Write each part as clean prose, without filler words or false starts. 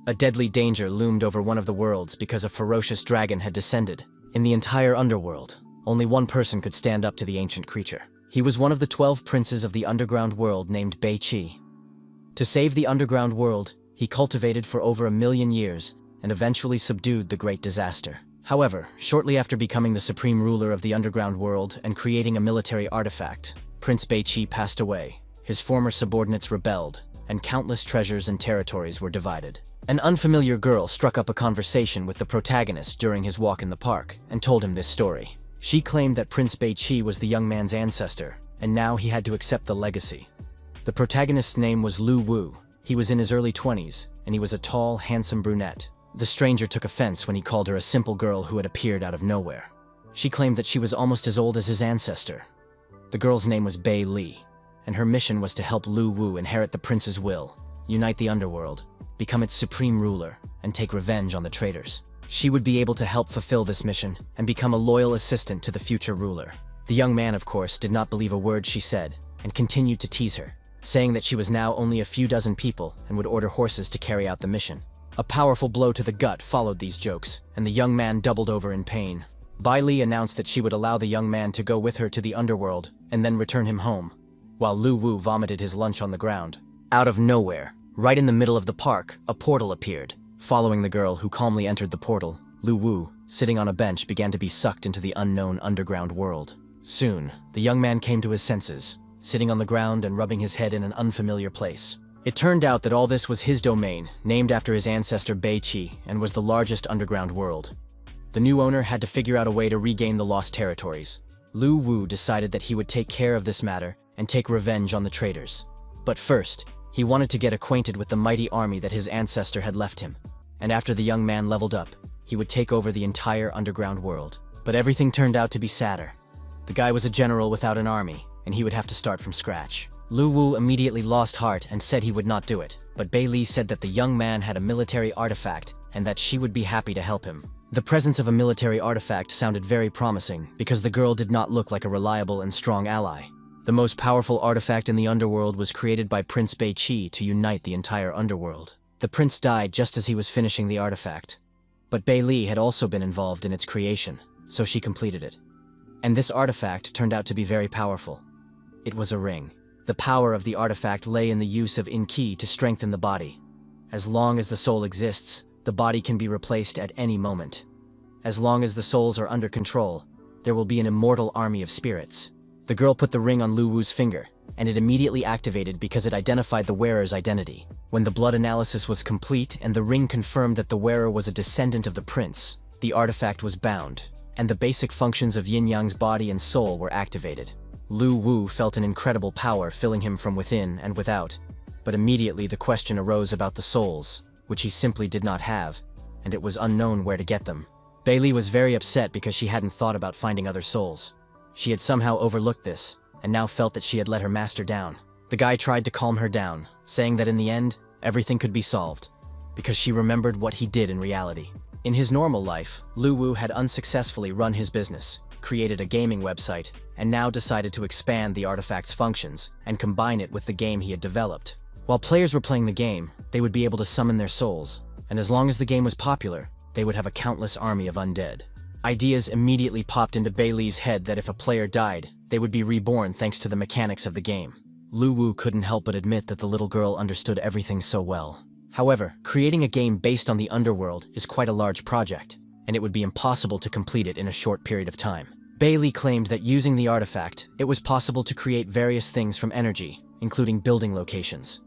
A deadly danger loomed over one of the worlds because a ferocious dragon had descended. In the entire underworld, only one person could stand up to the ancient creature. He was one of the 12 princes of the underground world named Bei-Chi. To save the underground world, he cultivated for over 1,000,000 years and eventually subdued the great disaster. However, shortly after becoming the supreme ruler of the underground world and creating a military artifact, Prince Bei-Chi passed away. His former subordinates rebelled, and countless treasures and territories were divided. An unfamiliar girl struck up a conversation with the protagonist during his walk in the park and told him this story. She claimed that Prince Bei-Chi was the young man's ancestor, and now he had to accept the legacy. The protagonist's name was Lu Wu. He was in his early 20s, and he was a tall, handsome brunette. The stranger took offense when he called her a simple girl who had appeared out of nowhere. She claimed that she was almost as old as his ancestor. The girl's name was Bei Li, and her mission was to help Lu Wu inherit the prince's will, unite the underworld, become its supreme ruler, and take revenge on the traitors. She would be able to help fulfill this mission and become a loyal assistant to the future ruler. The young man, of course, did not believe a word she said and continued to tease her, saying that she was now only a few dozen people and would order horses to carry out the mission. A powerful blow to the gut followed these jokes, and the young man doubled over in pain. Bai Li announced that she would allow the young man to go with her to the underworld and then return him home, while Lu Wu vomited his lunch on the ground. Out of nowhere, right in the middle of the park, a portal appeared. Following the girl who calmly entered the portal, Lu Wu, sitting on a bench, began to be sucked into the unknown underground world. Soon, the young man came to his senses, sitting on the ground and rubbing his head in an unfamiliar place. It turned out that all this was his domain, named after his ancestor Bei-Chi, and was the largest underground world. The new owner had to figure out a way to regain the lost territories. Lu Wu decided that he would take care of this matter and take revenge on the traitors. But first, he wanted to get acquainted with the mighty army that his ancestor had left him. And after the young man leveled up, he would take over the entire underground world. But everything turned out to be sadder. The guy was a general without an army, and he would have to start from scratch. Lu Wu immediately lost heart and said he would not do it, but Bei Li said that the young man had a military artifact and that she would be happy to help him. The presence of a military artifact sounded very promising because the girl did not look like a reliable and strong ally. The most powerful artifact in the underworld was created by Prince Bei-Chi to unite the entire underworld. The prince died just as he was finishing the artifact, but Bei Li had also been involved in its creation, so she completed it. And this artifact turned out to be very powerful. It was a ring. The power of the artifact lay in the use of in-ki to strengthen the body. As long as the soul exists, the body can be replaced at any moment. As long as the souls are under control, there will be an immortal army of spirits. The girl put the ring on Lu Wu's finger, and it immediately activated because it identified the wearer's identity. When the blood analysis was complete and the ring confirmed that the wearer was a descendant of the prince, the artifact was bound, and the basic functions of Yin-Yang's body and soul were activated. Lu Wu felt an incredible power filling him from within and without, but immediately the question arose about the souls, which he simply did not have, and it was unknown where to get them. Bei Li was very upset because she hadn't thought about finding other souls. She had somehow overlooked this, and now felt that she had let her master down. The guy tried to calm her down, saying that in the end, everything could be solved, because she remembered what he did in reality. In his normal life, Lu Wu had unsuccessfully run his business, created a gaming website, and now decided to expand the artifact's functions and combine it with the game he had developed. While players were playing the game, they would be able to summon their souls, and as long as the game was popular, they would have a countless army of undead. Ideas immediately popped into Bei Li's head that if a player died, they would be reborn thanks to the mechanics of the game. Lu Wu couldn't help but admit that the little girl understood everything so well. However, creating a game based on the underworld is quite a large project, and it would be impossible to complete it in a short period of time. Bei Li claimed that using the artifact, it was possible to create various things from energy, including building locations.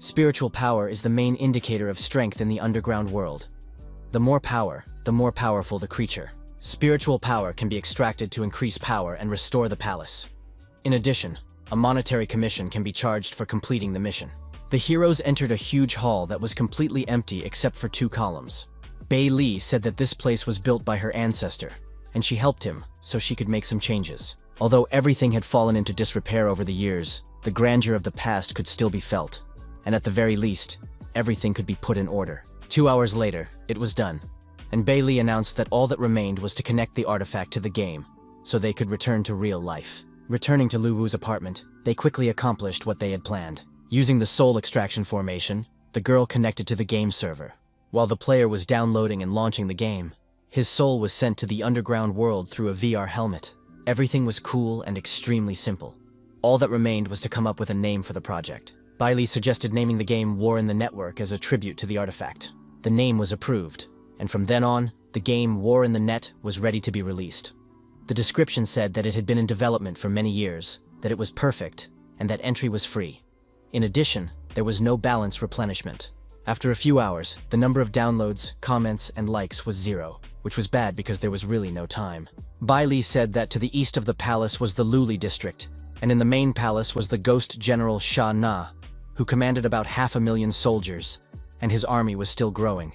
Spiritual power is the main indicator of strength in the underground world. The more power, the more powerful the creature. Spiritual power can be extracted to increase power and restore the palace. In addition, a monetary commission can be charged for completing the mission. The heroes entered a huge hall that was completely empty except for 2 columns. Bei Li said that this place was built by her ancestor, and she helped him so she could make some changes. Although everything had fallen into disrepair over the years, the grandeur of the past could still be felt, and at the very least, everything could be put in order. 2 hours later, it was done, and Bei Li announced that all that remained was to connect the artifact to the game, so they could return to real life. Returning to Lu Wu's apartment, they quickly accomplished what they had planned. Using the soul extraction formation, The girl connected to the game server. While the player was downloading and launching the game, his soul was sent to the underground world through a VR helmet. Everything was cool and extremely simple. All that remained was to come up with a name for the project. Bailey suggested naming the game War in the Network as a tribute to the artifact. The name was approved, and from then on, the game War in the Net was ready to be released. The description said that it had been in development for many years, that it was perfect, and that entry was free. In addition, there was no balance replenishment. After a few hours, the number of downloads, comments, and likes was 0, which was bad because there was really no time. Bailey said that to the east of the palace was the Luli district, and in the main palace was the ghost general Sha Na, who commanded about 500,000 soldiers, and his army was still growing.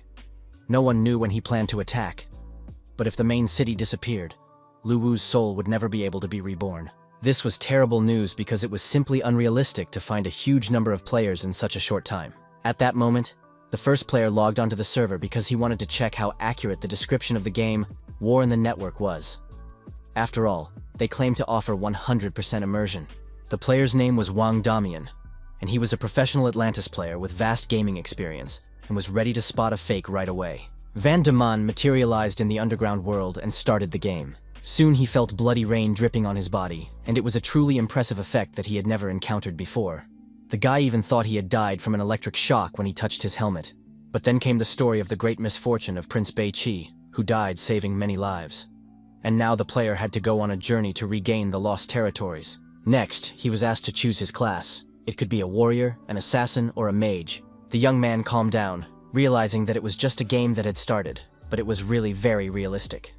No one knew when he planned to attack. But if the main city disappeared, Lu Wu's soul would never be able to be reborn. This was terrible news because it was simply unrealistic to find a huge number of players in such a short time. At that moment, the first player logged onto the server because he wanted to check how accurate the description of the game War in the Network was. After all, they claimed to offer 100% immersion. The player's name was Wang Damian, and he was a professional Atlantis player with vast gaming experience and was ready to spot a fake right away. Van de Man materialized in the underground world and started the game. Soon he felt bloody rain dripping on his body, and it was a truly impressive effect that he had never encountered before. The guy even thought he had died from an electric shock when he touched his helmet. But then came the story of the great misfortune of Prince Bei Qi, who died saving many lives. And now the player had to go on a journey to regain the lost territories. Next, he was asked to choose his class. It could be a warrior, an assassin, or a mage. The young man calmed down, realizing that it was just a game that had started, but it was really very realistic.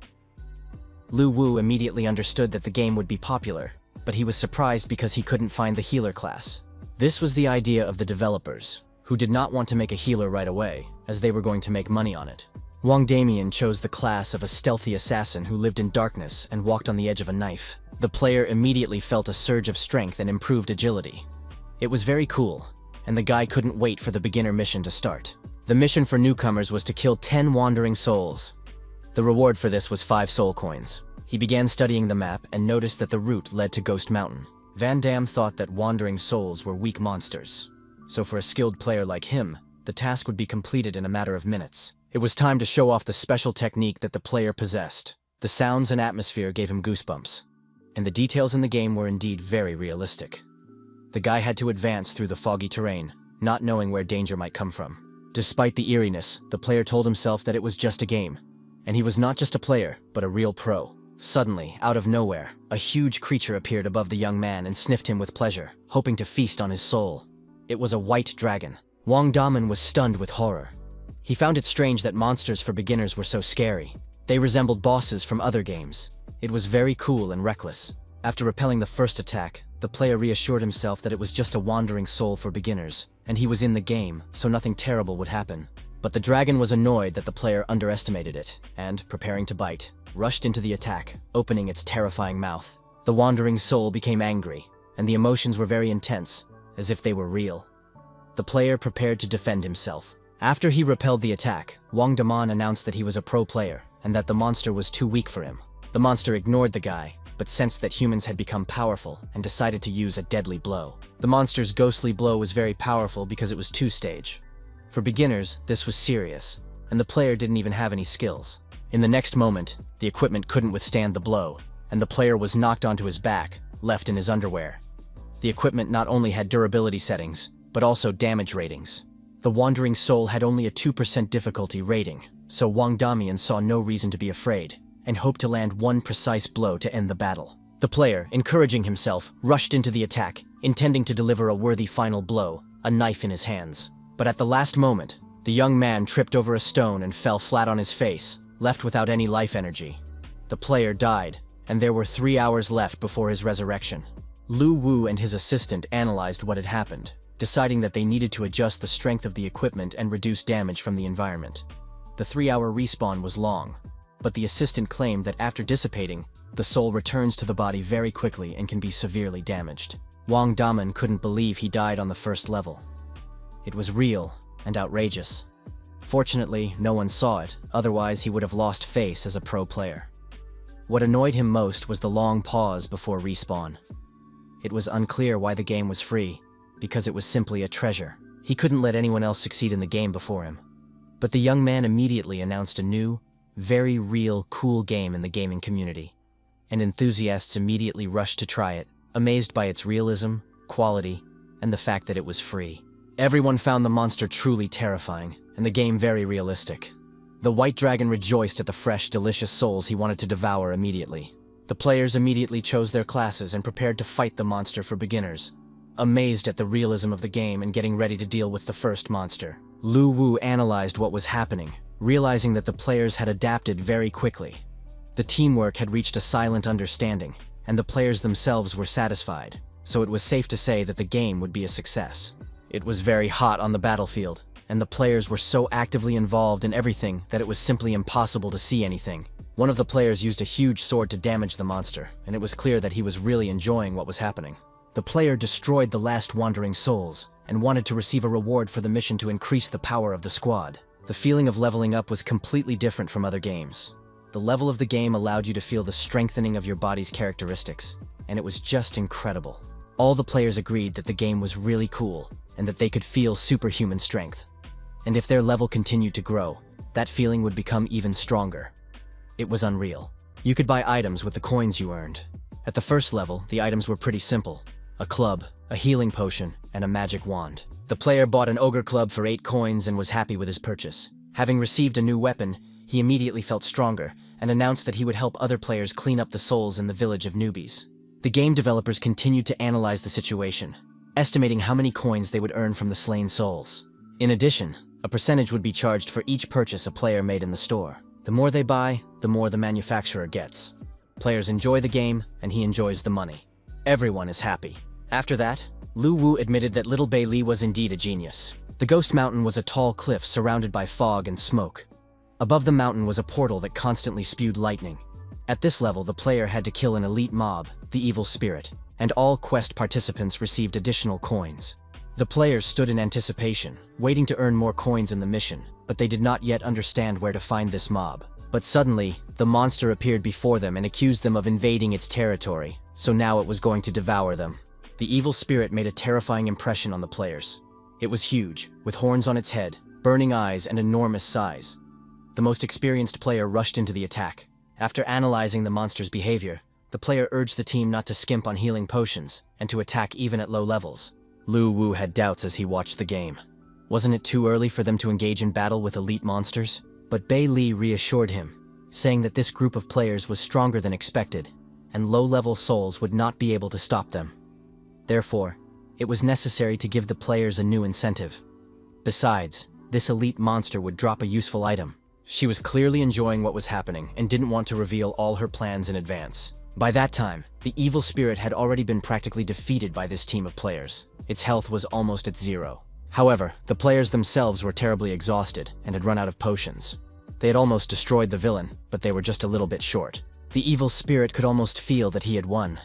Lu Wu immediately understood that the game would be popular, but he was surprised because he couldn't find the healer class. This was the idea of the developers, who did not want to make a healer right away, as they were going to make money on it. Wang Damian chose the class of a stealthy assassin who lived in darkness and walked on the edge of a knife. The player immediately felt a surge of strength and improved agility. It was very cool, and the guy couldn't wait for the beginner mission to start. The mission for newcomers was to kill 10 wandering souls. The reward for this was 5 soul coins. He began studying the map and noticed that the route led to Ghost Mountain. Van Damme thought that wandering souls were weak monsters, so for a skilled player like him, the task would be completed in a matter of minutes. It was time to show off the special technique that the player possessed. The sounds and atmosphere gave him goosebumps, and the details in the game were indeed very realistic. The guy had to advance through the foggy terrain, not knowing where danger might come from. Despite the eeriness, the player told himself that it was just a game, and he was not just a player, but a real pro. Suddenly, out of nowhere, a huge creature appeared above the young man and sniffed him with pleasure, hoping to feast on his soul. It was a white dragon. Wang Daman was stunned with horror. He found it strange that monsters for beginners were so scary. They resembled bosses from other games. It was very cool and reckless. After repelling the first attack, the player reassured himself that it was just a wandering soul for beginners, and he was in the game, so nothing terrible would happen. But the dragon was annoyed that the player underestimated it, and, preparing to bite, rushed into the attack, opening its terrifying mouth. The wandering soul became angry, and the emotions were very intense, as if they were real. The player prepared to defend himself. After he repelled the attack, Wang Daman announced that he was a pro player, and that the monster was too weak for him. The monster ignored the guy, but sensed that humans had become powerful and decided to use a deadly blow. The monster's ghostly blow was very powerful because it was 2-stage. For beginners, this was serious, and the player didn't even have any skills. In the next moment, the equipment couldn't withstand the blow, and the player was knocked onto his back, left in his underwear. The equipment not only had durability settings, but also damage ratings. The wandering soul had only a 2% difficulty rating, so Wang Damian saw no reason to be afraid, and hoped to land one precise blow to end the battle. The player, encouraging himself, rushed into the attack, intending to deliver a worthy final blow, a knife in his hands. But at the last moment, the young man tripped over a stone and fell flat on his face, left without any life energy. The player died, and there were 3 hours left before his resurrection. Lu Wu and his assistant analyzed what had happened, deciding that they needed to adjust the strength of the equipment and reduce damage from the environment. The 3-hour respawn was long, but the assistant claimed that after dissipating, the soul returns to the body very quickly and can be severely damaged. Wang Daman couldn't believe he died on the first level. It was real and outrageous. Fortunately, no one saw it, otherwise he would have lost face as a pro player. What annoyed him most was the long pause before respawn. It was unclear why the game was free, because it was simply a treasure. He couldn't let anyone else succeed in the game before him. But the young man immediately announced a new, very real, cool game in the gaming community, and enthusiasts immediately rushed to try it, amazed by its realism, quality, and the fact that it was free. Everyone found the monster truly terrifying, and the game very realistic. The white dragon rejoiced at the fresh, delicious souls he wanted to devour immediately. The players immediately chose their classes and prepared to fight the monster for beginners. Amazed at the realism of the game and getting ready to deal with the first monster, Lu Wu analyzed what was happening, realizing that the players had adapted very quickly. The teamwork had reached a silent understanding, and the players themselves were satisfied, so it was safe to say that the game would be a success. It was very hot on the battlefield, and the players were so actively involved in everything that it was simply impossible to see anything. One of the players used a huge sword to damage the monster, and it was clear that he was really enjoying what was happening. The player destroyed the last wandering souls, and wanted to receive a reward for the mission to increase the power of the squad. The feeling of leveling up was completely different from other games. The level of the game allowed you to feel the strengthening of your body's characteristics, and it was just incredible. All the players agreed that the game was really cool, and that they could feel superhuman strength. And if their level continued to grow, that feeling would become even stronger. It was unreal. You could buy items with the coins you earned. At the first level, the items were pretty simple. A club, a healing potion, and a magic wand. The player bought an ogre club for 8 coins and was happy with his purchase. Having received a new weapon, he immediately felt stronger and announced that he would help other players clean up the souls in the village of newbies. The game developers continued to analyze the situation, estimating how many coins they would earn from the slain souls. In addition, a percentage would be charged for each purchase a player made in the store. The more they buy, the more the manufacturer gets. Players enjoy the game, and he enjoys the money. Everyone is happy. After that, Lu Wu admitted that Little Bei Li was indeed a genius. The Ghost Mountain was a tall cliff surrounded by fog and smoke. Above the mountain was a portal that constantly spewed lightning. At this level, the player had to kill an elite mob, the Evil Spirit, and all quest participants received additional coins. The players stood in anticipation, waiting to earn more coins in the mission, but they did not yet understand where to find this mob. But suddenly, the monster appeared before them and accused them of invading its territory, so now it was going to devour them. The Evil Spirit made a terrifying impression on the players. It was huge, with horns on its head, burning eyes, and enormous size. The most experienced player rushed into the attack. After analyzing the monster's behavior, the player urged the team not to skimp on healing potions, and to attack even at low levels. Lu Wu had doubts as he watched the game. Wasn't it too early for them to engage in battle with elite monsters? But Bei Li reassured him, saying that this group of players was stronger than expected, and low-level souls would not be able to stop them. Therefore, it was necessary to give the players a new incentive. Besides, this elite monster would drop a useful item. She was clearly enjoying what was happening and didn't want to reveal all her plans in advance. By that time, the Evil Spirit had already been practically defeated by this team of players. Its health was almost at 0. However, the players themselves were terribly exhausted and had run out of potions. They had almost destroyed the villain, but they were just a little bit short. The Evil Spirit could almost feel that he had won.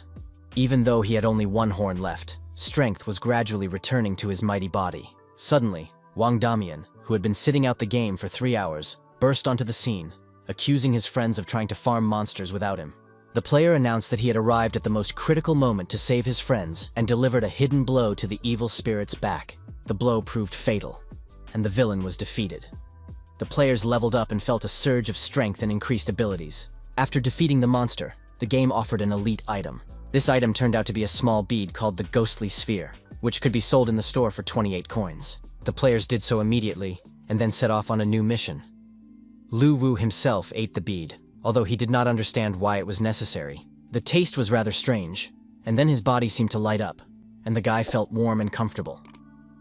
Even though he had only one horn left, strength was gradually returning to his mighty body. Suddenly, Wang Damian, who had been sitting out the game for 3 hours, burst onto the scene, accusing his friends of trying to farm monsters without him. The player announced that he had arrived at the most critical moment to save his friends and delivered a hidden blow to the Evil Spirit's back. The blow proved fatal, and the villain was defeated. The players leveled up and felt a surge of strength and increased abilities. After defeating the monster, the game offered an elite item. This item turned out to be a small bead called the Ghostly Sphere, which could be sold in the store for 28 coins. The players did so immediately, and then set off on a new mission. Lu Wu himself ate the bead, although he did not understand why it was necessary. The taste was rather strange, and then his body seemed to light up, and the guy felt warm and comfortable.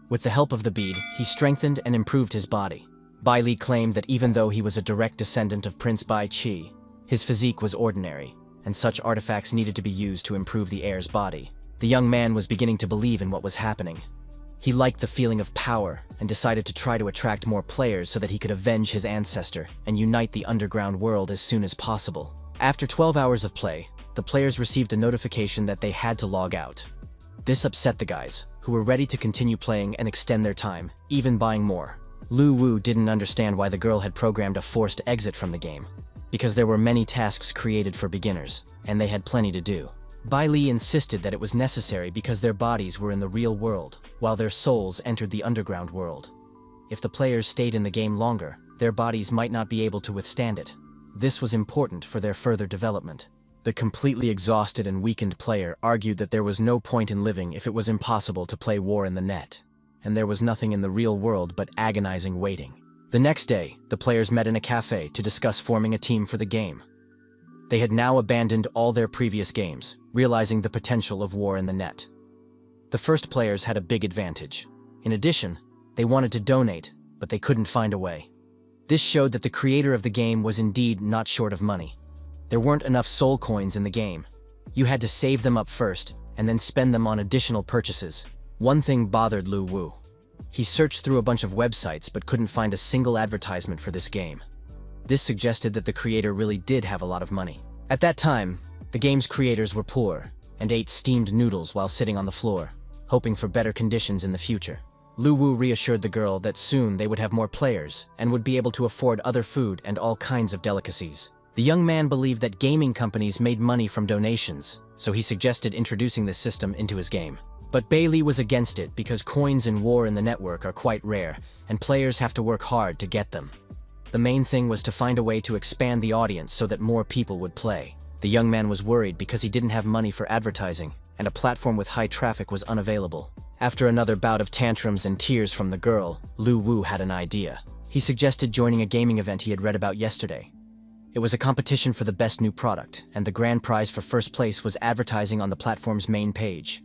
With the help of the bead, he strengthened and improved his body. Bei Li claimed that even though he was a direct descendant of Prince Bai Qi, his physique was ordinary, and such artifacts needed to be used to improve the heir's body. The young man was beginning to believe in what was happening. He liked the feeling of power and decided to try to attract more players so that he could avenge his ancestor and unite the underground world as soon as possible. After 12 hours of play, the players received a notification that they had to log out. This upset the guys, who were ready to continue playing and extend their time, even buying more. Lu Wu didn't understand why the girl had programmed a forced exit from the game, because there were many tasks created for beginners, and they had plenty to do. Bai Li insisted that it was necessary because their bodies were in the real world, while their souls entered the underground world. If the players stayed in the game longer, their bodies might not be able to withstand it. This was important for their further development. The completely exhausted and weakened player argued that there was no point in living if it was impossible to play War in the Net, and there was nothing in the real world but agonizing waiting. The next day, the players met in a cafe to discuss forming a team for the game. They had now abandoned all their previous games, realizing the potential of War in the Net. The first players had a big advantage. In addition, they wanted to donate, but they couldn't find a way. This showed that the creator of the game was indeed not short of money. There weren't enough soul coins in the game. You had to save them up first, and then spend them on additional purchases. One thing bothered Lu Wu. He searched through a bunch of websites but couldn't find a single advertisement for this game. This suggested that the creator really did have a lot of money. At that time, the game's creators were poor and ate steamed noodles while sitting on the floor, hoping for better conditions in the future. Lu Wu reassured the girl that soon they would have more players and would be able to afford other food and all kinds of delicacies. The young man believed that gaming companies made money from donations, so he suggested introducing this system into his game. But Bai Li was against it because coins in War in the Network are quite rare, and players have to work hard to get them. The main thing was to find a way to expand the audience so that more people would play. The young man was worried because he didn't have money for advertising, and a platform with high traffic was unavailable. After another bout of tantrums and tears from the girl, Lu Wu had an idea. He suggested joining a gaming event he had read about yesterday. It was a competition for the best new product, and the grand prize for first place was advertising on the platform's main page.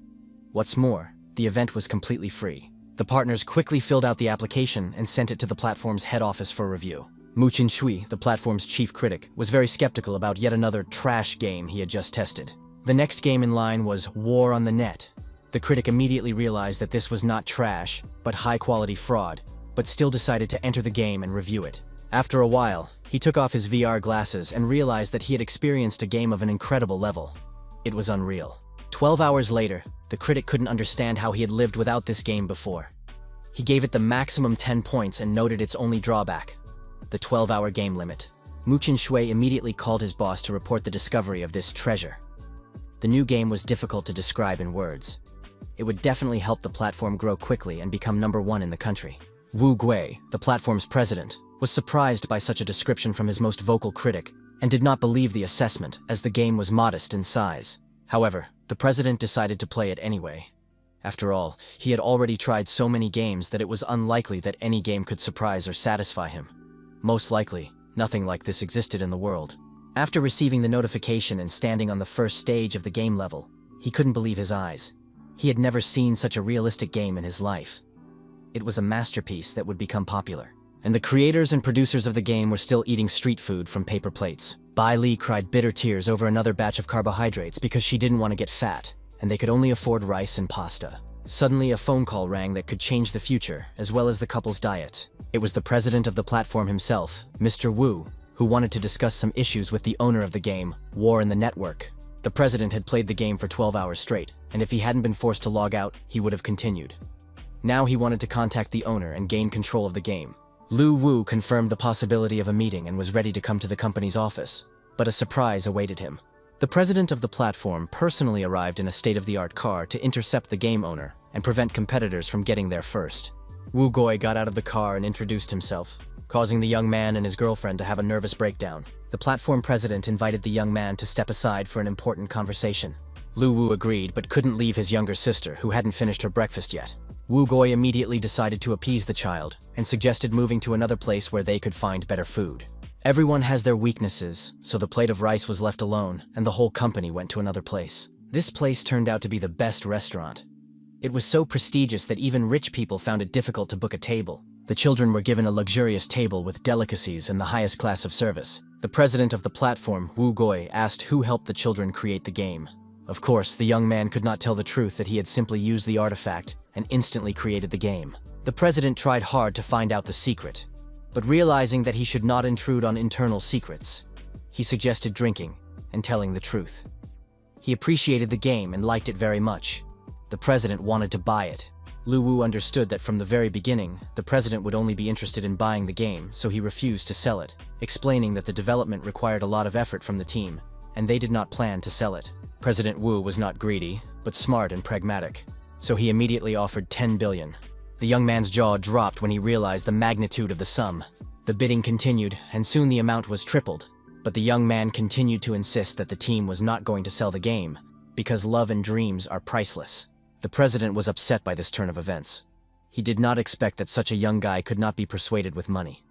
What's more, the event was completely free. The partners quickly filled out the application and sent it to the platform's head office for review. Mu Qinshui, the platform's chief critic, was very skeptical about yet another trash game he had just tested. The next game in line was War on the Net. The critic immediately realized that this was not trash, but high-quality fraud, but still decided to enter the game and review it. After a while, he took off his VR glasses and realized that he had experienced a game of an incredible level. It was unreal. 12 hours later, the critic couldn't understand how he had lived without this game before. He gave it the maximum 10 points and noted its only drawback: the 12-hour game limit. Mu Qinshui immediately called his boss to report the discovery of this treasure. The new game was difficult to describe in words. It would definitely help the platform grow quickly and become #1 in the country. Wu Gui, the platform's president, was surprised by such a description from his most vocal critic and did not believe the assessment, as the game was modest in size. However, the president decided to play it anyway. After all, he had already tried so many games that it was unlikely that any game could surprise or satisfy him. Most likely, nothing like this existed in the world. After receiving the notification and standing on the first stage of the game level, he couldn't believe his eyes. He had never seen such a realistic game in his life. It was a masterpiece that would become popular. And the creators and producers of the game were still eating street food from paper plates. Bai Li cried bitter tears over another batch of carbohydrates because she didn't want to get fat, and they could only afford rice and pasta. Suddenly, a phone call rang that could change the future, as well as the couple's diet. It was the president of the platform himself, Mr. Wu, who wanted to discuss some issues with the owner of the game, War in the Network. The president had played the game for 12 hours straight, and if he hadn't been forced to log out, he would have continued. Now he wanted to contact the owner and gain control of the game. Lu Wu confirmed the possibility of a meeting and was ready to come to the company's office, but a surprise awaited him. The president of the platform personally arrived in a state-of-the-art car to intercept the game owner and prevent competitors from getting there first. Wu Gui got out of the car and introduced himself, causing the young man and his girlfriend to have a nervous breakdown. The platform president invited the young man to step aside for an important conversation. Lu Wu agreed, but couldn't leave his younger sister, who hadn't finished her breakfast yet. Wu Gui immediately decided to appease the child and suggested moving to another place where they could find better food. Everyone has their weaknesses, so the plate of rice was left alone and the whole company went to another place. This place turned out to be the best restaurant. It was so prestigious that even rich people found it difficult to book a table. The children were given a luxurious table with delicacies and the highest class of service. The president of the platform, Wu Gui, asked who helped the children create the game. Of course, the young man could not tell the truth that he had simply used the artifact and instantly created the game. The president tried hard to find out the secret, but realizing that he should not intrude on internal secrets, he suggested drinking and telling the truth. He appreciated the game and liked it very much. The president wanted to buy it. Lu Wu understood that from the very beginning, the president would only be interested in buying the game, so he refused to sell it, explaining that the development required a lot of effort from the team, and they did not plan to sell it. President Wu was not greedy, but smart and pragmatic, so he immediately offered 10 billion. The young man's jaw dropped when he realized the magnitude of the sum. The bidding continued, and soon the amount was tripled. But the young man continued to insist that the team was not going to sell the game, because love and dreams are priceless. The president was upset by this turn of events. He did not expect that such a young guy could not be persuaded with money.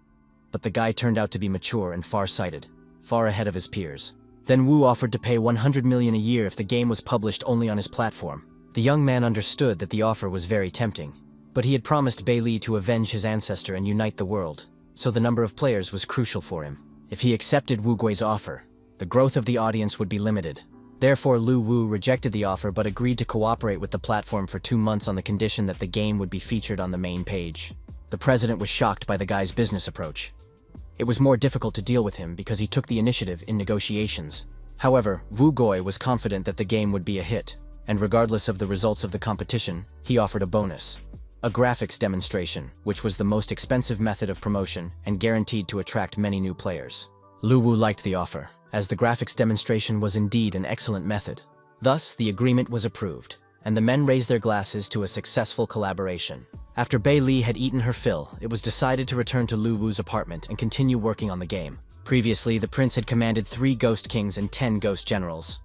But the guy turned out to be mature and far-sighted, far ahead of his peers. Then Wu offered to pay 100 million a year if the game was published only on his platform. The young man understood that the offer was very tempting, but he had promised Bei Li to avenge his ancestor and unite the world, so the number of players was crucial for him. If he accepted Wu Gui's offer, the growth of the audience would be limited. Therefore, Lu Wu rejected the offer but agreed to cooperate with the platform for 2 months on the condition that the game would be featured on the main page. The president was shocked by the guy's business approach. It was more difficult to deal with him because he took the initiative in negotiations. However, Wu Gui was confident that the game would be a hit, and regardless of the results of the competition, he offered a bonus. A graphics demonstration, which was the most expensive method of promotion and guaranteed to attract many new players. Lu Wu liked the offer, as the graphics demonstration was indeed an excellent method. Thus, the agreement was approved, and the men raised their glasses to a successful collaboration. After Bei Li had eaten her fill, it was decided to return to Lu Wu's apartment and continue working on the game. Previously, the prince had commanded 3 ghost kings and 10 ghost generals.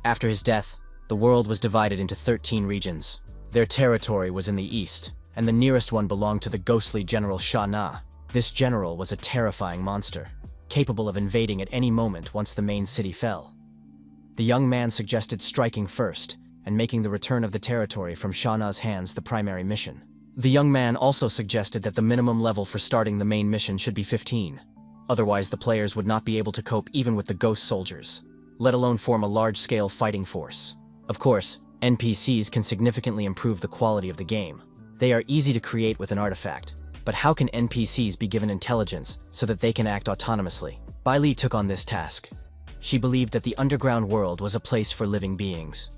After his death, the world was divided into 13 regions. Their territory was in the east, and the nearest one belonged to the ghostly general Sha Na. This general was a terrifying monster, capable of invading at any moment once the main city fell. The young man suggested striking first, and making the return of the territory from Sha Na's hands the primary mission. The young man also suggested that the minimum level for starting the main mission should be 15. Otherwise, the players would not be able to cope even with the ghost soldiers, let alone form a large-scale fighting force. Of course, NPCs can significantly improve the quality of the game. They are easy to create with an artifact, but how can NPCs be given intelligence so that they can act autonomously? Bei Li took on this task. She believed that the underground world was a place for living beings.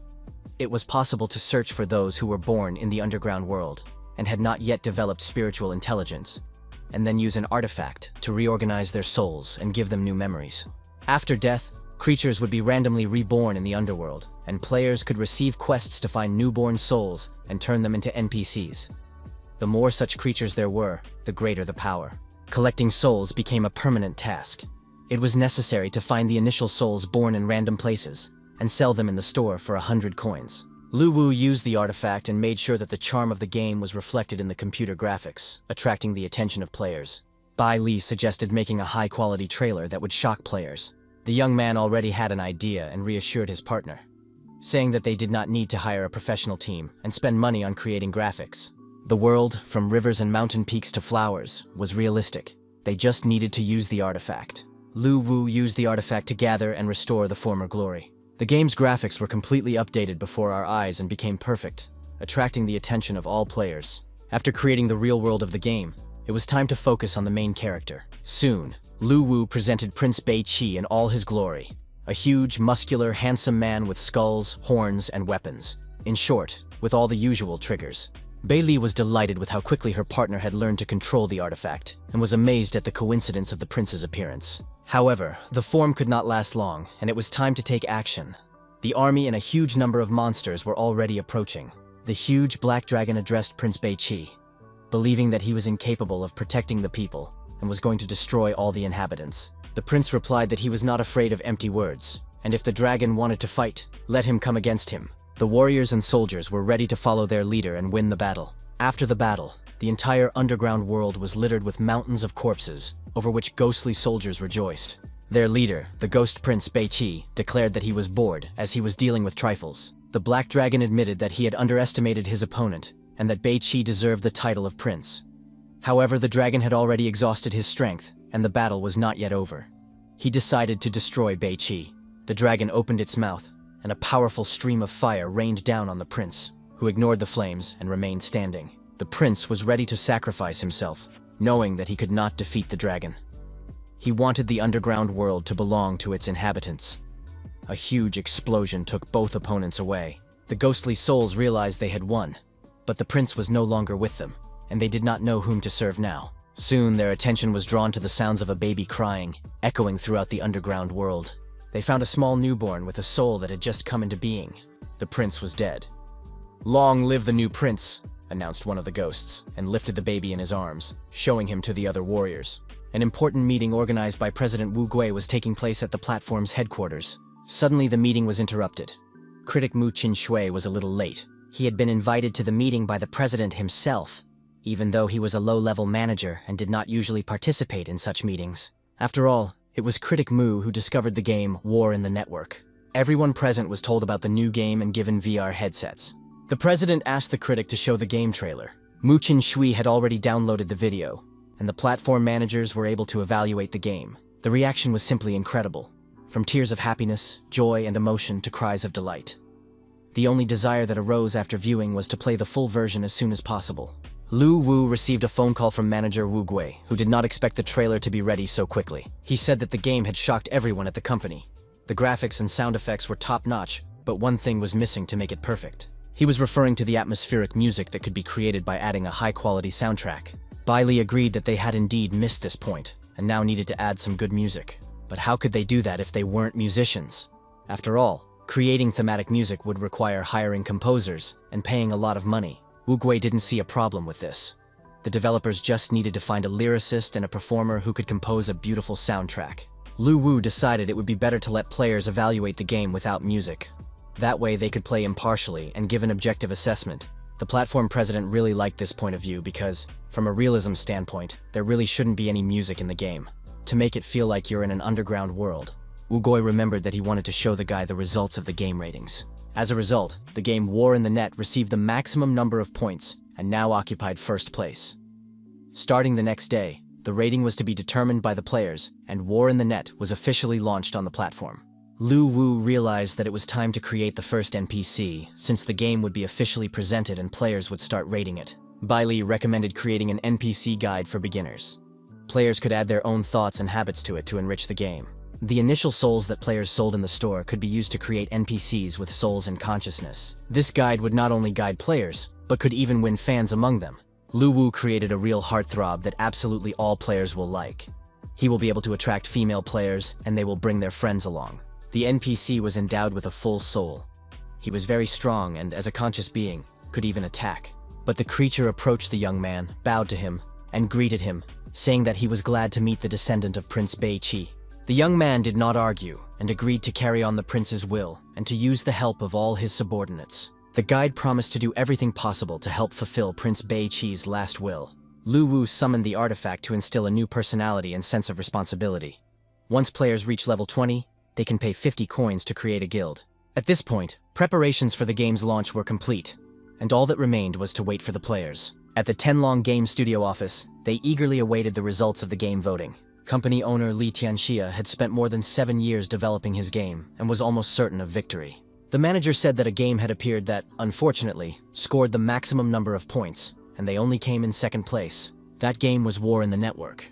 It was possible to search for those who were born in the underground world and had not yet developed spiritual intelligence, and then use an artifact to reorganize their souls and give them new memories. After death, creatures would be randomly reborn in the underworld, and players could receive quests to find newborn souls and turn them into NPCs. The more such creatures there were, the greater the power. Collecting souls became a permanent task. It was necessary to find the initial souls born in random places and sell them in the store for 100 coins. Lu Wu used the artifact and made sure that the charm of the game was reflected in the computer graphics, attracting the attention of players. Bei Li suggested making a high-quality trailer that would shock players. The young man already had an idea and reassured his partner, saying that they did not need to hire a professional team and spend money on creating graphics. The world, from rivers and mountain peaks to flowers, was realistic. They just needed to use the artifact. Lu Wu used the artifact to gather and restore the former glory. The game's graphics were completely updated before our eyes and became perfect, attracting the attention of all players. After creating the real world of the game, it was time to focus on the main character. Soon, Lu Wu presented Prince Bei Qi in all his glory. A huge, muscular, handsome man with skulls, horns, and weapons. In short, with all the usual triggers. Bei Li was delighted with how quickly her partner had learned to control the artifact, and was amazed at the coincidence of the prince's appearance. However, the form could not last long, and it was time to take action. The army and a huge number of monsters were already approaching. The huge black dragon addressed Prince Bei Qi, believing that he was incapable of protecting the people and was going to destroy all the inhabitants. The prince replied that he was not afraid of empty words, and if the dragon wanted to fight, let him come against him. The warriors and soldiers were ready to follow their leader and win the battle. After the battle, the entire underground world was littered with mountains of corpses, over which ghostly soldiers rejoiced. Their leader, the ghost prince Bei Qi, declared that he was bored as he was dealing with trifles. The black dragon admitted that he had underestimated his opponent, and that Bei Qi deserved the title of prince. However, the dragon had already exhausted his strength, and the battle was not yet over. He decided to destroy Bei Qi. The dragon opened its mouth, and a powerful stream of fire rained down on the prince, who ignored the flames and remained standing. The prince was ready to sacrifice himself, knowing that he could not defeat the dragon. He wanted the underground world to belong to its inhabitants. A huge explosion took both opponents away. The ghostly souls realized they had won, but the prince was no longer with them, and they did not know whom to serve now. Soon their attention was drawn to the sounds of a baby crying, echoing throughout the underground world. They found a small newborn with a soul that had just come into being. The prince was dead. "Long live the new prince," announced one of the ghosts, and lifted the baby in his arms, showing him to the other warriors. An important meeting organized by President Wu Gui was taking place at the platform's headquarters. Suddenly, the meeting was interrupted. Critic Mu Qin-shui was a little late. He had been invited to the meeting by the president himself, even though he was a low-level manager and did not usually participate in such meetings. After all, it was Critic Mu who discovered the game War in the Network. Everyone present was told about the new game and given VR headsets. The president asked the critic to show the game trailer. Mu Qin-shui had already downloaded the video, and the platform managers were able to evaluate the game. The reaction was simply incredible, from tears of happiness, joy, and emotion to cries of delight. The only desire that arose after viewing was to play the full version as soon as possible. Lu Wu received a phone call from manager Wu Gui, who did not expect the trailer to be ready so quickly. He said that the game had shocked everyone at the company. The graphics and sound effects were top-notch, but one thing was missing to make it perfect. He was referring to the atmospheric music that could be created by adding a high-quality soundtrack. Bailey agreed that they had indeed missed this point, and now needed to add some good music. But how could they do that if they weren't musicians? After all, creating thematic music would require hiring composers and paying a lot of money. Wu Gui didn't see a problem with this. The developers just needed to find a lyricist and a performer who could compose a beautiful soundtrack. Lu Wu decided it would be better to let players evaluate the game without music. That way they could play impartially and give an objective assessment. The platform president really liked this point of view because, from a realism standpoint, there really shouldn't be any music in the game. To make it feel like you're in an underground world, Wu Gui remembered that he wanted to show the guy the results of the game ratings. As a result, the game War in the Net received the maximum number of points and now occupied first place. Starting the next day, the rating was to be determined by the players, and War in the Net was officially launched on the platform. Lu Wu realized that it was time to create the first NPC, since the game would be officially presented and players would start rating it. Bailey recommended creating an NPC guide for beginners. Players could add their own thoughts and habits to it to enrich the game. The initial souls that players sold in the store could be used to create NPCs with souls and consciousness. This guide would not only guide players, but could even win fans among them. Lu Wu created a real heartthrob that absolutely all players will like. He will be able to attract female players, and they will bring their friends along. The NPC was endowed with a full soul. He was very strong and, as a conscious being, could even attack. But the creature approached the young man, bowed to him, and greeted him, saying that he was glad to meet the descendant of Prince Bei-Chi. The young man did not argue, and agreed to carry on the prince's will, and to use the help of all his subordinates. The guide promised to do everything possible to help fulfill Prince Bei-Chi's last will. Lu Wu summoned the artifact to instill a new personality and sense of responsibility. Once players reach level 20, they can pay 50 coins to create a guild. At this point, preparations for the game's launch were complete, and all that remained was to wait for the players. At the Tenlong Game Studio office, they eagerly awaited the results of the game voting. Company owner Li Tianxia had spent more than 7 years developing his game and was almost certain of victory. The manager said that a game had appeared that, unfortunately, scored the maximum number of points, and they only came in second place. That game was War in the Network.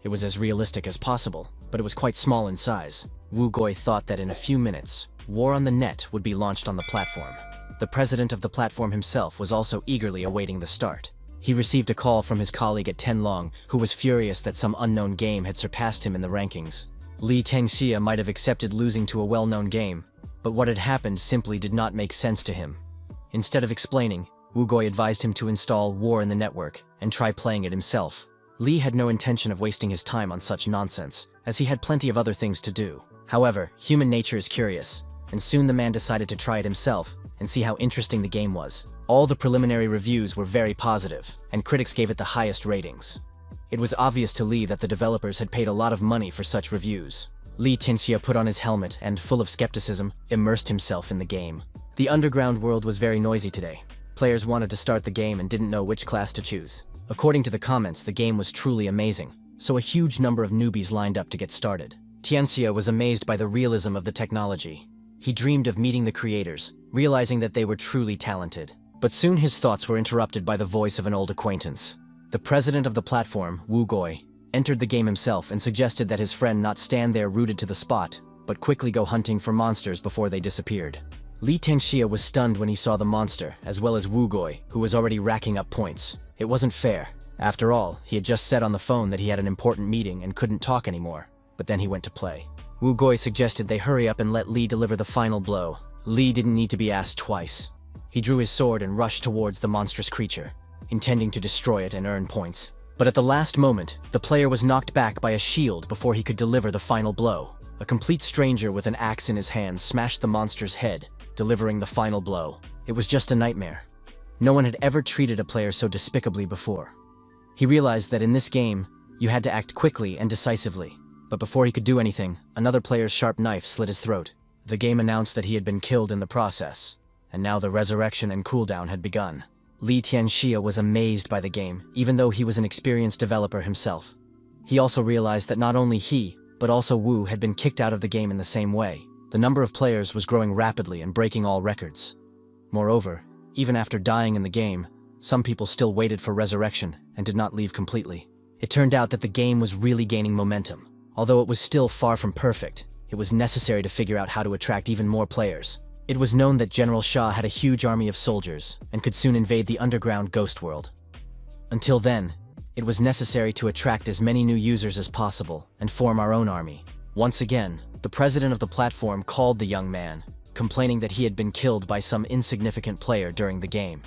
It was as realistic as possible, but it was quite small in size. Wu Gui thought that in a few minutes, War on the Net would be launched on the platform. The president of the platform himself was also eagerly awaiting the start. He received a call from his colleague at Tenlong, who was furious that some unknown game had surpassed him in the rankings. Li Tianxia might have accepted losing to a well-known game, but what had happened simply did not make sense to him. Instead of explaining, Wu Gui advised him to install War in the Network and try playing it himself. Li had no intention of wasting his time on such nonsense, as he had plenty of other things to do. However, human nature is curious, and soon the man decided to try it himself and see how interesting the game was. All the preliminary reviews were very positive, and critics gave it the highest ratings. It was obvious to Li that the developers had paid a lot of money for such reviews. Li Tianxia put on his helmet and, full of skepticism, immersed himself in the game. The underground world was very noisy today. Players wanted to start the game and didn't know which class to choose. According to the comments, the game was truly amazing, so a huge number of newbies lined up to get started. Tianxia was amazed by the realism of the technology. He dreamed of meeting the creators, realizing that they were truly talented. But soon his thoughts were interrupted by the voice of an old acquaintance. The president of the platform, Wu Gui, entered the game himself and suggested that his friend not stand there rooted to the spot, but quickly go hunting for monsters before they disappeared. Li Tianxia was stunned when he saw the monster, as well as Wu Gui, who was already racking up points. It wasn't fair. After all, he had just said on the phone that he had an important meeting and couldn't talk anymore, but then he went to play. Wu Goi suggested they hurry up and let Li deliver the final blow. Li didn't need to be asked twice. He drew his sword and rushed towards the monstrous creature, intending to destroy it and earn points. But at the last moment, the player was knocked back by a shield before he could deliver the final blow. A complete stranger with an axe in his hand smashed the monster's head, delivering the final blow. It was just a nightmare. No one had ever treated a player so despicably before. He realized that in this game, you had to act quickly and decisively. But before he could do anything, another player's sharp knife slit his throat. The game announced that he had been killed in the process, and now the resurrection and cooldown had begun. Li Tianxia was amazed by the game, even though he was an experienced developer himself. He also realized that not only he, but also Wu had been kicked out of the game in the same way. The number of players was growing rapidly and breaking all records. Moreover, even after dying in the game, some people still waited for resurrection and did not leave completely. It turned out that the game was really gaining momentum. Although it was still far from perfect, it was necessary to figure out how to attract even more players. It was known that General Shah had a huge army of soldiers and could soon invade the underground ghost world. Until then, it was necessary to attract as many new users as possible and form our own army. Once again, the president of the platform called the young man, complaining that he had been killed by some insignificant player during the game.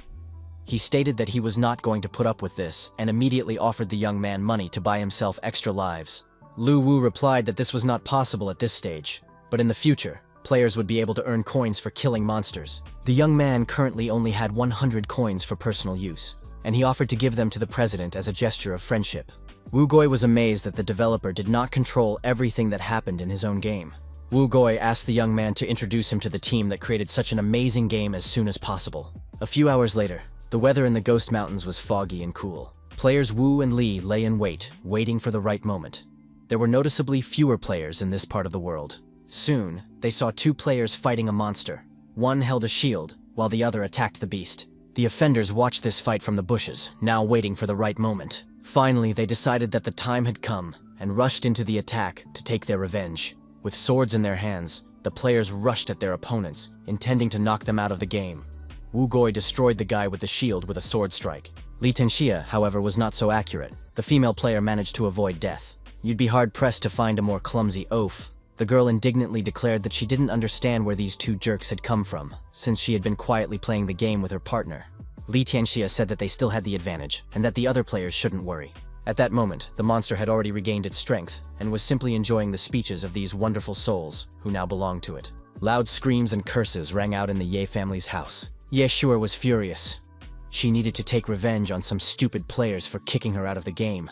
He stated that he was not going to put up with this and immediately offered the young man money to buy himself extra lives. Lu Wu replied that this was not possible at this stage, but in the future, players would be able to earn coins for killing monsters. The young man currently only had 100 coins for personal use, and he offered to give them to the president as a gesture of friendship. Wu Goi was amazed that the developer did not control everything that happened in his own game. Wu Goi asked the young man to introduce him to the team that created such an amazing game as soon as possible. A few hours later, the weather in the Ghost Mountains was foggy and cool. Players Wu and Li lay in wait, waiting for the right moment. There were noticeably fewer players in this part of the world. Soon, they saw two players fighting a monster. One held a shield, while the other attacked the beast. The offenders watched this fight from the bushes, now waiting for the right moment. Finally, they decided that the time had come, and rushed into the attack to take their revenge. With swords in their hands, the players rushed at their opponents, intending to knock them out of the game. Wu Goi destroyed the guy with the shield with a sword strike. Li Tenxia, however, was not so accurate. The female player managed to avoid death. You'd be hard-pressed to find a more clumsy oaf. The girl indignantly declared that she didn't understand where these two jerks had come from, since she had been quietly playing the game with her partner. Li Tianxia said that they still had the advantage, and that the other players shouldn't worry. At that moment, the monster had already regained its strength, and was simply enjoying the speeches of these wonderful souls, who now belonged to it. Loud screams and curses rang out in the Ye family's house. Ye Shuer was furious. She needed to take revenge on some stupid players for kicking her out of the game.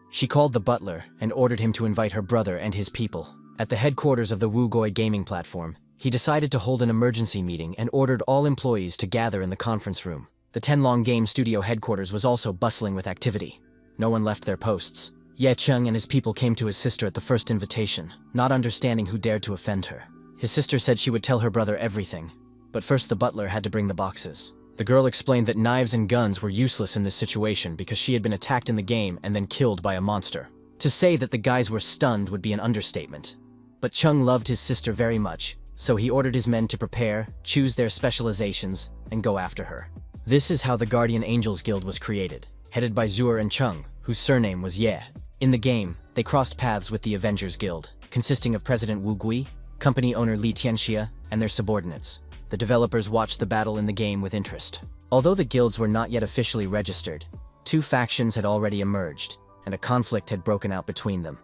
She called the butler and ordered him to invite her brother and his people. At the headquarters of the Wu Goi gaming platform, he decided to hold an emergency meeting and ordered all employees to gather in the conference room. The Tenlong Game Studio headquarters was also bustling with activity. No one left their posts. Ye Cheng and his people came to his sister at the first invitation, not understanding who dared to offend her. His sister said she would tell her brother everything, but first the butler had to bring the boxes. The girl explained that knives and guns were useless in this situation because she had been attacked in the game and then killed by a monster. To say that the guys were stunned would be an understatement. But Chung loved his sister very much, so he ordered his men to prepare, choose their specializations, and go after her. This is how the Guardian Angels Guild was created, headed by Zuer and Chung, whose surname was Ye. In the game, they crossed paths with the Avengers Guild, consisting of President Wu Gui, company owner Li Tianxia, and their subordinates. The developers watched the battle in the game with interest. Although the guilds were not yet officially registered, two factions had already emerged, and a conflict had broken out between them.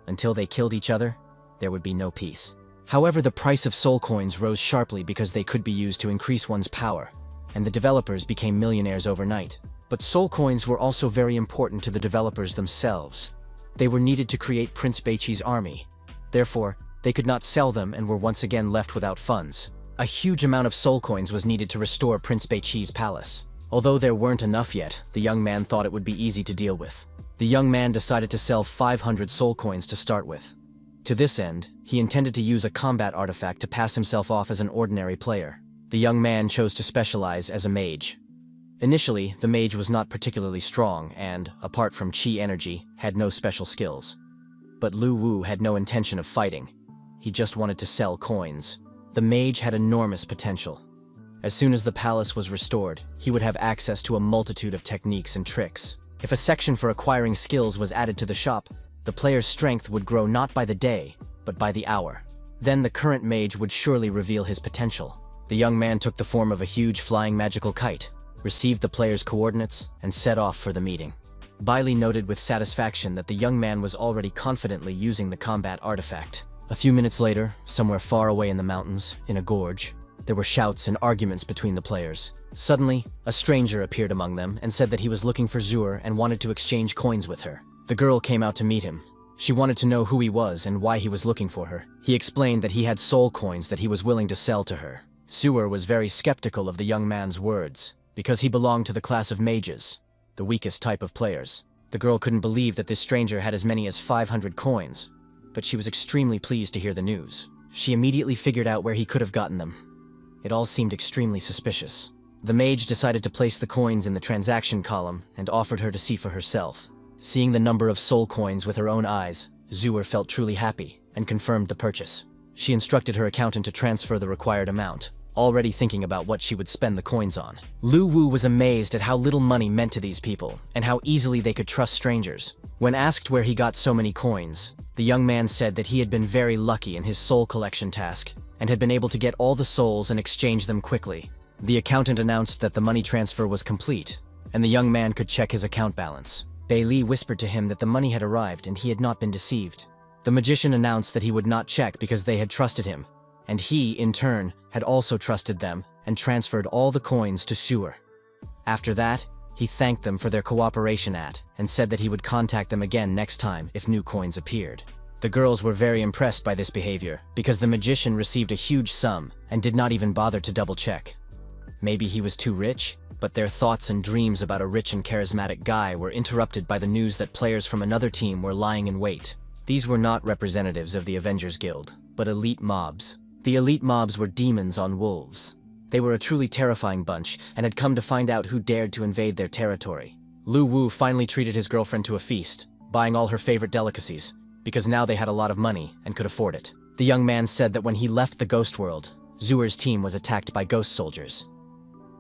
Until they killed each other, there would be no peace. However, the price of soul coins rose sharply because they could be used to increase one's power, and the developers became millionaires overnight. But soul coins were also very important to the developers themselves. They were needed to create Prince Beiqi's army. Therefore, they could not sell them and were once again left without funds. A huge amount of soul coins was needed to restore Prince Beiqi's palace. Although there weren't enough yet, the young man thought it would be easy to deal with. The young man decided to sell 500 soul coins to start with. To this end, he intended to use a combat artifact to pass himself off as an ordinary player. The young man chose to specialize as a mage. Initially, the mage was not particularly strong and, apart from chi energy, had no special skills. But Lu Wu had no intention of fighting. He just wanted to sell coins. The mage had enormous potential. As soon as the palace was restored, he would have access to a multitude of techniques and tricks. If a section for acquiring skills was added to the shop, the player's strength would grow not by the day, but by the hour. Then the current mage would surely reveal his potential. The young man took the form of a huge flying magical kite, received the players' coordinates, and set off for the meeting. Bailey noted with satisfaction that the young man was already confidently using the combat artifact. A few minutes later, somewhere far away in the mountains, in a gorge, there were shouts and arguments between the players. Suddenly, a stranger appeared among them and said that he was looking for Zur and wanted to exchange coins with her. The girl came out to meet him. She wanted to know who he was and why he was looking for her. He explained that he had soul coins that he was willing to sell to her. Zur was very skeptical of the young man's words, because he belonged to the class of mages, the weakest type of players. The girl couldn't believe that this stranger had as many as 500 coins, but she was extremely pleased to hear the news. She immediately figured out where he could have gotten them. It all seemed extremely suspicious. The mage decided to place the coins in the transaction column and offered her to see for herself. Seeing the number of soul coins with her own eyes, Zur felt truly happy and confirmed the purchase. She instructed her accountant to transfer the required amount, already thinking about what she would spend the coins on. Lu Wu was amazed at how little money meant to these people and how easily they could trust strangers. When asked where he got so many coins, the young man said that he had been very lucky in his soul collection task and had been able to get all the souls and exchange them quickly. The accountant announced that the money transfer was complete, and the young man could check his account balance. Bailey whispered to him that the money had arrived and he had not been deceived. The magician announced that he would not check because they had trusted him, and he, in turn, had also trusted them and transferred all the coins to Zur. After that, he thanked them for their cooperation and said that he would contact them again next time if new coins appeared. The girls were very impressed by this behavior because the magician received a huge sum and did not even bother to double-check. Maybe he was too rich, but their thoughts and dreams about a rich and charismatic guy were interrupted by the news that players from another team were lying in wait. These were not representatives of the Avengers Guild, but elite mobs. The elite mobs were demons on wolves. They were a truly terrifying bunch and had come to find out who dared to invade their territory. Lu Wu finally treated his girlfriend to a feast, buying all her favorite delicacies, because now they had a lot of money and could afford it. The young man said that when he left the ghost world, Zur's team was attacked by ghost soldiers.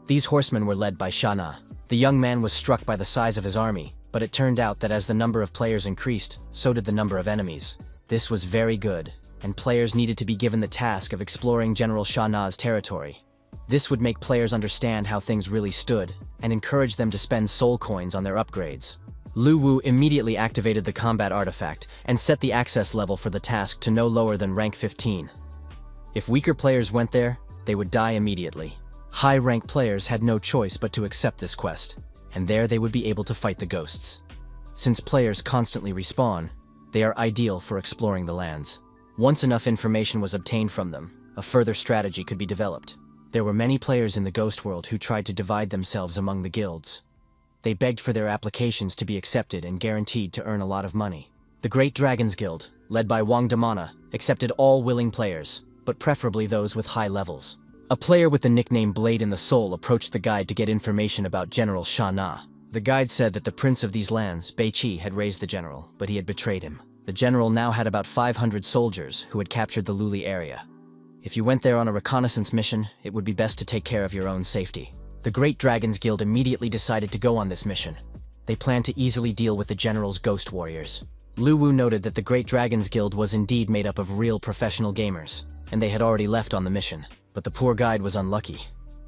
These horsemen were led by Shana. The young man was struck by the size of his army, but it turned out that as the number of players increased, so did the number of enemies. This was very good, and players needed to be given the task of exploring General Shana's territory. This would make players understand how things really stood, and encourage them to spend soul coins on their upgrades. Lu Wu immediately activated the combat artifact and set the access level for the task to no lower than rank 15. If weaker players went there, they would die immediately. High-rank players had no choice but to accept this quest, and there they would be able to fight the ghosts. Since players constantly respawn, they are ideal for exploring the lands. Once enough information was obtained from them, a further strategy could be developed. There were many players in the ghost world who tried to divide themselves among the guilds. They begged for their applications to be accepted and guaranteed to earn a lot of money. The Great Dragons Guild, led by Wang Damana, accepted all willing players, but preferably those with high levels. A player with the nickname Blade in the Soul approached the guide to get information about General Shana. The guide said that the prince of these lands, Beiqi, had raised the general, but he had betrayed him. The general now had about 500 soldiers who had captured the Luli area. If you went there on a reconnaissance mission, it would be best to take care of your own safety. The Great Dragons Guild immediately decided to go on this mission. They planned to easily deal with the general's ghost warriors. Lu Wu noted that the Great Dragons Guild was indeed made up of real professional gamers, and they had already left on the mission. But the poor guide was unlucky.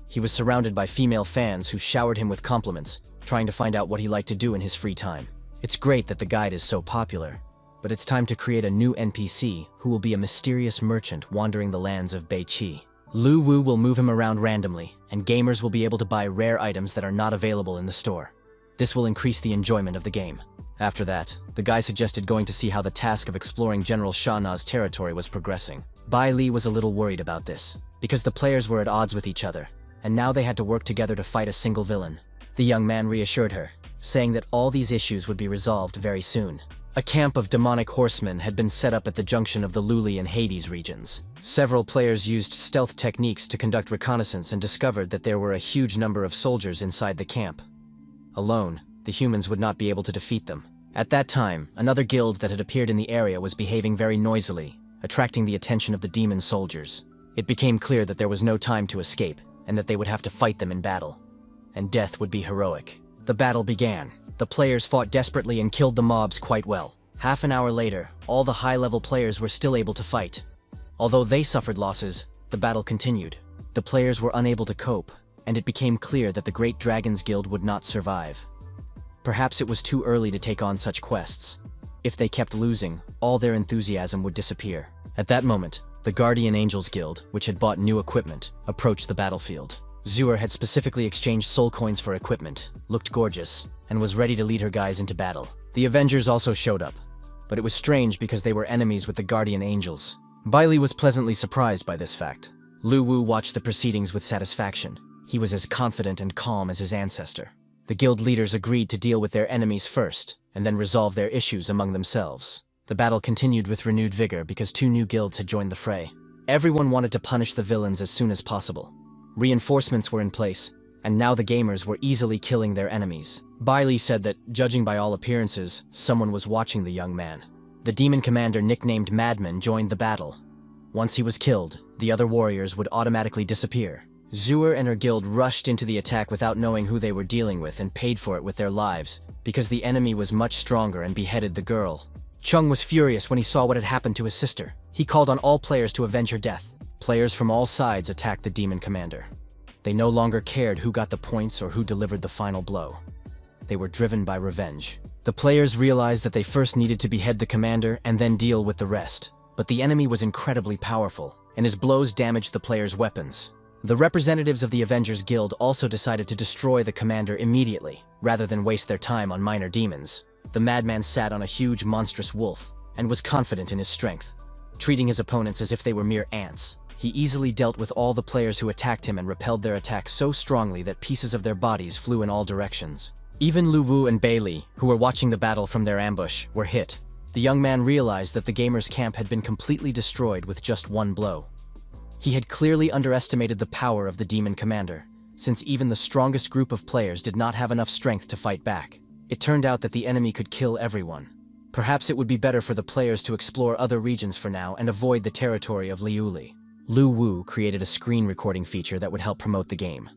He was surrounded by female fans who showered him with compliments, trying to find out what he liked to do in his free time. It's great that the guide is so popular, but it's time to create a new NPC who will be a mysterious merchant wandering the lands of Beiqi. Lu Wu will move him around randomly, and gamers will be able to buy rare items that are not available in the store. This will increase the enjoyment of the game. After that, the guy suggested going to see how the task of exploring General Shana's territory was progressing. Bai Li was a little worried about this, because the players were at odds with each other, and now they had to work together to fight a single villain. The young man reassured her, saying that all these issues would be resolved very soon. A camp of demonic horsemen had been set up at the junction of the Luli and Hades regions. Several players used stealth techniques to conduct reconnaissance and discovered that there were a huge number of soldiers inside the camp. Alone, the humans would not be able to defeat them. At that time, another guild that had appeared in the area was behaving very noisily, attracting the attention of the demon soldiers. It became clear that there was no time to escape, and that they would have to fight them in battle. And death would be heroic. The battle began. The players fought desperately and killed the mobs quite well. Half an hour later, all the high-level players were still able to fight. Although they suffered losses, the battle continued. The players were unable to cope, and it became clear that the Great Dragons Guild would not survive. Perhaps it was too early to take on such quests. If they kept losing, all their enthusiasm would disappear. At that moment, the Guardian Angels Guild, which had bought new equipment, approached the battlefield. Devour had specifically exchanged soul coins for equipment, looked gorgeous, and was ready to lead her guys into battle. The Avengers also showed up, but it was strange because they were enemies with the Guardian Angels. Bailey was pleasantly surprised by this fact. Lu Wu watched the proceedings with satisfaction. He was as confident and calm as his ancestor. The guild leaders agreed to deal with their enemies first, and then resolve their issues among themselves. The battle continued with renewed vigor because 2 new guilds had joined the fray. Everyone wanted to punish the villains as soon as possible. Reinforcements were in place, and now the gamers were easily killing their enemies. Bailey said that, judging by all appearances, someone was watching the young man. The demon commander nicknamed Madman joined the battle. Once he was killed, the other warriors would automatically disappear. Devour and her guild rushed into the attack without knowing who they were dealing with and paid for it with their lives, because the enemy was much stronger and beheaded the girl. Chung was furious when he saw what had happened to his sister. He called on all players to avenge her death. Players from all sides attacked the demon commander. They no longer cared who got the points or who delivered the final blow. They were driven by revenge. The players realized that they first needed to behead the commander and then deal with the rest. But the enemy was incredibly powerful, and his blows damaged the players' weapons. The representatives of the Avengers Guild also decided to destroy the commander immediately, rather than waste their time on minor demons. The madman sat on a huge monstrous wolf, and was confident in his strength. Treating his opponents as if they were mere ants, he easily dealt with all the players who attacked him and repelled their attacks so strongly that pieces of their bodies flew in all directions. Even Lu Wu and Bailey, who were watching the battle from their ambush, were hit. The young man realized that the gamers' camp had been completely destroyed with just one blow. He had clearly underestimated the power of the demon commander, since even the strongest group of players did not have enough strength to fight back. It turned out that the enemy could kill everyone. Perhaps it would be better for the players to explore other regions for now and avoid the territory of Liuli. Lu Wu created a screen recording feature that would help promote the game.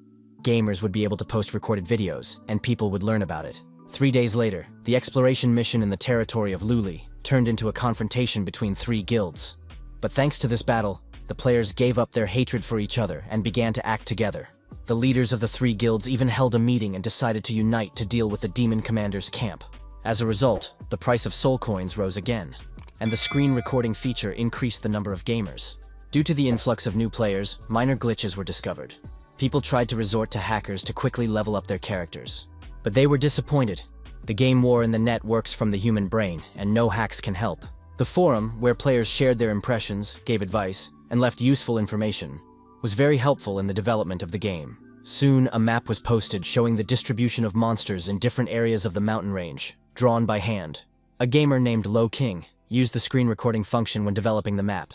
Gamers would be able to post recorded videos, and people would learn about it. 3 days later, the exploration mission in the territory of Luli turned into a confrontation between 3 guilds. But thanks to this battle, the players gave up their hatred for each other and began to act together. The leaders of the 3 guilds even held a meeting and decided to unite to deal with the demon commander's camp. As a result, the price of soul coins rose again, and the screen recording feature increased the number of gamers. Due to the influx of new players, minor glitches were discovered. People tried to resort to hackers to quickly level up their characters. But they were disappointed. The game war in the net works from the human brain, and no hacks can help. The forum, where players shared their impressions, gave advice, and left useful information, was very helpful in the development of the game. Soon, a map was posted showing the distribution of monsters in different areas of the mountain range, drawn by hand. A gamer named Lo King used the screen recording function when developing the map.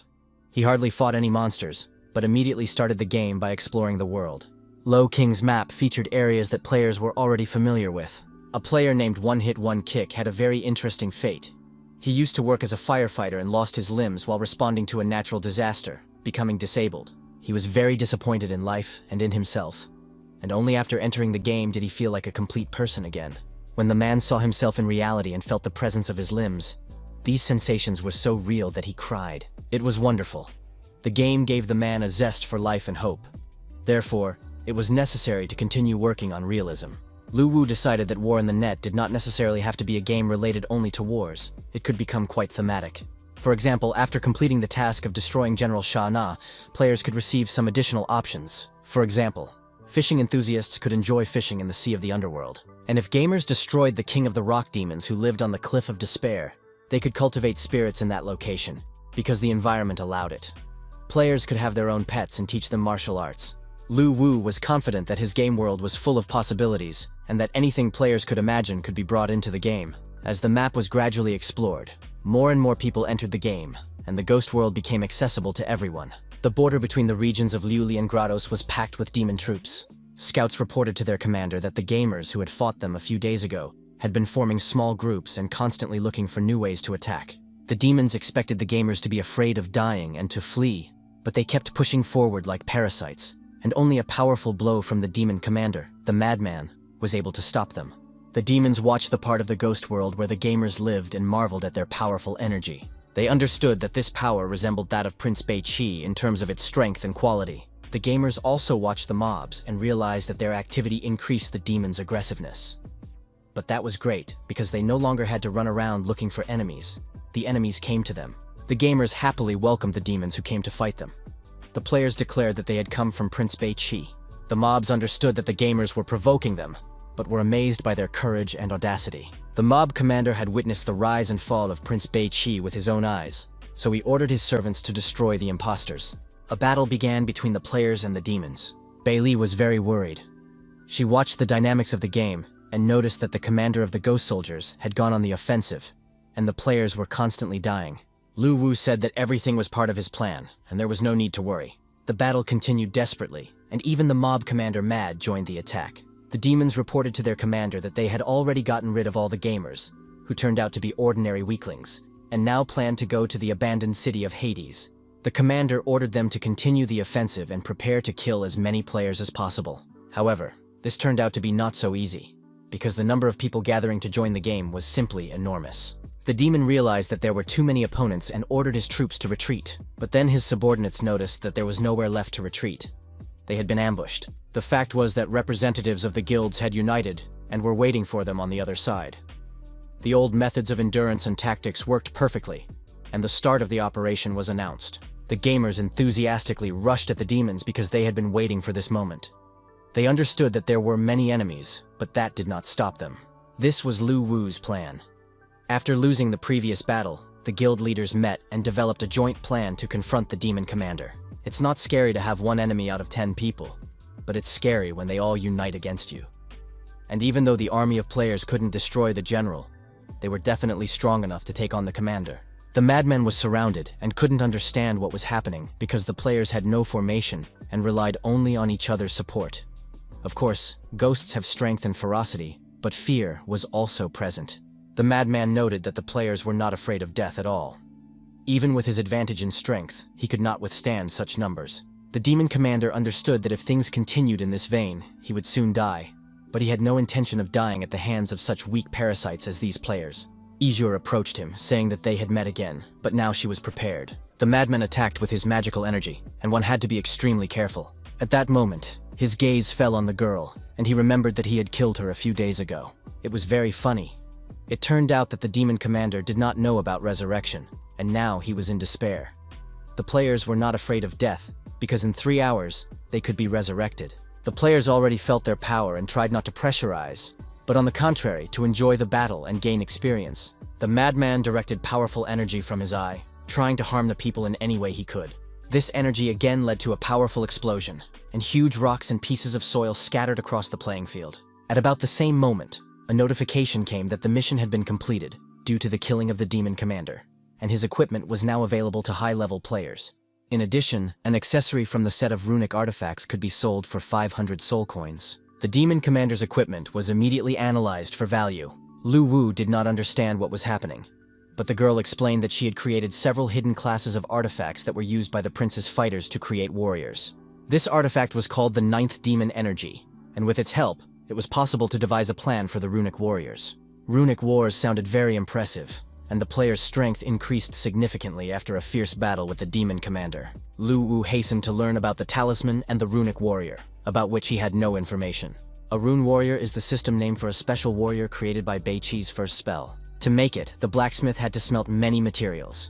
He hardly fought any monsters, but immediately started the game by exploring the world. Lo King's map featured areas that players were already familiar with. A player named One Hit One Kick had a very interesting fate. He used to work as a firefighter and lost his limbs while responding to a natural disaster, becoming disabled. He was very disappointed in life and in himself, and only after entering the game did he feel like a complete person again. When the man saw himself in reality and felt the presence of his limbs, these sensations were so real that he cried. It was wonderful. The game gave the man a zest for life and hope. Therefore, it was necessary to continue working on realism. Lu Wu decided that War in the Net did not necessarily have to be a game related only to wars. It could become quite thematic. For example, after completing the task of destroying General Sha Na, players could receive some additional options. For example, fishing enthusiasts could enjoy fishing in the Sea of the Underworld. And if gamers destroyed the King of the Rock Demons who lived on the Cliff of Despair, they could cultivate spirits in that location, because the environment allowed it. Players could have their own pets and teach them martial arts. Lu Wu was confident that his game world was full of possibilities, and that anything players could imagine could be brought into the game. As the map was gradually explored, more and more people entered the game, and the ghost world became accessible to everyone. The border between the regions of Liuli and Grados was packed with demon troops. Scouts reported to their commander that the gamers who had fought them a few days ago had been forming small groups and constantly looking for new ways to attack. The demons expected the gamers to be afraid of dying and to flee, but they kept pushing forward like parasites, and only a powerful blow from the demon commander, the madman, was able to stop them. The demons watched the part of the ghost world where the gamers lived and marveled at their powerful energy. They understood that this power resembled that of Prince Bei-Chi in terms of its strength and quality. The gamers also watched the mobs and realized that their activity increased the demons' aggressiveness. But that was great, because they no longer had to run around looking for enemies. The enemies came to them. The gamers happily welcomed the demons who came to fight them. The players declared that they had come from Prince Bei-Chi. The mobs understood that the gamers were provoking them, but were amazed by their courage and audacity. The mob commander had witnessed the rise and fall of Prince Bei-Chi with his own eyes, so he ordered his servants to destroy the imposters. A battle began between the players and the demons. Bei-Li was very worried. She watched the dynamics of the game and noticed that the commander of the ghost soldiers had gone on the offensive, and the players were constantly dying. Lu Wu said that everything was part of his plan, and there was no need to worry. The battle continued desperately, and even the mob commander Mad joined the attack. The demons reported to their commander that they had already gotten rid of all the gamers, who turned out to be ordinary weaklings, and now planned to go to the abandoned city of Hades. The commander ordered them to continue the offensive and prepare to kill as many players as possible. However, this turned out to be not so easy, because the number of people gathering to join the game was simply enormous. The demon realized that there were too many opponents and ordered his troops to retreat, but then his subordinates noticed that there was nowhere left to retreat. They had been ambushed. The fact was that representatives of the guilds had united and were waiting for them on the other side. The old methods of endurance and tactics worked perfectly, and the start of the operation was announced. The gamers enthusiastically rushed at the demons because they had been waiting for this moment. They understood that there were many enemies, but that did not stop them. This was Lu Wu's plan. After losing the previous battle, the guild leaders met and developed a joint plan to confront the demon commander. It's not scary to have one enemy out of 10 people, but it's scary when they all unite against you. And even though the army of players couldn't destroy the general, they were definitely strong enough to take on the commander. The madman was surrounded and couldn't understand what was happening because the players had no formation and relied only on each other's support. Of course, ghosts have strength and ferocity, but fear was also present. The madman noted that the players were not afraid of death at all. Even with his advantage in strength, he could not withstand such numbers. The demon commander understood that if things continued in this vein, he would soon die, but he had no intention of dying at the hands of such weak parasites as these players. Izur approached him, saying that they had met again, but now she was prepared. The madman attacked with his magical energy, and one had to be extremely careful. At that moment, his gaze fell on the girl, and he remembered that he had killed her a few days ago. It was very funny. It turned out that the demon commander did not know about resurrection, and now he was in despair. The players were not afraid of death, because in 3 hours, they could be resurrected. The players already felt their power and tried not to pressurize, but on the contrary, to enjoy the battle and gain experience. The madman directed powerful energy from his eye, trying to harm the people in any way he could. This energy again led to a powerful explosion, and huge rocks and pieces of soil scattered across the playing field. At about the same moment, a notification came that the mission had been completed due to the killing of the demon commander, and his equipment was now available to high-level players. In addition, an accessory from the set of runic artifacts could be sold for 500 soul coins. The demon commander's equipment was immediately analyzed for value. Lu Wu did not understand what was happening, but the girl explained that she had created several hidden classes of artifacts that were used by the prince's fighters to create warriors. This artifact was called the Ninth Demon Energy, and with its help, it was possible to devise a plan for the runic warriors. Runic wars sounded very impressive, and the player's strength increased significantly after a fierce battle with the demon commander. Lu Wu hastened to learn about the talisman and the runic warrior, about which he had no information. A rune warrior is the system name for a special warrior created by Bei-Chi's first spell. To make it, the blacksmith had to smelt many materials.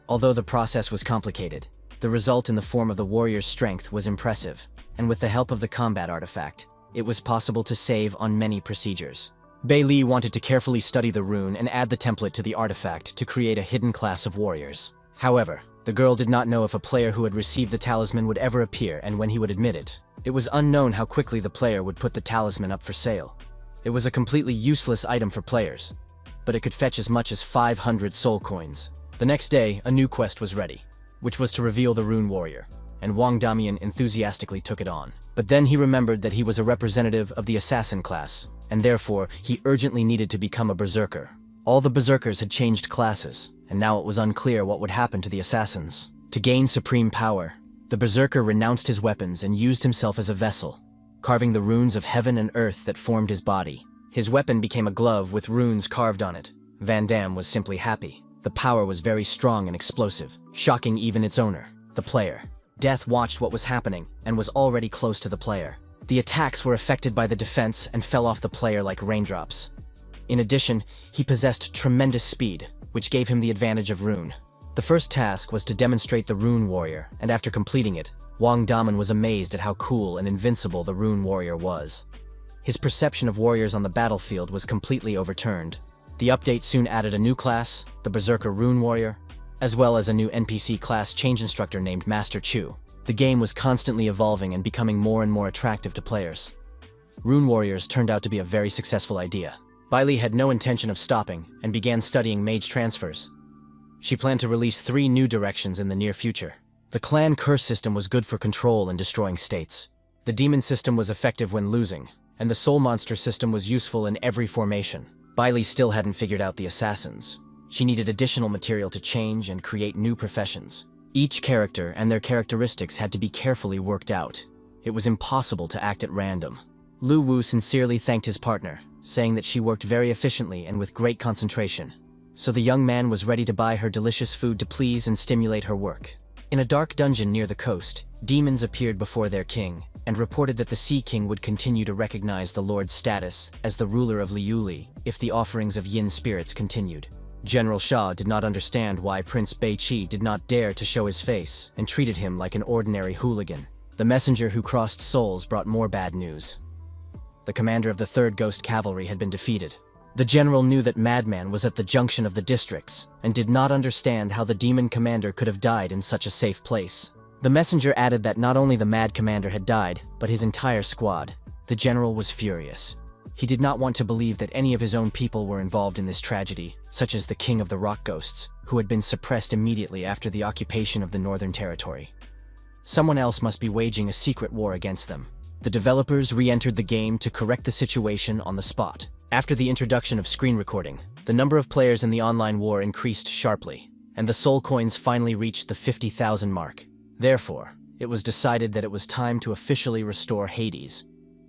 Although the process was complicated, the result in the form of the warrior's strength was impressive, and with the help of the combat artifact, it was possible to save on many procedures. Bei-Li wanted to carefully study the rune and add the template to the artifact to create a hidden class of warriors. However, the girl did not know if a player who had received the talisman would ever appear and when he would admit it. It was unknown how quickly the player would put the talisman up for sale. It was a completely useless item for players, but it could fetch as much as 500 soul coins. The next day, a new quest was ready, which was to reveal the rune warrior, and Wang Damian enthusiastically took it on. But then he remembered that he was a representative of the assassin class, and therefore he urgently needed to become a berserker. All the berserkers had changed classes, and now it was unclear what would happen to the assassins. To gain supreme power, the berserker renounced his weapons and used himself as a vessel, carving the runes of heaven and earth that formed his body. His weapon became a glove with runes carved on it. Van Damme was simply happy. The power was very strong and explosive, shocking even its owner, the player. Death watched what was happening and was already close to the player. The attacks were affected by the defense and fell off the player like raindrops. In addition, he possessed tremendous speed, which gave him the advantage of Rune. The first task was to demonstrate the Rune Warrior, and after completing it, Wang Damen was amazed at how cool and invincible the Rune Warrior was. His perception of warriors on the battlefield was completely overturned. The update soon added a new class, the Berserker Rune Warrior, as well as a new NPC class change instructor named Master Chu. The game was constantly evolving and becoming more and more attractive to players. Rune Warriors turned out to be a very successful idea. Bai Li had no intention of stopping and began studying mage transfers. She planned to release 3 new directions in the near future. The clan curse system was good for control and destroying states. The demon system was effective when losing, and the soul monster system was useful in every formation. Bai Li still hadn't figured out the assassins. She needed additional material to change and create new professions. Each character and their characteristics had to be carefully worked out. It was impossible to act at random. Lu Wu sincerely thanked his partner, saying that she worked very efficiently and with great concentration. So the young man was ready to buy her delicious food to please and stimulate her work. In a dark dungeon near the coast, demons appeared before their king, and reported that the Sea King would continue to recognize the Lord's status as the ruler of Liuli if the offerings of yin spirits continued. General Shah did not understand why Prince Beiqi did not dare to show his face and treated him like an ordinary hooligan. The messenger who crossed souls brought more bad news. The commander of the 3rd Ghost Cavalry had been defeated. The general knew that Madman was at the junction of the districts and did not understand how the demon commander could have died in such a safe place. The messenger added that not only the mad commander had died, but his entire squad. The general was furious. He did not want to believe that any of his own people were involved in this tragedy, such as the king of the rock ghosts, who had been suppressed immediately after the occupation of the Northern Territory. Someone else must be waging a secret war against them. The developers re-entered the game to correct the situation on the spot. After the introduction of screen recording, the number of players in the online war increased sharply, and the soul coins finally reached the 50,000 mark. Therefore, it was decided that it was time to officially restore Hades.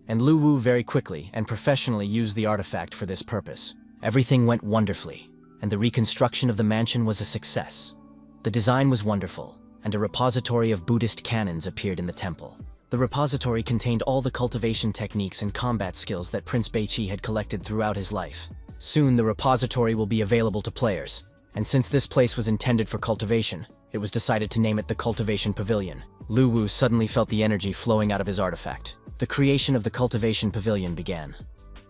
And Lu Wu very quickly and professionally used the artifact for this purpose. Everything went wonderfully, and the reconstruction of the mansion was a success. The design was wonderful, and a repository of Buddhist canons appeared in the temple. The repository contained all the cultivation techniques and combat skills that Prince Beiqi had collected throughout his life. Soon the repository will be available to players, and since this place was intended for cultivation, it was decided to name it the Cultivation Pavilion. Lu Wu suddenly felt the energy flowing out of his artifact. The creation of the Cultivation Pavilion began.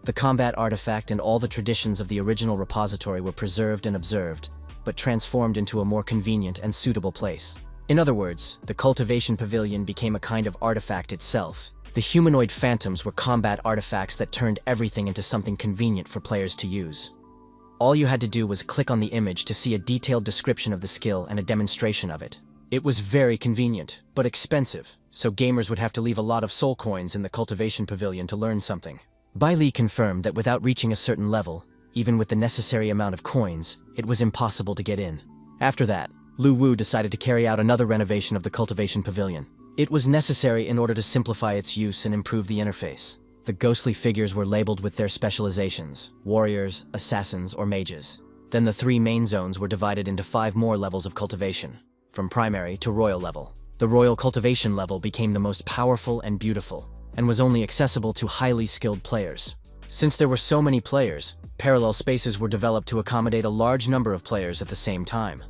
The combat artifact and all the traditions of the original repository were preserved and observed, but transformed into a more convenient and suitable place. In other words, the Cultivation Pavilion became a kind of artifact itself. The humanoid phantoms were combat artifacts that turned everything into something convenient for players to use. All you had to do was click on the image to see a detailed description of the skill and a demonstration of it. It was very convenient, but expensive, so gamers would have to leave a lot of soul coins in the Cultivation Pavilion to learn something. Bai Li confirmed that without reaching a certain level, even with the necessary amount of coins, it was impossible to get in. After that, Lu Wu decided to carry out another renovation of the Cultivation Pavilion. It was necessary in order to simplify its use and improve the interface. The ghostly figures were labeled with their specializations: warriors, assassins, or mages. Then the 3 main zones were divided into 5 more levels of cultivation, from primary to royal level. The royal cultivation level became the most powerful and beautiful, and was only accessible to highly skilled players. Since there were so many players, parallel spaces were developed to accommodate a large number of players at the same time.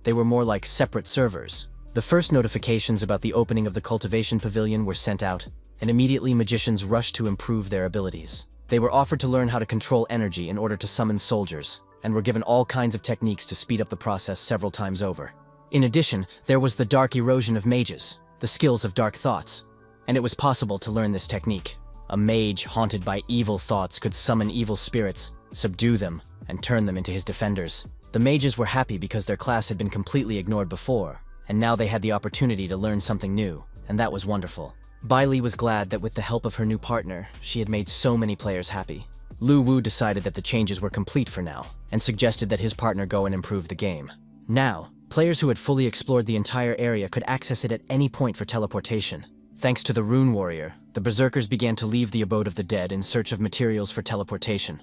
They were more like separate servers. The first notifications about the opening of the Cultivation Pavilion were sent out, and immediately magicians rushed to improve their abilities. They were offered to learn how to control energy in order to summon soldiers, and were given all kinds of techniques to speed up the process several times over. In addition, there was the dark erosion of mages, the skills of dark thoughts, and it was possible to learn this technique. A mage haunted by evil thoughts could summon evil spirits, subdue them, and turn them into his defenders. The mages were happy because their class had been completely ignored before, and now they had the opportunity to learn something new, and that was wonderful. Bai Li was glad that with the help of her new partner, she had made so many players happy. Lu Wu decided that the changes were complete for now, and suggested that his partner go and improve the game. Now, players who had fully explored the entire area could access it at any point for teleportation. Thanks to the Rune Warrior, The berserkers began to leave the abode of the dead in search of materials for teleportation.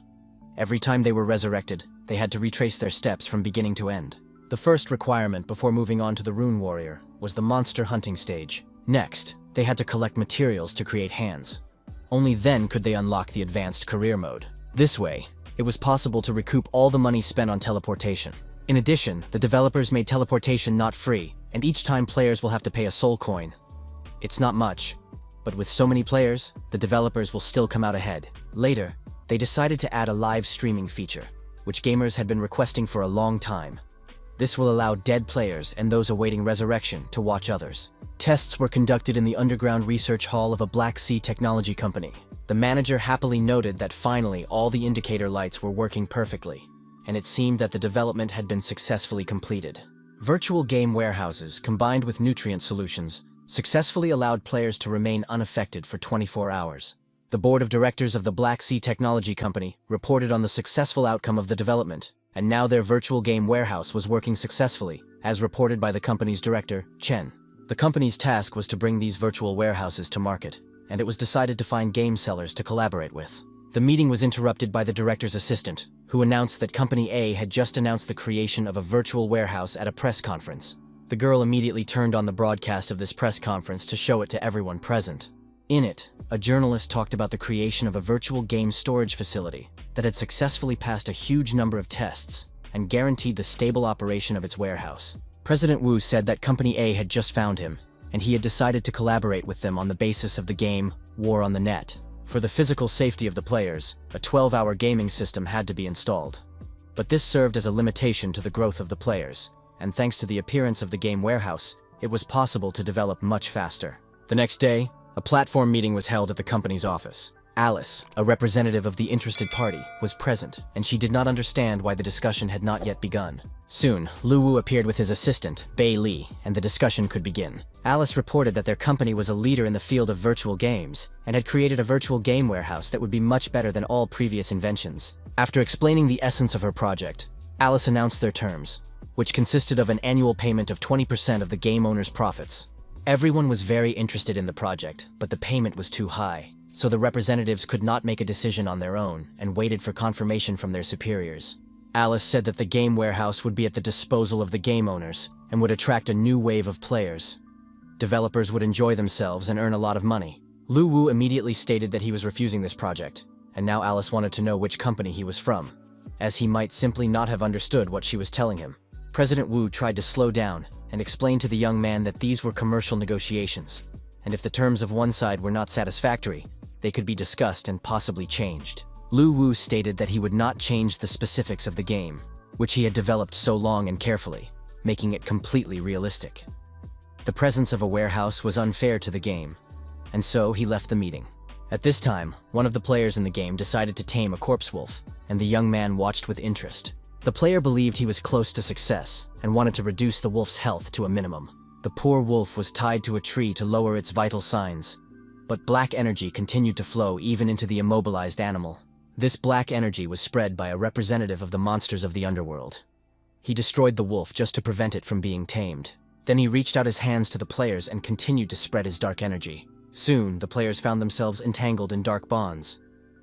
Every time they were resurrected, they had to retrace their steps from beginning to end. The first requirement before moving on to the Rune Warrior was the monster hunting stage. Next, they had to collect materials to create hands. Only then could they unlock the advanced career mode. This way, it was possible to recoup all the money spent on teleportation. In addition, the developers made teleportation not free, and each time players will have to pay a soul coin. It's not much, but with so many players, the developers will still come out ahead. Later, they decided to add a live streaming feature, which gamers had been requesting for a long time. This will allow dead players and those awaiting resurrection to watch others. Tests were conducted in the underground research hall of a Black Sea technology company. The manager happily noted that finally all the indicator lights were working perfectly, and it seemed that the development had been successfully completed. Virtual game warehouses combined with nutrient solutions successfully allowed players to remain unaffected for 24 hours. The board of directors of the Black Sea Technology Company reported on the successful outcome of the development, and now their virtual game warehouse was working successfully, as reported by the company's director, Chen. The company's task was to bring these virtual warehouses to market, and it was decided to find game sellers to collaborate with. The meeting was interrupted by the director's assistant, who announced that Company A had just announced the creation of a virtual warehouse at a press conference. The girl immediately turned on the broadcast of this press conference to show it to everyone present. In it, a journalist talked about the creation of a virtual game storage facility that had successfully passed a huge number of tests and guaranteed the stable operation of its warehouse. President Wu said that Company A had just found him, and he had decided to collaborate with them on the basis of the game War on the Net. For the physical safety of the players, a 12-hour gaming system had to be installed. But this served as a limitation to the growth of the players, and thanks to the appearance of the game warehouse, it was possible to develop much faster. The next day, a platform meeting was held at the company's office. Alice, a representative of the interested party, was present, and she did not understand why the discussion had not yet begun. Soon, Lu Wu appeared with his assistant, Bei Li, and the discussion could begin. Alice reported that their company was a leader in the field of virtual games, and had created a virtual game warehouse that would be much better than all previous inventions. After explaining the essence of her project, Alice announced their terms, which consisted of an annual payment of 20% of the game owner's profits. Everyone was very interested in the project, but the payment was too high, so the representatives could not make a decision on their own and waited for confirmation from their superiors. Alice said that the game warehouse would be at the disposal of the game owners and would attract a new wave of players. Developers would enjoy themselves and earn a lot of money. Lu Wu immediately stated that he was refusing this project, and now Alice wanted to know which company he was from, as he might simply not have understood what she was telling him. President Wu tried to slow down and explain to the young man that these were commercial negotiations, and if the terms of one side were not satisfactory, they could be discussed and possibly changed. Lu Wu stated that he would not change the specifics of the game, which he had developed so long and carefully, making it completely realistic. The presence of a warehouse was unfair to the game, and so he left the meeting. At this time, one of the players in the game decided to tame a corpse wolf, and the young man watched with interest. The player believed he was close to success and wanted to reduce the wolf's health to a minimum. The poor wolf was tied to a tree to lower its vital signs, but black energy continued to flow even into the immobilized animal. This black energy was spread by a representative of the monsters of the underworld. He destroyed the wolf just to prevent it from being tamed. Then he reached out his hands to the players and continued to spread his dark energy. Soon, the players found themselves entangled in dark bonds.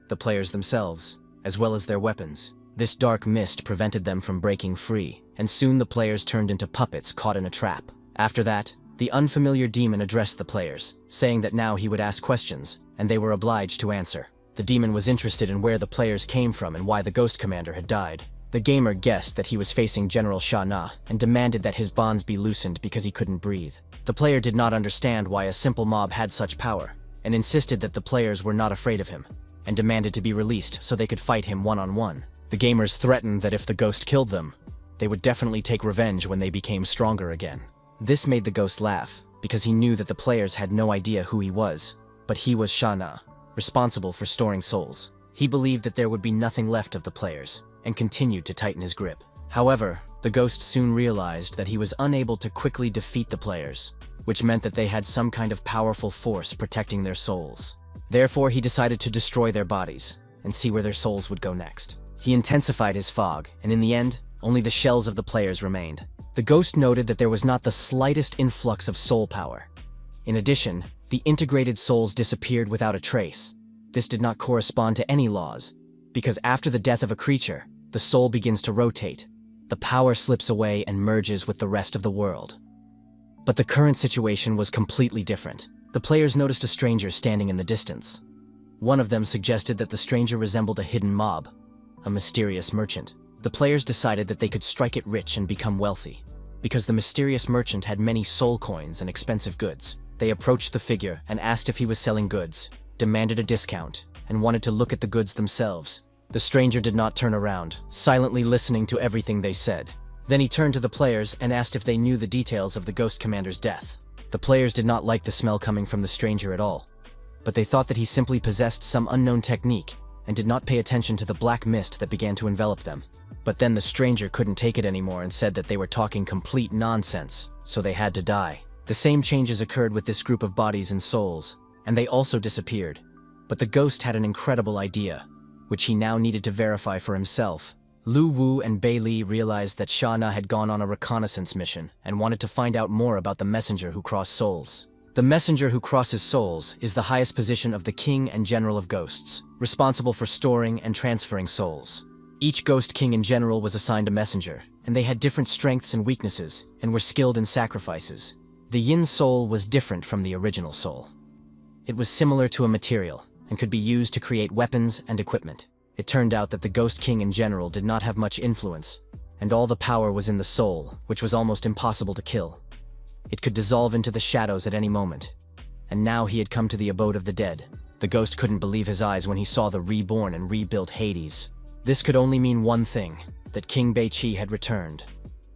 The players themselves, as well as their weapons. This dark mist prevented them from breaking free, and soon the players turned into puppets caught in a trap. After that, the unfamiliar demon addressed the players, saying that now he would ask questions, and they were obliged to answer. The demon was interested in where the players came from and why the ghost commander had died. The gamer guessed that he was facing General Sha Na and demanded that his bonds be loosened because he couldn't breathe. The player did not understand why a simple mob had such power, and insisted that the players were not afraid of him, and demanded to be released so they could fight him one-on-one. The gamers threatened that if the ghost killed them, they would definitely take revenge when they became stronger again. This made the ghost laugh, because he knew that the players had no idea who he was, but he was Sha Na, responsible for storing souls. He believed that there would be nothing left of the players, and continued to tighten his grip. However, the ghost soon realized that he was unable to quickly defeat the players, which meant that they had some kind of powerful force protecting their souls. Therefore, he decided to destroy their bodies, and see where their souls would go next. He intensified his fog, and in the end, only the shells of the players remained. The ghost noted that there was not the slightest influx of soul power. In addition, The integrated souls disappeared without a trace. This did not correspond to any laws, because after the death of a creature, the soul begins to rotate. The power slips away and merges with the rest of the world. But the current situation was completely different. The players noticed a stranger standing in the distance. One of them suggested that the stranger resembled a hidden mob, a mysterious merchant. The players decided that they could strike it rich and become wealthy. Because the mysterious merchant had many soul coins and expensive goods, they approached the figure and asked if he was selling goods, demanded a discount, and wanted to look at the goods themselves. The stranger did not turn around, silently listening to everything they said. Then he turned to the players and asked if they knew the details of the ghost commander's death. The players did not like the smell coming from the stranger at all, but they thought that he simply possessed some unknown technique and did not pay attention to the black mist that began to envelop them. But then the stranger couldn't take it anymore and said that they were talking complete nonsense, so they had to die. The same changes occurred with this group of bodies and souls, and they also disappeared. But the ghost had an incredible idea, which he now needed to verify for himself. Lu Wu and Bei Li realized that Sha Na had gone on a reconnaissance mission and wanted to find out more about the messenger who crossed souls. The messenger who crosses souls is the highest position of the king and general of ghosts, responsible for storing and transferring souls. Each ghost king and general was assigned a messenger, and they had different strengths and weaknesses, and were skilled in sacrifices. The yin soul was different from the original soul. It was similar to a material, and could be used to create weapons and equipment. It turned out that the ghost king in general did not have much influence, and all the power was in the soul, which was almost impossible to kill. It could dissolve into the shadows at any moment. And now he had come to the abode of the dead. The ghost couldn't believe his eyes when he saw the reborn and rebuilt Hades. This could only mean one thing, that King Bei-Chi had returned.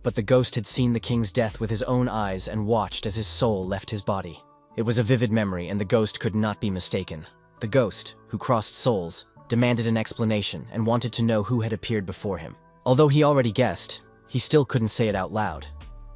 But the ghost had seen the king's death with his own eyes and watched as his soul left his body. It was a vivid memory, and the ghost could not be mistaken. The ghost, who crossed souls, demanded an explanation and wanted to know who had appeared before him. Although he already guessed, he still couldn't say it out loud,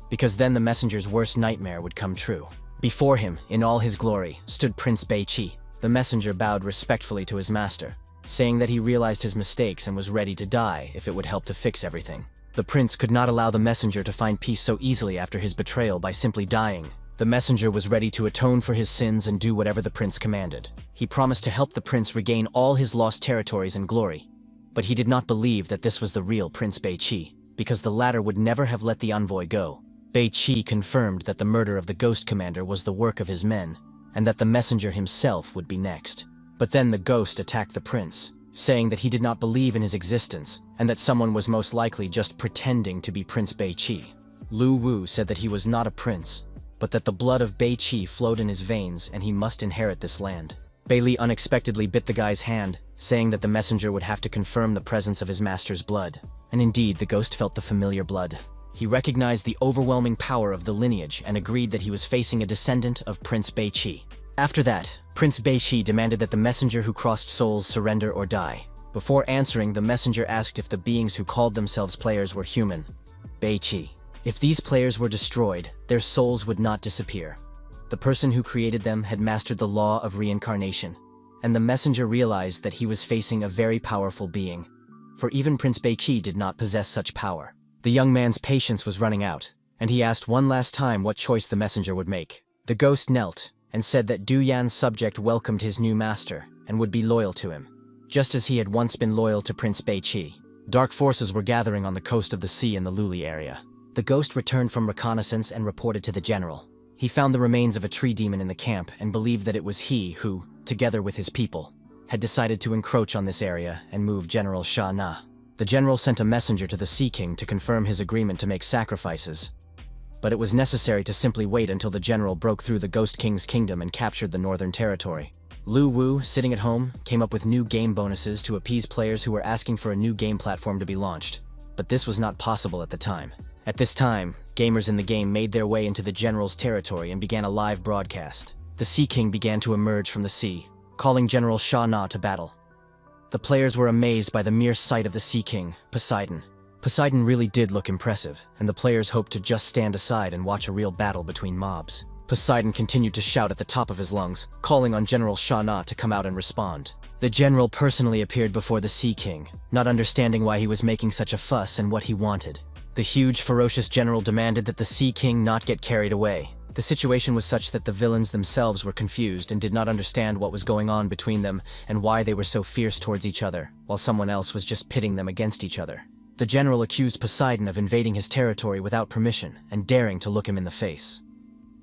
because then the messenger's worst nightmare would come true. Before him, in all his glory, stood Prince Bei-Chi. The messenger bowed respectfully to his master, saying that he realized his mistakes and was ready to die if it would help to fix everything. The prince could not allow the messenger to find peace so easily after his betrayal by simply dying. The messenger was ready to atone for his sins and do whatever the prince commanded. He promised to help the prince regain all his lost territories and glory. But he did not believe that this was the real Prince Bei-Chi, because the latter would never have let the envoy go. Bei-Chi confirmed that the murder of the ghost commander was the work of his men, and that the messenger himself would be next. But then the ghost attacked the prince, saying that he did not believe in his existence, and that someone was most likely just pretending to be Prince Bei-Chi. Lu Wu said that he was not a prince, but that the blood of Bei-Chi flowed in his veins and he must inherit this land. Bei Li unexpectedly bit the guy's hand, saying that the messenger would have to confirm the presence of his master's blood. And indeed, the ghost felt the familiar blood. He recognized the overwhelming power of the lineage and agreed that he was facing a descendant of Prince Bei-Chi. After that, Prince Bei-Chi demanded that the messenger who crossed souls surrender or die. Before answering, the messenger asked if the beings who called themselves players were human. Bei-Chi. If these players were destroyed, their souls would not disappear. The person who created them had mastered the law of reincarnation, and the messenger realized that he was facing a very powerful being, for even Prince Bei-Chi did not possess such power. The young man's patience was running out, and he asked one last time what choice the messenger would make. The ghost knelt and said that Du Yan's subject welcomed his new master and would be loyal to him, just as he had once been loyal to Prince Bei-Chi. Dark forces were gathering on the coast of the sea in the Luli area. The ghost returned from reconnaissance and reported to the general. He found the remains of a tree demon in the camp and believed that it was he who, together with his people, had decided to encroach on this area and move General Sha Na. The general sent a messenger to the Sea King to confirm his agreement to make sacrifices, but it was necessary to simply wait until the general broke through the Ghost King's kingdom and captured the northern territory. Lu Wu, sitting at home, came up with new game bonuses to appease players who were asking for a new game platform to be launched, but this was not possible at the time. At this time, gamers in the game made their way into the general's territory and began a live broadcast. The Sea King began to emerge from the sea, calling General Sha Na to battle. The players were amazed by the mere sight of the Sea King, Poseidon. Poseidon really did look impressive, and the players hoped to just stand aside and watch a real battle between mobs. Poseidon continued to shout at the top of his lungs, calling on General Sha Na to come out and respond. The general personally appeared before the Sea King, not understanding why he was making such a fuss and what he wanted. The huge, ferocious general demanded that the Sea King not get carried away. The situation was such that the villains themselves were confused and did not understand what was going on between them and why they were so fierce towards each other, while someone else was just pitting them against each other. The general accused Poseidon of invading his territory without permission and daring to look him in the face.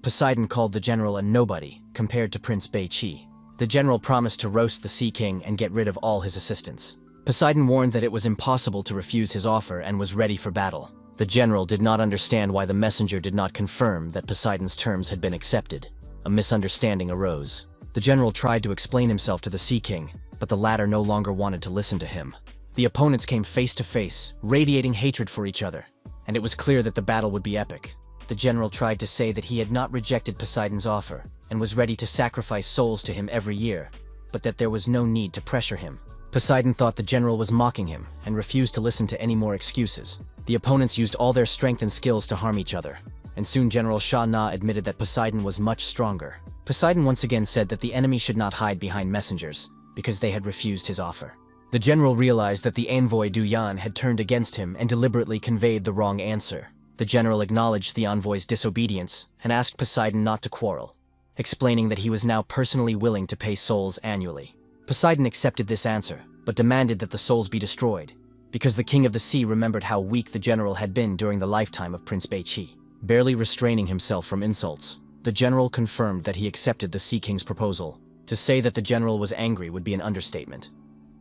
Poseidon called the general a nobody compared to Prince Bei-Chi. The general promised to roast the Sea King and get rid of all his assistants. Poseidon warned that it was impossible to refuse his offer and was ready for battle. The general did not understand why the messenger did not confirm that Poseidon's terms had been accepted. A misunderstanding arose. The general tried to explain himself to the Sea King, but the latter no longer wanted to listen to him. The opponents came face to face, radiating hatred for each other, and it was clear that the battle would be epic. The general tried to say that he had not rejected Poseidon's offer and was ready to sacrifice souls to him every year, but that there was no need to pressure him. Poseidon thought the general was mocking him and refused to listen to any more excuses. The opponents used all their strength and skills to harm each other, and soon General Sha Na admitted that Poseidon was much stronger. Poseidon once again said that the enemy should not hide behind messengers, because they had refused his offer. The general realized that the envoy Du Yan had turned against him and deliberately conveyed the wrong answer. The general acknowledged the envoy's disobedience and asked Poseidon not to quarrel, explaining that he was now personally willing to pay souls annually. Poseidon accepted this answer, but demanded that the souls be destroyed, because the king of the sea remembered how weak the general had been during the lifetime of Prince Bei-Chi. Barely restraining himself from insults, the general confirmed that he accepted the Sea King's proposal. To say that the general was angry would be an understatement.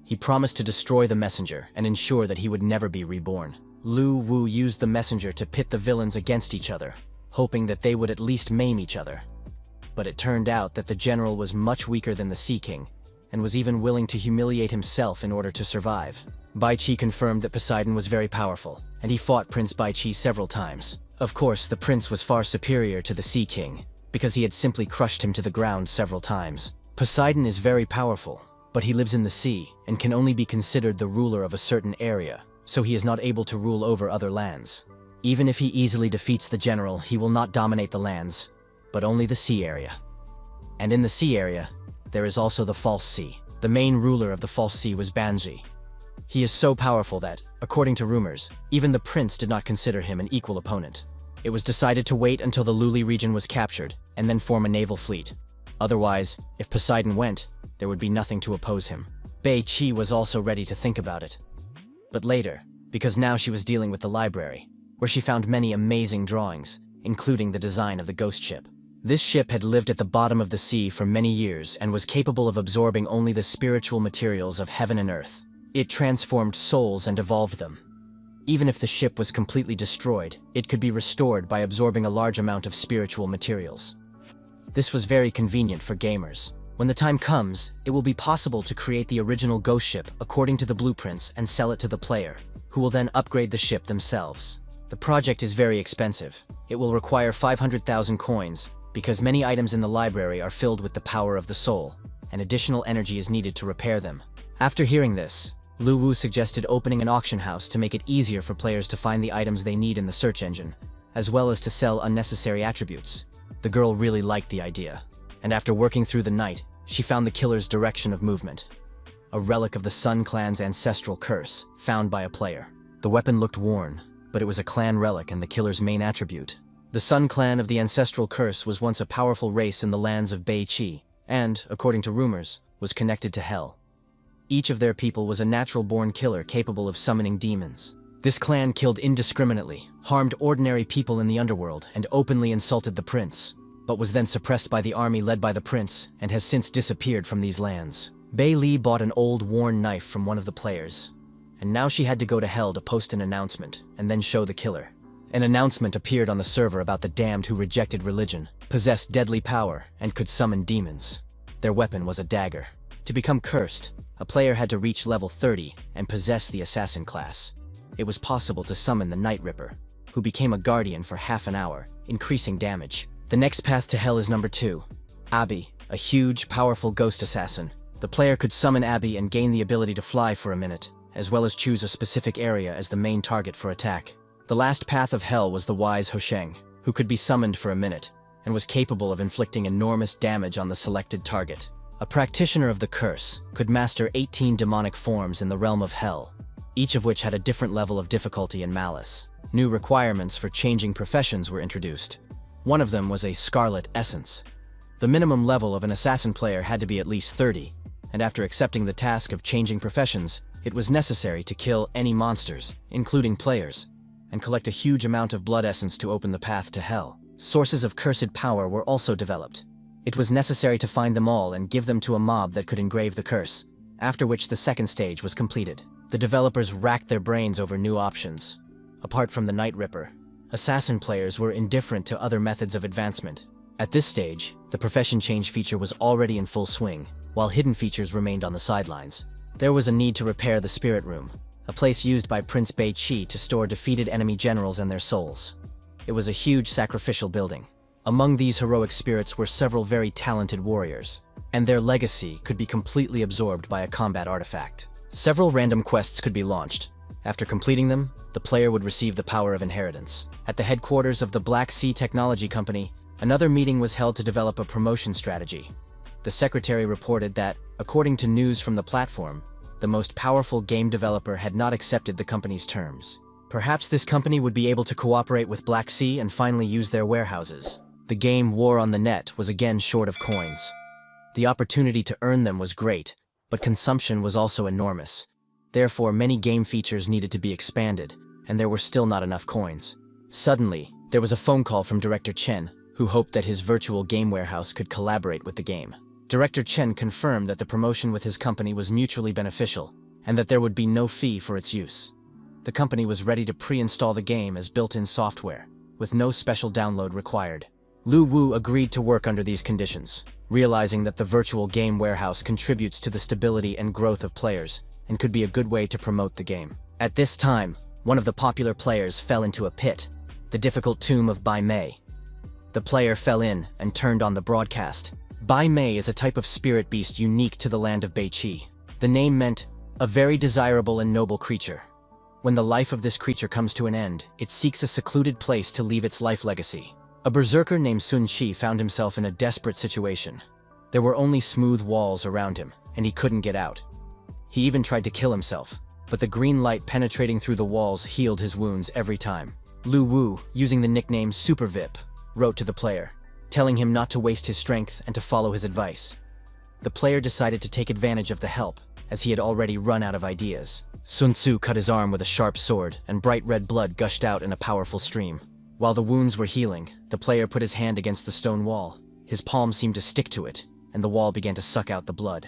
He promised to destroy the messenger and ensure that he would never be reborn. Lu Wu used the messenger to pit the villains against each other, hoping that they would at least maim each other. But it turned out that the general was much weaker than the Sea King, and was even willing to humiliate himself in order to survive. Bei-Chi confirmed that Poseidon was very powerful, and he fought Prince Bei-Chi several times. Of course, the prince was far superior to the Sea King, because he had simply crushed him to the ground several times. Poseidon is very powerful, but he lives in the sea and can only be considered the ruler of a certain area, so he is not able to rule over other lands. Even if he easily defeats the general, he will not dominate the lands, but only the sea area. And in the sea area, there is also the False Sea. The main ruler of the False Sea was Banji. He is so powerful that, according to rumors, even the prince did not consider him an equal opponent. It was decided to wait until the Luli region was captured, and then form a naval fleet. Otherwise, if Poseidon went, there would be nothing to oppose him. Bei-Chi was also ready to think about it. But later, because now she was dealing with the library, where she found many amazing drawings, including the design of the ghost ship. This ship had lived at the bottom of the sea for many years and was capable of absorbing only the spiritual materials of heaven and earth. It transformed souls and evolved them. Even if the ship was completely destroyed, it could be restored by absorbing a large amount of spiritual materials. This was very convenient for gamers. When the time comes, it will be possible to create the original ghost ship according to the blueprints and sell it to the player, who will then upgrade the ship themselves. The project is very expensive. It will require 500,000 coins, because many items in the library are filled with the power of the soul, and additional energy is needed to repair them. After hearing this, Lu Wu suggested opening an auction house to make it easier for players to find the items they need in the search engine, as well as to sell unnecessary attributes. The girl really liked the idea, and after working through the night, she found the killer's direction of movement. A relic of the Sun Clan's ancestral curse, found by a player. The weapon looked worn, but it was a clan relic and the killer's main attribute. The Sun Clan of the ancestral curse was once a powerful race in the lands of Bei-Chi, and, according to rumors, was connected to hell. Each of their people was a natural-born killer capable of summoning demons. This clan killed indiscriminately, harmed ordinary people in the underworld, and openly insulted the prince, but was then suppressed by the army led by the prince and has since disappeared from these lands. Bei Li bought an old worn knife from one of the players, and now she had to go to hell to post an announcement and then show the killer. An announcement appeared on the server about the damned who rejected religion, possessed deadly power, and could summon demons. Their weapon was a dagger. To become cursed, a player had to reach level 30 and possess the assassin class. It was possible to summon the Night Ripper, who became a guardian for half an hour, increasing damage. The next path to hell is number 2. Abby, a huge, powerful ghost assassin. The player could summon Abby and gain the ability to fly for a minute, as well as choose a specific area as the main target for attack. The last path of hell was the wise Hosheng, who could be summoned for a minute, and was capable of inflicting enormous damage on the selected target. A practitioner of the curse could master 18 demonic forms in the realm of hell, each of which had a different level of difficulty and malice. New requirements for changing professions were introduced. One of them was a Scarlet Essence. The minimum level of an assassin player had to be at least 30, and after accepting the task of changing professions, it was necessary to kill any monsters, including players, and collect a huge amount of blood essence to open the path to hell. Sources of cursed power were also developed. It was necessary to find them all and give them to a mob that could engrave the curse, after which the second stage was completed. The developers racked their brains over new options. Apart from the Night Ripper, assassin players were indifferent to other methods of advancement. At this stage, the profession change feature was already in full swing, while hidden features remained on the sidelines. There was a need to repair the Spirit Room, a place used by Prince Bei Qi to store defeated enemy generals and their souls. It was a huge sacrificial building. Among these heroic spirits were several very talented warriors, and their legacy could be completely absorbed by a combat artifact. Several random quests could be launched. After completing them, the player would receive the power of inheritance. At the headquarters of the Black Sea Technology Company, another meeting was held to develop a promotion strategy. The secretary reported that, according to news from the platform, the most powerful game developer had not accepted the company's terms. Perhaps this company would be able to cooperate with Black Sea and finally use their warehouses. The game War on the Net was again short of coins. The opportunity to earn them was great, but consumption was also enormous. Therefore, many game features needed to be expanded, and there were still not enough coins. Suddenly, there was a phone call from Director Chen, who hoped that his virtual game warehouse could collaborate with the game. Director Chen confirmed that the promotion with his company was mutually beneficial, and that there would be no fee for its use. The company was ready to pre-install the game as built-in software, with no special download required. Lu Wu agreed to work under these conditions, realizing that the virtual game warehouse contributes to the stability and growth of players, and could be a good way to promote the game. At this time, one of the popular players fell into a pit, the difficult tomb of Bai Mei. The player fell in and turned on the broadcast. Bai Mei is a type of spirit beast unique to the land of Bei Qi. The name meant, a very desirable and noble creature. When the life of this creature comes to an end, it seeks a secluded place to leave its life legacy. A berserker named Sun Qi found himself in a desperate situation. There were only smooth walls around him, and he couldn't get out. He even tried to kill himself, but the green light penetrating through the walls healed his wounds every time. Lu Wu, using the nickname Super VIP, wrote to the player, telling him not to waste his strength and to follow his advice. The player decided to take advantage of the help, as he had already run out of ideas. Sun Tzu cut his arm with a sharp sword, and bright red blood gushed out in a powerful stream. While the wounds were healing, the player put his hand against the stone wall. His palm seemed to stick to it, and the wall began to suck out the blood.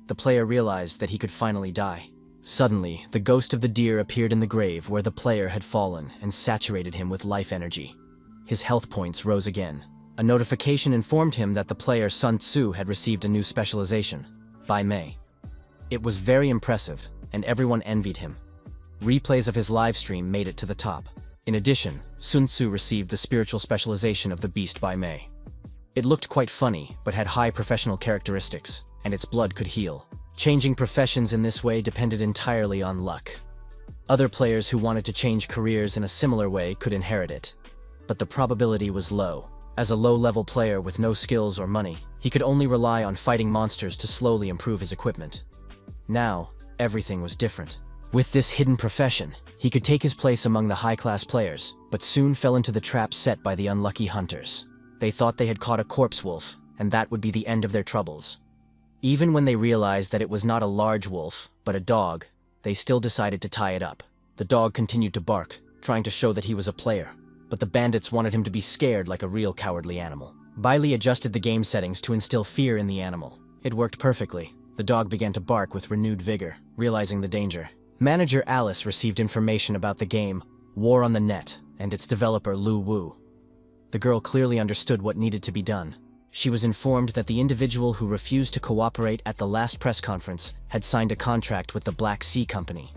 The player realized that he could finally die. Suddenly, the ghost of the deer appeared in the grave where the player had fallen and saturated him with life energy. His health points rose again. A notification informed him that the player Sun Tzu had received a new specialization, Bai Mei. It was very impressive, and everyone envied him. Replays of his livestream made it to the top. In addition, Sun Tzu received the spiritual specialization of the beast Bai Mei. It looked quite funny, but had high professional characteristics, and its blood could heal. Changing professions in this way depended entirely on luck. Other players who wanted to change careers in a similar way could inherit it, but the probability was low. As a low-level player with no skills or money, he could only rely on fighting monsters to slowly improve his equipment. Now, everything was different. With this hidden profession, he could take his place among the high-class players, but soon fell into the trap set by the unlucky hunters. They thought they had caught a corpse wolf, and that would be the end of their troubles. Even when they realized that it was not a large wolf, but a dog, they still decided to tie it up. The dog continued to bark, trying to show that he was a player, but the bandits wanted him to be scared like a real cowardly animal. Bailey adjusted the game settings to instill fear in the animal. It worked perfectly. The dog began to bark with renewed vigor, realizing the danger. Manager Alice received information about the game War on the Net and its developer Lu Wu. The girl clearly understood what needed to be done. She was informed that the individual who refused to cooperate at the last press conference had signed a contract with the Black Sea Company.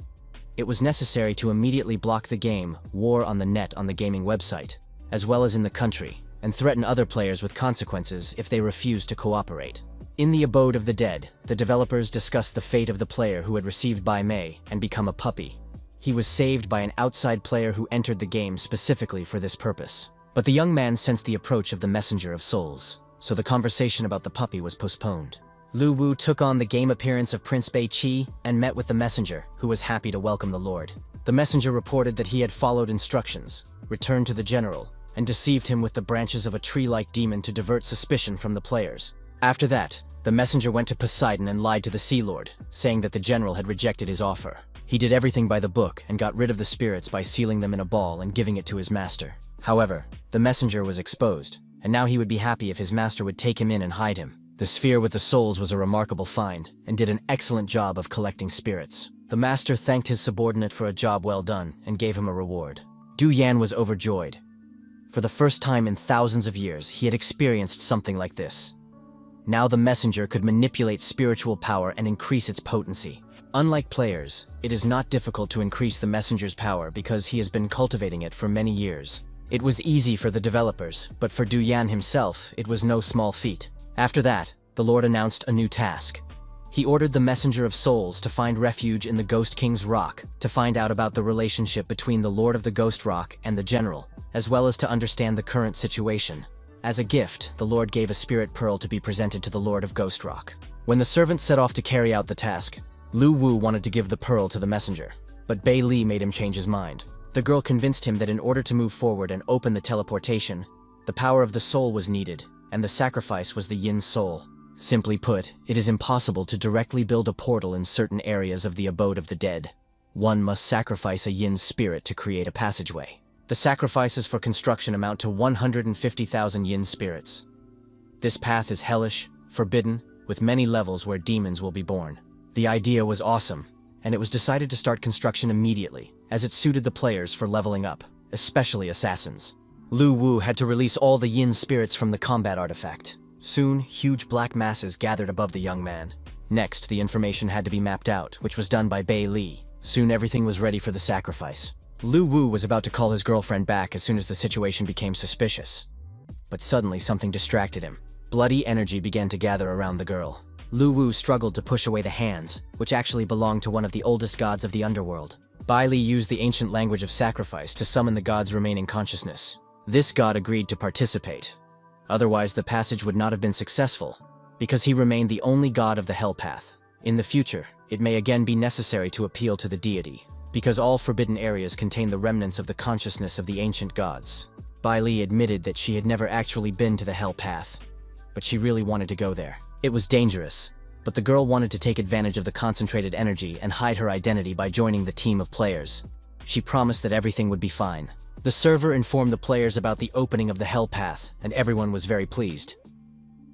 It was necessary to immediately block the game War on the Net on the gaming website, as well as in the country, and threaten other players with consequences if they refused to cooperate. In the abode of the dead, the developers discussed the fate of the player who had received Bai Mei and become a puppy. He was saved by an outside player who entered the game specifically for this purpose. But the young man sensed the approach of the Messenger of Souls, so the conversation about the puppy was postponed. Lu Wu took on the game appearance of Prince Bei Qi and met with the messenger, who was happy to welcome the Lord. The messenger reported that he had followed instructions, returned to the general, and deceived him with the branches of a tree-like demon to divert suspicion from the players. After that, the messenger went to Poseidon and lied to the Sea Lord, saying that the general had rejected his offer. He did everything by the book and got rid of the spirits by sealing them in a ball and giving it to his master. However, the messenger was exposed, and now he would be happy if his master would take him in and hide him. The sphere with the souls was a remarkable find, and did an excellent job of collecting spirits. The master thanked his subordinate for a job well done and gave him a reward. Du Yan was overjoyed. For the first time in thousands of years, he had experienced something like this. Now the messenger could manipulate spiritual power and increase its potency. Unlike players, it is not difficult to increase the messenger's power because he has been cultivating it for many years. It was easy for the developers, but for Du Yan himself, it was no small feat. After that, the Lord announced a new task. He ordered the Messenger of Souls to find refuge in the Ghost King's Rock to find out about the relationship between the Lord of the Ghost Rock and the General, as well as to understand the current situation. As a gift, the Lord gave a spirit pearl to be presented to the Lord of Ghost Rock. When the servant set off to carry out the task, Lu Wu wanted to give the pearl to the messenger, but Bei Li made him change his mind. The girl convinced him that in order to move forward and open the teleportation, the power of the soul was needed, and the sacrifice was the Yin soul. Simply put, it is impossible to directly build a portal in certain areas of the abode of the dead. One must sacrifice a Yin spirit to create a passageway. The sacrifices for construction amount to 150,000 Yin spirits. This path is hellish, forbidden, with many levels where demons will be born. The idea was awesome, and it was decided to start construction immediately, as it suited the players for leveling up, especially assassins. Lu Wu had to release all the Yin spirits from the combat artifact. Soon, huge black masses gathered above the young man. Next, the information had to be mapped out, which was done by Bei Li. Soon everything was ready for the sacrifice. Lu Wu was about to call his girlfriend back as soon as the situation became suspicious. But suddenly something distracted him. Bloody energy began to gather around the girl. Lu Wu struggled to push away the hands, which actually belonged to one of the oldest gods of the underworld. Bai Li used the ancient language of sacrifice to summon the god's remaining consciousness. This god agreed to participate. Otherwise, the passage would not have been successful, because he remained the only god of the Hell Path. In the future, it may again be necessary to appeal to the deity, because all forbidden areas contain the remnants of the consciousness of the ancient gods. Bai Li admitted that she had never actually been to the Hell Path, but she really wanted to go there. It was dangerous, but the girl wanted to take advantage of the concentrated energy and hide her identity by joining the team of players. She promised that everything would be fine. The server informed the players about the opening of the Hell Path, and everyone was very pleased.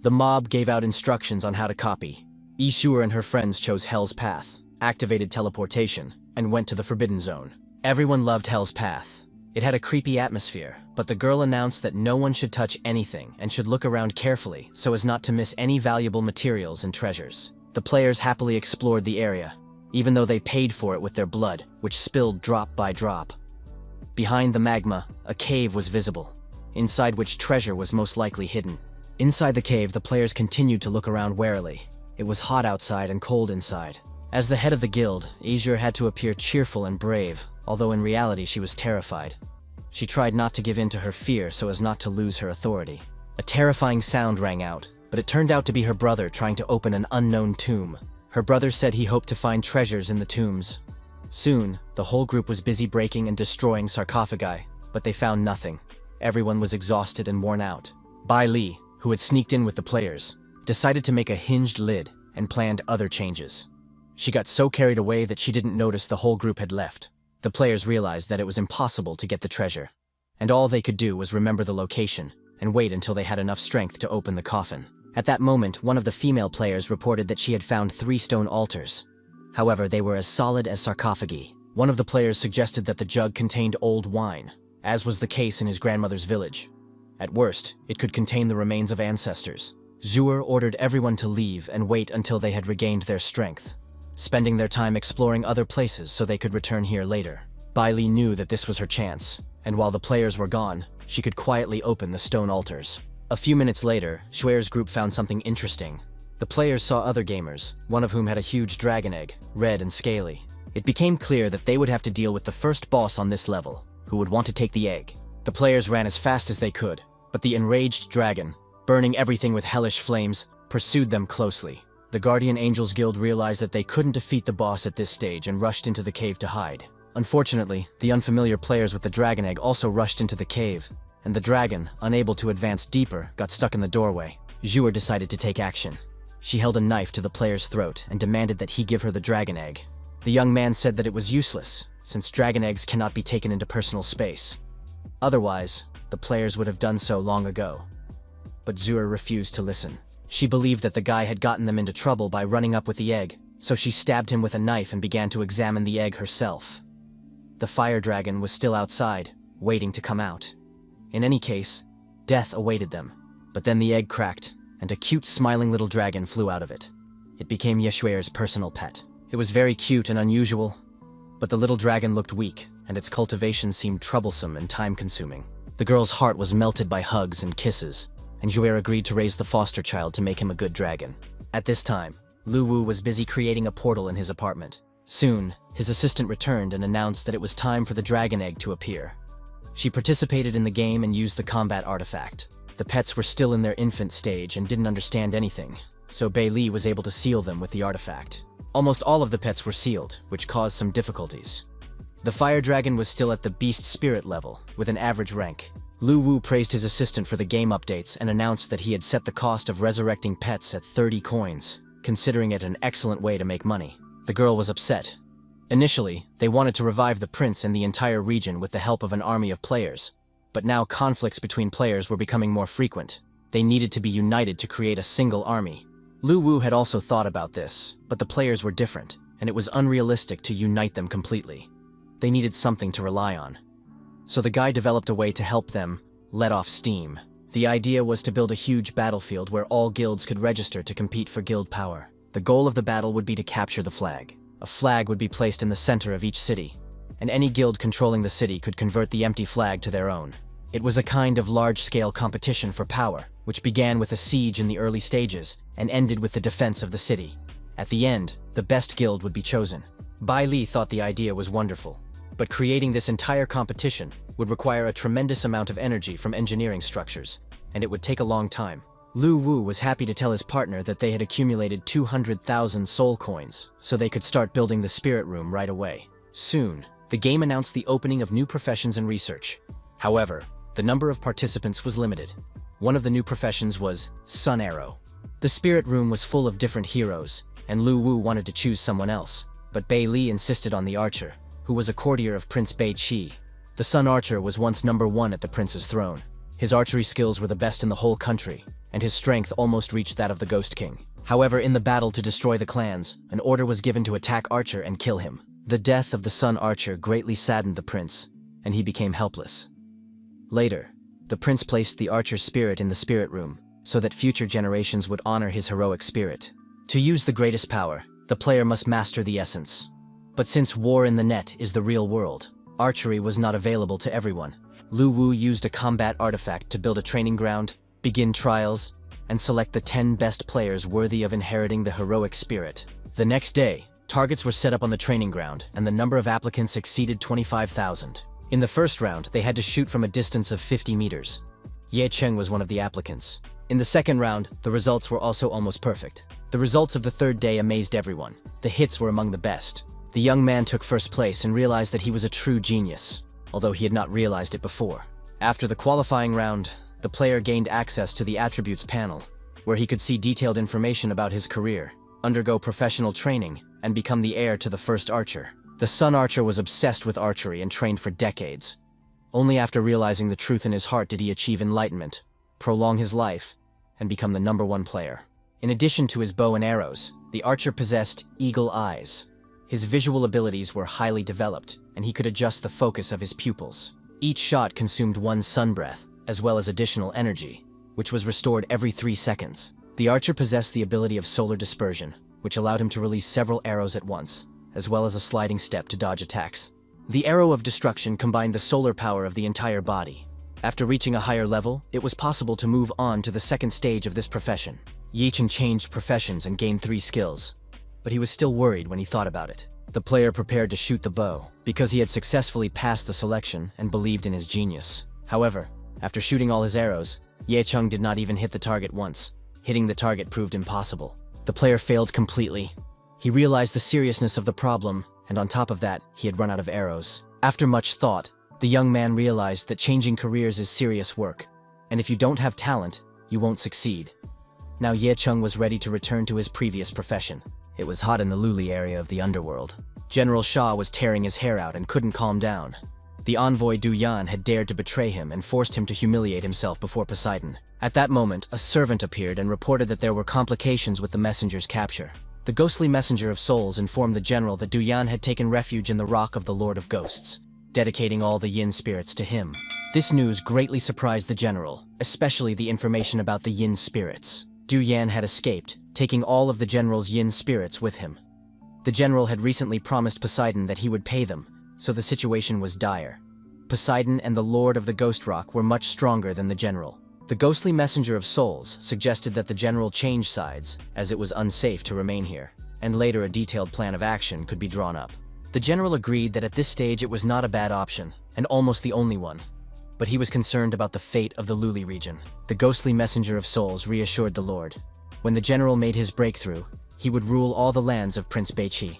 The mob gave out instructions on how to copy. Yishuer and her friends chose Hell's Path, activated teleportation, and went to the Forbidden Zone. Everyone loved Hell's Path. It had a creepy atmosphere, but the girl announced that no one should touch anything and should look around carefully so as not to miss any valuable materials and treasures. The players happily explored the area, even though they paid for it with their blood, which spilled drop by drop. Behind the magma, a cave was visible, inside which treasure was most likely hidden. Inside the cave, the players continued to look around warily. It was hot outside and cold inside. As the head of the guild, Azure had to appear cheerful and brave, although in reality she was terrified. She tried not to give in to her fear so as not to lose her authority. A terrifying sound rang out, but it turned out to be her brother trying to open an unknown tomb. Her brother said he hoped to find treasures in the tombs. Soon, the whole group was busy breaking and destroying sarcophagi, but they found nothing. Everyone was exhausted and worn out. Bai Li, who had sneaked in with the players, decided to make a hinged lid and planned other changes. She got so carried away that she didn't notice the whole group had left. The players realized that it was impossible to get the treasure, and all they could do was remember the location and wait until they had enough strength to open the coffin. At that moment, one of the female players reported that she had found 3 stone altars. However, they were as solid as sarcophagi. One of the players suggested that the jug contained old wine, as was the case in his grandmother's village. At worst, it could contain the remains of ancestors. Zhuer ordered everyone to leave and wait until they had regained their strength, spending their time exploring other places so they could return here later. Bai Li knew that this was her chance, and while the players were gone, she could quietly open the stone altars. A few minutes later, Shuer's group found something interesting. The players saw other gamers, one of whom had a huge dragon egg, red and scaly. It became clear that they would have to deal with the first boss on this level, who would want to take the egg. The players ran as fast as they could, but the enraged dragon, burning everything with hellish flames, pursued them closely. The Guardian Angels Guild realized that they couldn't defeat the boss at this stage and rushed into the cave to hide. Unfortunately, the unfamiliar players with the dragon egg also rushed into the cave, and the dragon, unable to advance deeper, got stuck in the doorway. Zhuer decided to take action. She held a knife to the player's throat and demanded that he give her the dragon egg. The young man said that it was useless, since dragon eggs cannot be taken into personal space. Otherwise, the players would have done so long ago. But Zhuer refused to listen. She believed that the guy had gotten them into trouble by running up with the egg, so she stabbed him with a knife and began to examine the egg herself. The fire dragon was still outside, waiting to come out. In any case, death awaited them. But then the egg cracked, and a cute smiling little dragon flew out of it. It became Yeshuer's personal pet. It was very cute and unusual, but the little dragon looked weak, and its cultivation seemed troublesome and time-consuming. The girl's heart was melted by hugs and kisses, and Zhuer agreed to raise the foster child to make him a good dragon. At this time, Lu Wu was busy creating a portal in his apartment. Soon, his assistant returned and announced that it was time for the dragon egg to appear. She participated in the game and used the combat artifact. The pets were still in their infant stage and didn't understand anything, so Bei Li was able to seal them with the artifact. Almost all of the pets were sealed, which caused some difficulties. The fire dragon was still at the beast spirit level, with an average rank. Lu Wu praised his assistant for the game updates and announced that he had set the cost of resurrecting pets at 30 coins, considering it an excellent way to make money. The girl was upset. Initially, they wanted to revive the prince and the entire region with the help of an army of players, but now conflicts between players were becoming more frequent. They needed to be united to create a single army. Lu Wu had also thought about this, but the players were different, and it was unrealistic to unite them completely. They needed something to rely on. So the guy developed a way to help them let off steam. The idea was to build a huge battlefield where all guilds could register to compete for guild power. The goal of the battle would be to capture the flag. A flag would be placed in the center of each city, and any guild controlling the city could convert the empty flag to their own. It was a kind of large-scale competition for power, which began with a siege in the early stages and ended with the defense of the city. At the end, the best guild would be chosen. Bai Li thought the idea was wonderful, but creating this entire competition would require a tremendous amount of energy from engineering structures, and it would take a long time. Lu Wu was happy to tell his partner that they had accumulated 200,000 soul coins, so they could start building the spirit room right away. Soon, the game announced the opening of new professions and research. However, the number of participants was limited. One of the new professions was Sun Arrow. The spirit room was full of different heroes, and Lu Wu wanted to choose someone else, but Bei Li insisted on the archer, who was a courtier of Prince Bei Qi. The Sun Archer was once #1 at the prince's throne. His archery skills were the best in the whole country, and his strength almost reached that of the Ghost King. However, in the battle to destroy the clans, an order was given to attack Archer and kill him. The death of the Sun Archer greatly saddened the prince, and he became helpless. Later, the prince placed the archer's spirit in the spirit room, so that future generations would honor his heroic spirit. To use the greatest power, the player must master the essence. But since war in the net is the real world, archery was not available to everyone. Lu Wu used a combat artifact to build a training ground, begin trials, and select the 10 best players worthy of inheriting the heroic spirit. The next day, targets were set up on the training ground, and the number of applicants exceeded 25,000. In the first round, they had to shoot from a distance of 50 meters. Ye Cheng was one of the applicants. In the second round, the results were also almost perfect. The results of the third day amazed everyone. The hits were among the best. The young man took first place and realized that he was a true genius, although he had not realized it before. After the qualifying round, the player gained access to the attributes panel, where he could see detailed information about his career, undergo professional training, and become the heir to the first archer. The Sun Archer was obsessed with archery and trained for decades. Only after realizing the truth in his heart did he achieve enlightenment, prolong his life, and become the #1 player. In addition to his bow and arrows, the archer possessed eagle eyes. His visual abilities were highly developed, and he could adjust the focus of his pupils. Each shot consumed 1 sun breath, as well as additional energy, which was restored every 3 seconds. The archer possessed the ability of solar dispersion, which allowed him to release several arrows at once, as well as a sliding step to dodge attacks. The arrow of destruction combined the solar power of the entire body. After reaching a higher level, it was possible to move on to the second stage of this profession. Ye Chen changed professions and gained 3 skills, but he was still worried when he thought about it. The player prepared to shoot the bow, because he had successfully passed the selection and believed in his genius. However, after shooting all his arrows, Ye Cheng did not even hit the target once. Hitting the target proved impossible. The player failed completely. He realized the seriousness of the problem, and on top of that, he had run out of arrows. After much thought, The young man realized that changing careers is serious work, and if you don't have talent, you won't succeed. Now Ye Chung was ready to return to his previous profession. It was hot in the Luli area of the underworld. General Shah was tearing his hair out and couldn't calm down. The envoy Du Yan had dared to betray him and forced him to humiliate himself before Poseidon. At that moment, a servant appeared and reported that there were complications with the messenger's capture. The ghostly messenger of souls informed the general that Du Yan had taken refuge in the rock of the Lord of Ghosts, dedicating all the yin spirits to him. This news greatly surprised the general, especially the information about the yin spirits. Du Yan had escaped, taking all of the general's yin spirits with him. The general had recently promised Poseidon that he would pay them, so the situation was dire. Poseidon and the Lord of the Ghost Rock were much stronger than the general. The ghostly messenger of souls suggested that the general change sides, as it was unsafe to remain here, and later a detailed plan of action could be drawn up. The general agreed that at this stage it was not a bad option, and almost the only one. But he was concerned about the fate of the Luli region. The ghostly messenger of souls reassured the Lord. When the general made his breakthrough, he would rule all the lands of Prince Beiqi.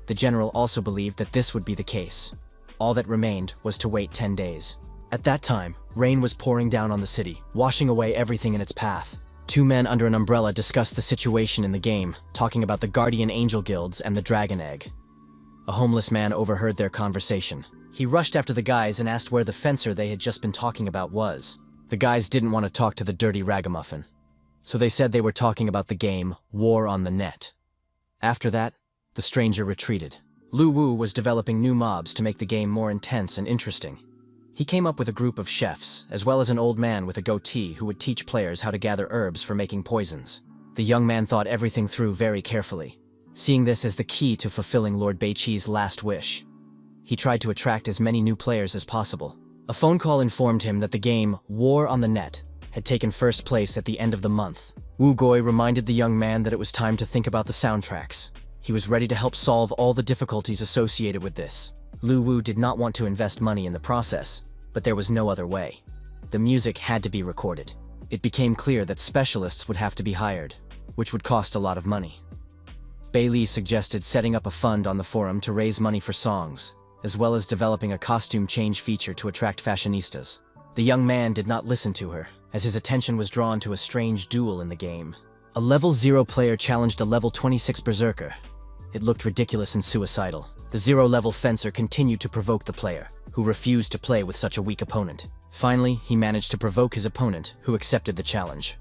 The general also believed that this would be the case. All that remained was to wait 10 days. At that time, rain was pouring down on the city, washing away everything in its path. Two men under an umbrella discussed the situation in the game, talking about the guardian angel guilds and the dragon egg. A homeless man overheard their conversation. He rushed after the guys and asked where the fencer they had just been talking about was. The guys didn't want to talk to the dirty ragamuffin, so they said they were talking about the game War on the Net. After that, the stranger retreated. Lu Wu was developing new mobs to make the game more intense and interesting. He came up with a group of chefs, as well as an old man with a goatee who would teach players how to gather herbs for making poisons. The young man thought everything through very carefully, seeing this as the key to fulfilling Lord Beiqi's last wish. He tried to attract as many new players as possible. A phone call informed him that the game War on the Net had taken first place at the end of the month. Wu Goi reminded the young man that it was time to think about the soundtracks. He was ready to help solve all the difficulties associated with this. Lu Wu did not want to invest money in the process, but there was no other way. The music had to be recorded. It became clear that specialists would have to be hired, which would cost a lot of money. Bailey suggested setting up a fund on the forum to raise money for songs, as well as developing a costume change feature to attract fashionistas. The young man did not listen to her, as his attention was drawn to a strange duel in the game. A level 0 player challenged a level 26 berserker. It looked ridiculous and suicidal. The 0-level fencer continued to provoke the player, who refused to play with such a weak opponent. Finally, he managed to provoke his opponent, who accepted the challenge.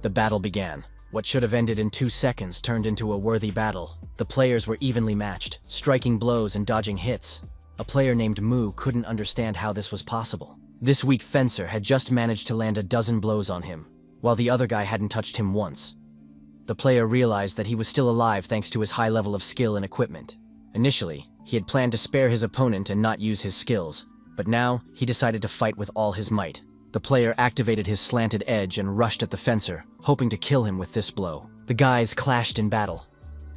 The battle began. What should have ended in 2 seconds turned into a worthy battle. The players were evenly matched, striking blows and dodging hits. A player named Mu couldn't understand how this was possible. This weak fencer had just managed to land a dozen blows on him, while the other guy hadn't touched him once. The player realized that he was still alive thanks to his high level of skill and equipment. Initially, he had planned to spare his opponent and not use his skills, but now he decided to fight with all his might. The player activated his slanted edge and rushed at the fencer, hoping to kill him with this blow. The guys clashed in battle.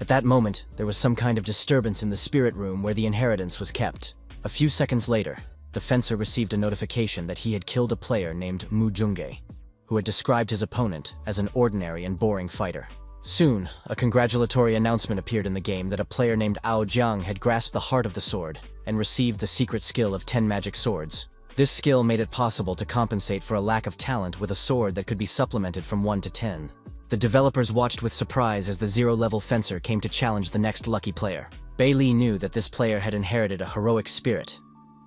At that moment, there was some kind of disturbance in the spirit room where the inheritance was kept. A few seconds later, the fencer received a notification that he had killed a player named Mu Junge, who had described his opponent as an ordinary and boring fighter. Soon, a congratulatory announcement appeared in the game that a player named Ao Jiang had grasped the heart of the sword and received the secret skill of 10 magic swords. This skill made it possible to compensate for a lack of talent with a sword that could be supplemented from 1 to 10. The developers watched with surprise as the 0-level fencer came to challenge the next lucky player. Bei Li knew that this player had inherited a heroic spirit,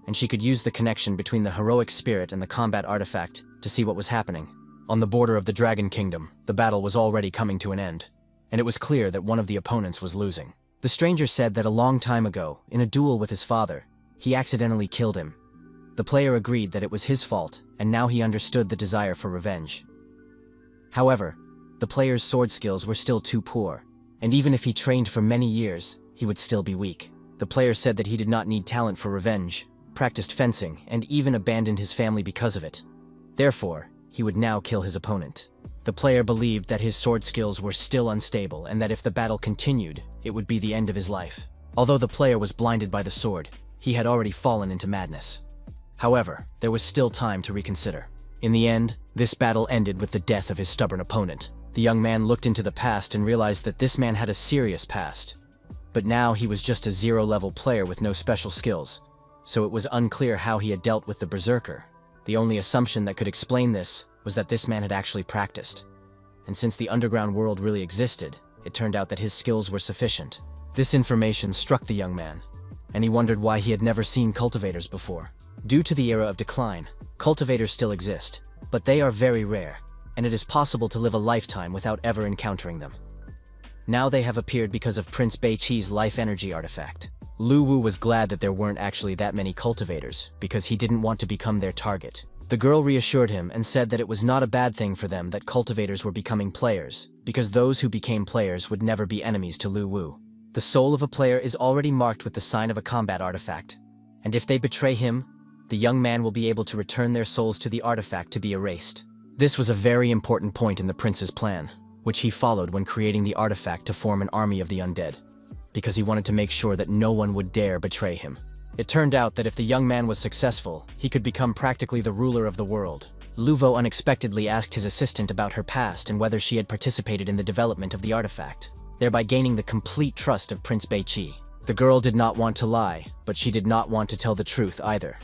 and she could use the connection between the heroic spirit and the combat artifact to see what was happening. On the border of the Dragon Kingdom, the battle was already coming to an end, and it was clear that one of the opponents was losing. The stranger said that a long time ago, in a duel with his father, he accidentally killed him. The player agreed that it was his fault, and now he understood the desire for revenge. However, the player's sword skills were still too poor, and even if he trained for many years, he would still be weak. The player said that he did not need talent for revenge, practiced fencing, and even abandoned his family because of it. Therefore, he would now kill his opponent. The player believed that his sword skills were still unstable and that if the battle continued, it would be the end of his life. Although the player was blinded by the sword, he had already fallen into madness. However, there was still time to reconsider. In the end, this battle ended with the death of his stubborn opponent. The young man looked into the past and realized that this man had a serious past. But now he was just a 0-level player with no special skills, so it was unclear how he had dealt with the berserker. The only assumption that could explain this was that this man had actually practiced. And since the underground world really existed, it turned out that his skills were sufficient. This information struck the young man, and he wondered why he had never seen cultivators before. Due to the era of decline, cultivators still exist, but they are very rare, and it is possible to live a lifetime without ever encountering them. Now they have appeared because of Prince Beiqi's life energy artifact. Lu Wu was glad that there weren't actually that many cultivators, because he didn't want to become their target. The girl reassured him and said that it was not a bad thing for them that cultivators were becoming players, because those who became players would never be enemies to Lu Wu. The soul of a player is already marked with the sign of a combat artifact, and if they betray him, the young man will be able to return their souls to the artifact to be erased. This was a very important point in the prince's plan, which he followed when creating the artifact to form an army of the undead, because he wanted to make sure that no one would dare betray him. It turned out that if the young man was successful, he could become practically the ruler of the world. Luvo unexpectedly asked his assistant about her past and whether she had participated in the development of the artifact, thereby gaining the complete trust of Prince Beiqi. The girl did not want to lie, but she did not want to tell the truth either.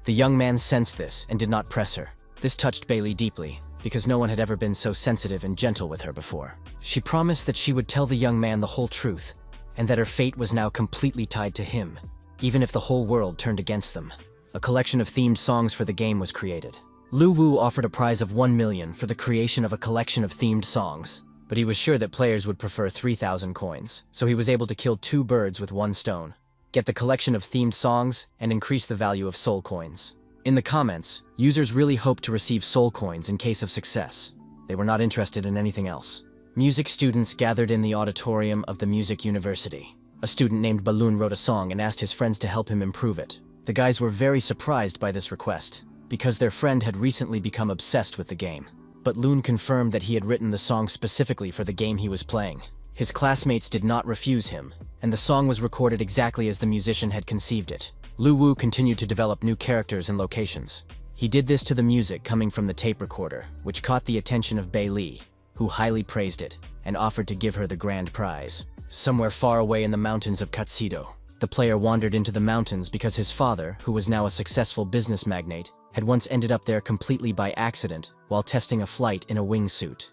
The young man sensed this and did not press her. This touched Bailey deeply, because no one had ever been so sensitive and gentle with her before. She promised that she would tell the young man the whole truth, and that her fate was now completely tied to him, even if the whole world turned against them. A collection of themed songs for the game was created. Lu Wu offered a prize of 1 million for the creation of a collection of themed songs, but he was sure that players would prefer 3,000 coins, so he was able to kill 2 birds with 1 stone. Get the collection of themed songs and increase the value of soul coins. In the comments, users really hoped to receive soul coins in case of success. They were not interested in anything else. Music students gathered in the auditorium of the Music University. A student named Balloon wrote a song and asked his friends to help him improve it. The guys were very surprised by this request, because their friend had recently become obsessed with the game. But Loon confirmed that he had written the song specifically for the game he was playing. His classmates did not refuse him, and the song was recorded exactly as the musician had conceived it. Lu Wu continued to develop new characters and locations. He did this to the music coming from the tape recorder, which caught the attention of Bei Li, who highly praised it and offered to give her the grand prize. Somewhere far away in the mountains of Katsido, the player wandered into the mountains because his father, who was now a successful business magnate, had once ended up there completely by accident while testing a flight in a wingsuit.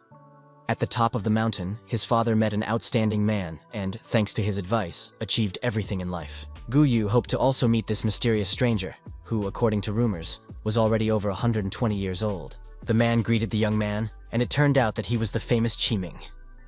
At the top of the mountain, his father met an outstanding man and, thanks to his advice, achieved everything in life. Guyu hoped to also meet this mysterious stranger, who, according to rumors, was already over 120 years old. The man greeted the young man, and it turned out that he was the famous Qiming.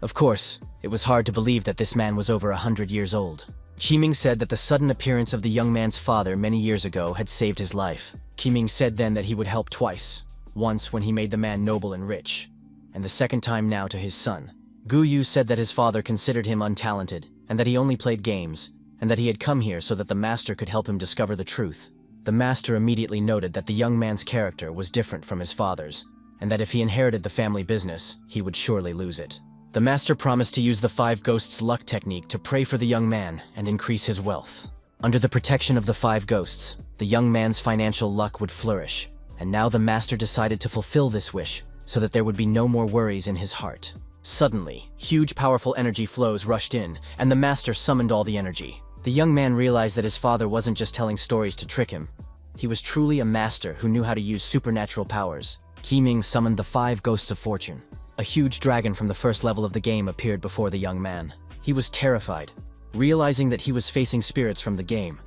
Of course, it was hard to believe that this man was over 100 years old. Qiming said that the sudden appearance of the young man's father many years ago had saved his life. Qiming said then that he would help twice, once when he made the man noble and rich, and the second time now to his son. Guyu said that his father considered him untalented, and that he only played games, and that he had come here so that the master could help him discover the truth. The master immediately noted that the young man's character was different from his father's, and that if he inherited the family business, he would surely lose it. The master promised to use the 5 ghosts luck technique to pray for the young man and increase his wealth. Under the protection of the 5 ghosts, the young man's financial luck would flourish, and now the master decided to fulfill this wish so that there would be no more worries in his heart. Suddenly, huge powerful energy flows rushed in, and the master summoned all the energy. The young man realized that his father wasn't just telling stories to trick him. He was truly a master who knew how to use supernatural powers. Qiming summoned the 5 ghosts of fortune. A huge dragon from the first level of the game appeared before the young man. He was terrified, realizing that he was facing spirits from the game.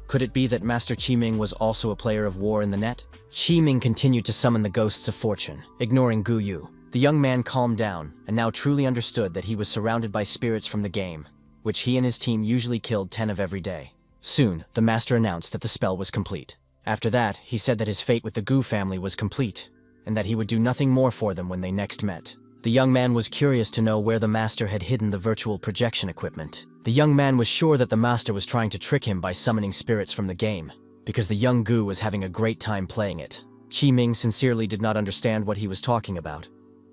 Could it be that Master Qiming was also a player of War in the Net? Qiming continued to summon the ghosts of fortune, ignoring Guyu. The young man calmed down and now truly understood that he was surrounded by spirits from the game, which he and his team usually killed 10 of every day. Soon, the master announced that the spell was complete. After that, he said that his fate with the Gu family was complete, and that he would do nothing more for them when they next met. The young man was curious to know where the master had hidden the virtual projection equipment. The young man was sure that the master was trying to trick him by summoning spirits from the game, because the young Gu was having a great time playing it. Qiming sincerely did not understand what he was talking about,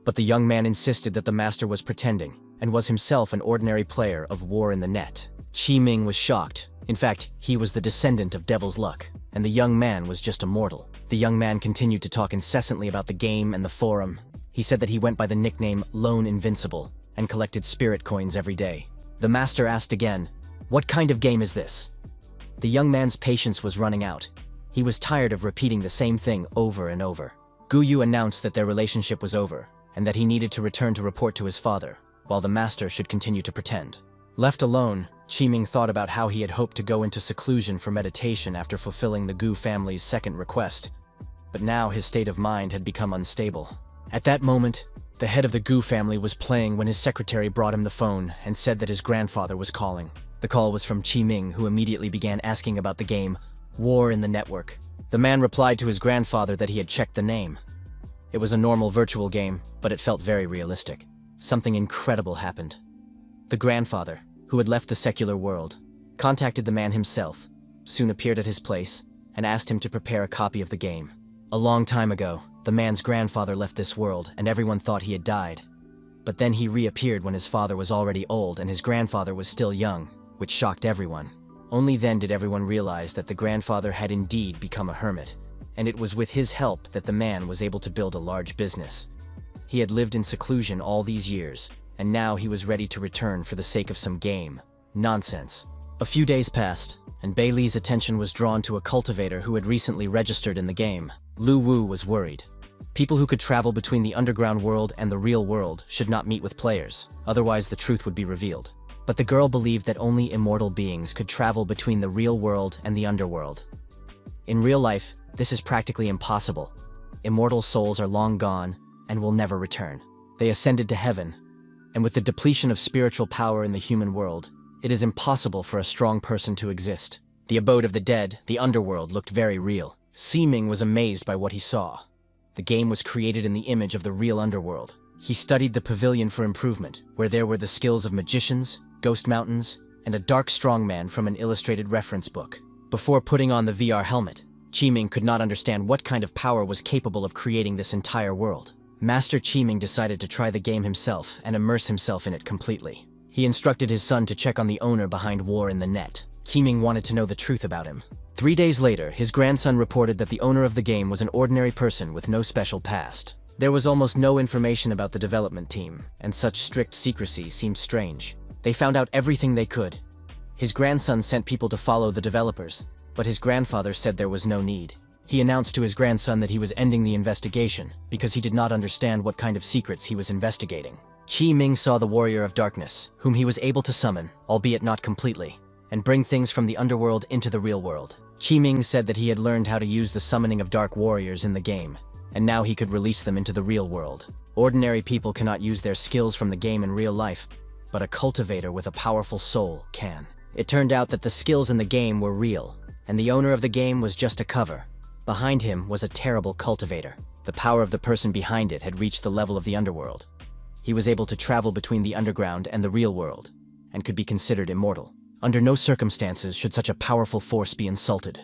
but the young man insisted that the master was pretending, and was himself an ordinary player of War in the Net. Qiming was shocked. In fact, he was the descendant of Devil's Luck, and the young man was just a mortal. The young man continued to talk incessantly about the game and the forum. He said that he went by the nickname Lone Invincible, and collected spirit coins every day. The master asked again, "What kind of game is this?" The young man's patience was running out. He was tired of repeating the same thing over and over. Guyu announced that their relationship was over, and that he needed to return to report to his father, while the master should continue to pretend. Left alone, Qiming thought about how he had hoped to go into seclusion for meditation after fulfilling the Gu family's second request, but now his state of mind had become unstable. At that moment, the head of the Gu family was playing when his secretary brought him the phone and said that his grandfather was calling. The call was from Qiming, who immediately began asking about the game, War in the Network. The man replied to his grandfather that he had checked the name. It was a normal virtual game, but it felt very realistic. Something incredible happened. The grandfather, who had left the secular world, contacted the man himself, soon appeared at his place, and asked him to prepare a copy of the game. A long time ago, the man's grandfather left this world, and everyone thought he had died. But then he reappeared when his father was already old and his grandfather was still young, which shocked everyone. Only then did everyone realize that the grandfather had indeed become a hermit, and it was with his help that the man was able to build a large business. He had lived in seclusion all these years, and now he was ready to return for the sake of some game. Nonsense. A few days passed, and Bailey's attention was drawn to a cultivator who had recently registered in the game. Lu Wu was worried. People who could travel between the underground world and the real world should not meet with players, otherwise the truth would be revealed. But the girl believed that only immortal beings could travel between the real world and the underworld. In real life, this is practically impossible. Immortal souls are long gone and will never return. They ascended to heaven, and with the depletion of spiritual power in the human world, it is impossible for a strong person to exist. The abode of the dead, the underworld, looked very real. Ximing was amazed by what he saw. The game was created in the image of the real underworld. He studied the pavilion for improvement, where there were the skills of magicians, ghost mountains, and a dark strongman from an illustrated reference book. Before putting on the VR helmet, Qiming could not understand what kind of power was capable of creating this entire world. Master Qiming decided to try the game himself and immerse himself in it completely. He instructed his son to check on the owner behind War in the Net. Qiming wanted to know the truth about him. 3 days later, his grandson reported that the owner of the game was an ordinary person with no special past. There was almost no information about the development team, and such strict secrecy seemed strange. They found out everything they could. His grandson sent people to follow the developers, but his grandfather said there was no need. He announced to his grandson that he was ending the investigation because he did not understand what kind of secrets he was investigating. Qiming saw the Warrior of Darkness, whom he was able to summon, albeit not completely, and bring things from the underworld into the real world. Qiming said that he had learned how to use the summoning of dark warriors in the game, and now he could release them into the real world. Ordinary people cannot use their skills from the game in real life, but a cultivator with a powerful soul can. It turned out that the skills in the game were real, and the owner of the game was just a cover. Behind him was a terrible cultivator. The power of the person behind it had reached the level of the underworld. He was able to travel between the underground and the real world, and could be considered immortal. Under no circumstances should such a powerful force be insulted.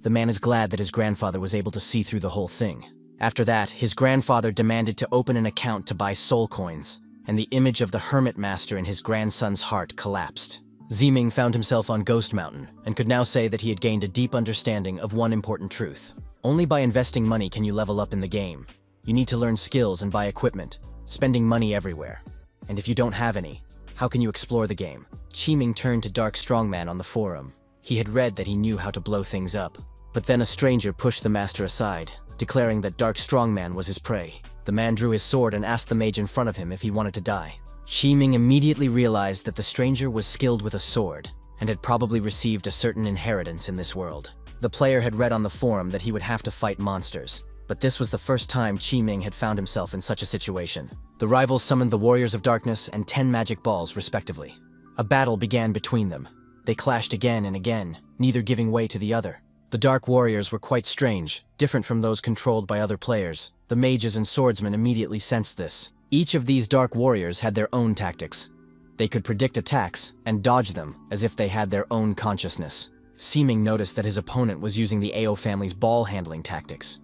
The man is glad that his grandfather was able to see through the whole thing. After that, his grandfather demanded to open an account to buy soul coins, and the image of the Hermit Master in his grandson's heart collapsed. Ximing found himself on Ghost Mountain, and could now say that he had gained a deep understanding of one important truth. Only by investing money can you level up in the game. You need to learn skills and buy equipment, spending money everywhere. And if you don't have any, how can you explore the game? Qiming turned to Dark Strongman on the forum. He had read that he knew how to blow things up. But then a stranger pushed the master aside, declaring that Dark Strongman was his prey. The man drew his sword and asked the mage in front of him if he wanted to die. Qiming immediately realized that the stranger was skilled with a sword, and had probably received a certain inheritance in this world. The player had read on the forum that he would have to fight monsters, but this was the first time Qiming had found himself in such a situation. The rivals summoned the Warriors of Darkness and 10 magic balls, respectively. A battle began between them. They clashed again and again, neither giving way to the other. The Dark Warriors were quite strange, different from those controlled by other players. The mages and swordsmen immediately sensed this. Each of these Dark Warriors had their own tactics. They could predict attacks and dodge them as if they had their own consciousness. Ximing noticed that his opponent was using the Ao family's ball-handling tactics.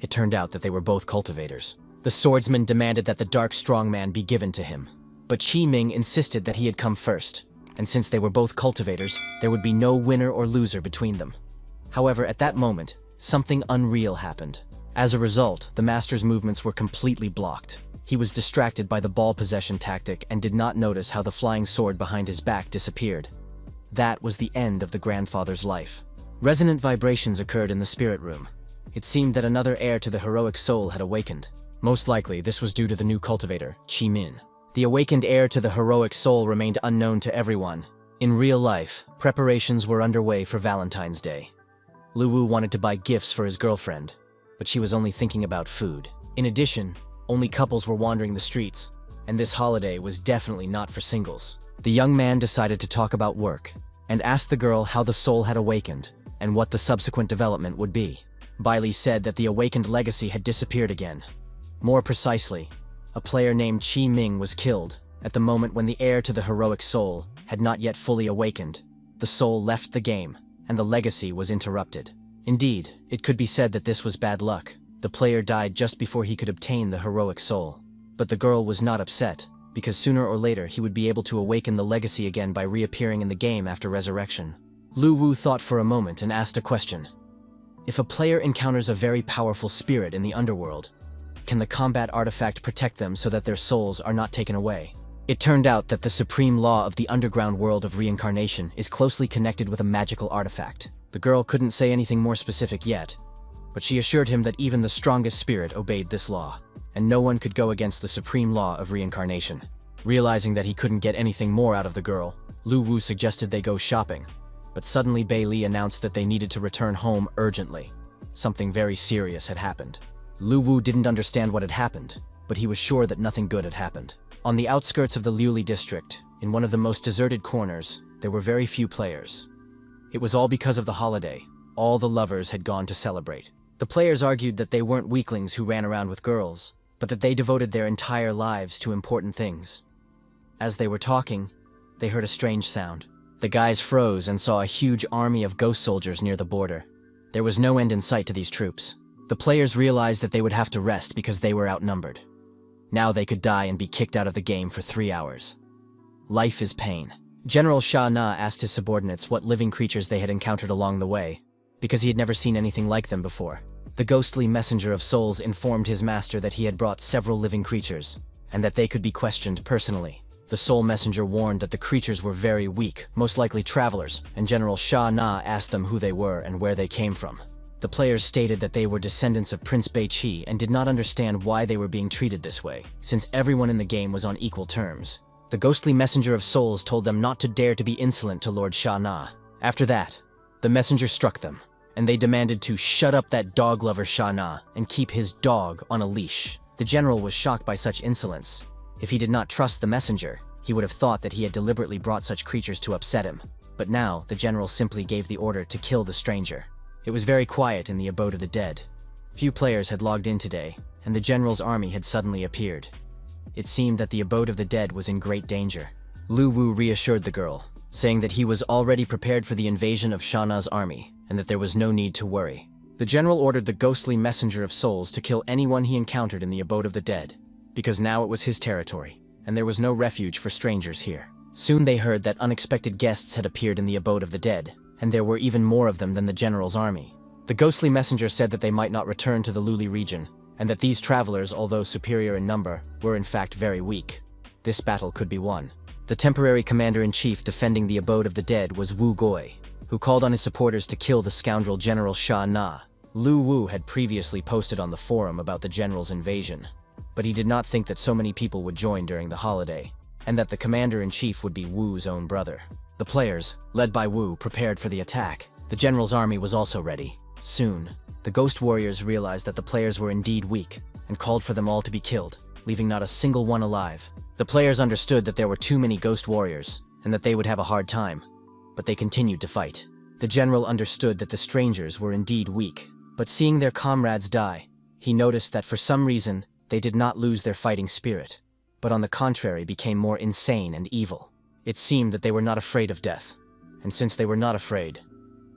It turned out that they were both cultivators. The swordsman demanded that the Dark Strongman be given to him, but Qiming insisted that he had come first, and since they were both cultivators, there would be no winner or loser between them. However, at that moment, something unreal happened. As a result, the master's movements were completely blocked. He was distracted by the ball possession tactic and did not notice how the flying sword behind his back disappeared. That was the end of the grandfather's life. Resonant vibrations occurred in the spirit room. It seemed that another heir to the heroic soul had awakened. Most likely, this was due to the new cultivator, Chi Min. The awakened heir to the heroic soul remained unknown to everyone. In real life, preparations were underway for Valentine's Day. Lu Wu wanted to buy gifts for his girlfriend, but she was only thinking about food. In addition, only couples were wandering the streets, and this holiday was definitely not for singles. The young man decided to talk about work, and asked the girl how the soul had awakened, and what the subsequent development would be. Bailey said that the awakened legacy had disappeared again. More precisely, a player named Chi Ming was killed at the moment when the heir to the heroic soul had not yet fully awakened. The soul left the game, and the legacy was interrupted. Indeed, it could be said that this was bad luck. The player died just before he could obtain the heroic soul. But the girl was not upset, because sooner or later he would be able to awaken the legacy again by reappearing in the game after resurrection. Lu Wu thought for a moment and asked a question. If a player encounters a very powerful spirit in the underworld, can the combat artifact protect them so that their souls are not taken away? It turned out that the supreme law of the underground world of reincarnation is closely connected with a magical artifact. The girl couldn't say anything more specific yet, but she assured him that even the strongest spirit obeyed this law, and no one could go against the supreme law of reincarnation. Realizing that he couldn't get anything more out of the girl, Lu Wu suggested they go shopping, but suddenly Bailey announced that they needed to return home urgently. Something very serious had happened. Lu Wu didn't understand what had happened, but he was sure that nothing good had happened. On the outskirts of the Liuli district, in one of the most deserted corners, there were very few players. It was all because of the holiday. All the lovers had gone to celebrate. The players argued that they weren't weaklings who ran around with girls, but that they devoted their entire lives to important things. As they were talking, they heard a strange sound. The guys froze and saw a huge army of ghost soldiers near the border. There was no end in sight to these troops. The players realized that they would have to rest because they were outnumbered. Now they could die and be kicked out of the game for 3 hours. Life is pain. General Sha Na asked his subordinates what living creatures they had encountered along the way, because he had never seen anything like them before. The ghostly messenger of souls informed his master that he had brought several living creatures, and that they could be questioned personally. The soul messenger warned that the creatures were very weak, most likely travelers, and General Sha Na asked them who they were and where they came from. The players stated that they were descendants of Prince Beiqi and did not understand why they were being treated this way, since everyone in the game was on equal terms. The ghostly messenger of souls told them not to dare to be insolent to Lord Sha Na. After that, the messenger struck them, and they demanded to shut up that dog lover Sha Na and keep his dog on a leash. The general was shocked by such insolence. If he did not trust the messenger, he would have thought that he had deliberately brought such creatures to upset him. But now, the general simply gave the order to kill the stranger. It was very quiet in the abode of the dead. Few players had logged in today, and the general's army had suddenly appeared. It seemed that the abode of the dead was in great danger. Lu Wu reassured the girl, saying that he was already prepared for the invasion of Shana's army, and that there was no need to worry. The general ordered the ghostly messenger of souls to kill anyone he encountered in the abode of the dead, because now it was his territory, and there was no refuge for strangers here. Soon they heard that unexpected guests had appeared in the abode of the dead, and there were even more of them than the general's army. The ghostly messenger said that they might not return to the Luli region, and that these travelers, although superior in number, were in fact very weak. This battle could be won. The temporary commander-in-chief defending the abode of the dead was Wu Goi, who called on his supporters to kill the scoundrel General Sha Na. Lu Wu had previously posted on the forum about the general's invasion, but he did not think that so many people would join during the holiday, and that the commander-in-chief would be Wu's own brother. The players, led by Wu, prepared for the attack. The general's army was also ready. Soon, the ghost warriors realized that the players were indeed weak, and called for them all to be killed, leaving not a single one alive. The players understood that there were too many ghost warriors, and that they would have a hard time, but they continued to fight. The general understood that the strangers were indeed weak, but seeing their comrades die, he noticed that for some reason, they did not lose their fighting spirit, but on the contrary became more insane and evil. It seemed that they were not afraid of death, and since they were not afraid,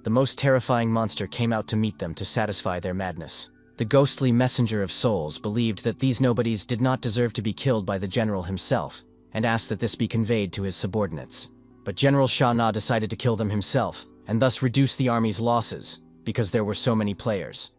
the most terrifying monster came out to meet them to satisfy their madness. The ghostly messenger of souls believed that these nobodies did not deserve to be killed by the general himself, and asked that this be conveyed to his subordinates. But General Sha Na decided to kill them himself, and thus reduce the army's losses, because there were so many players.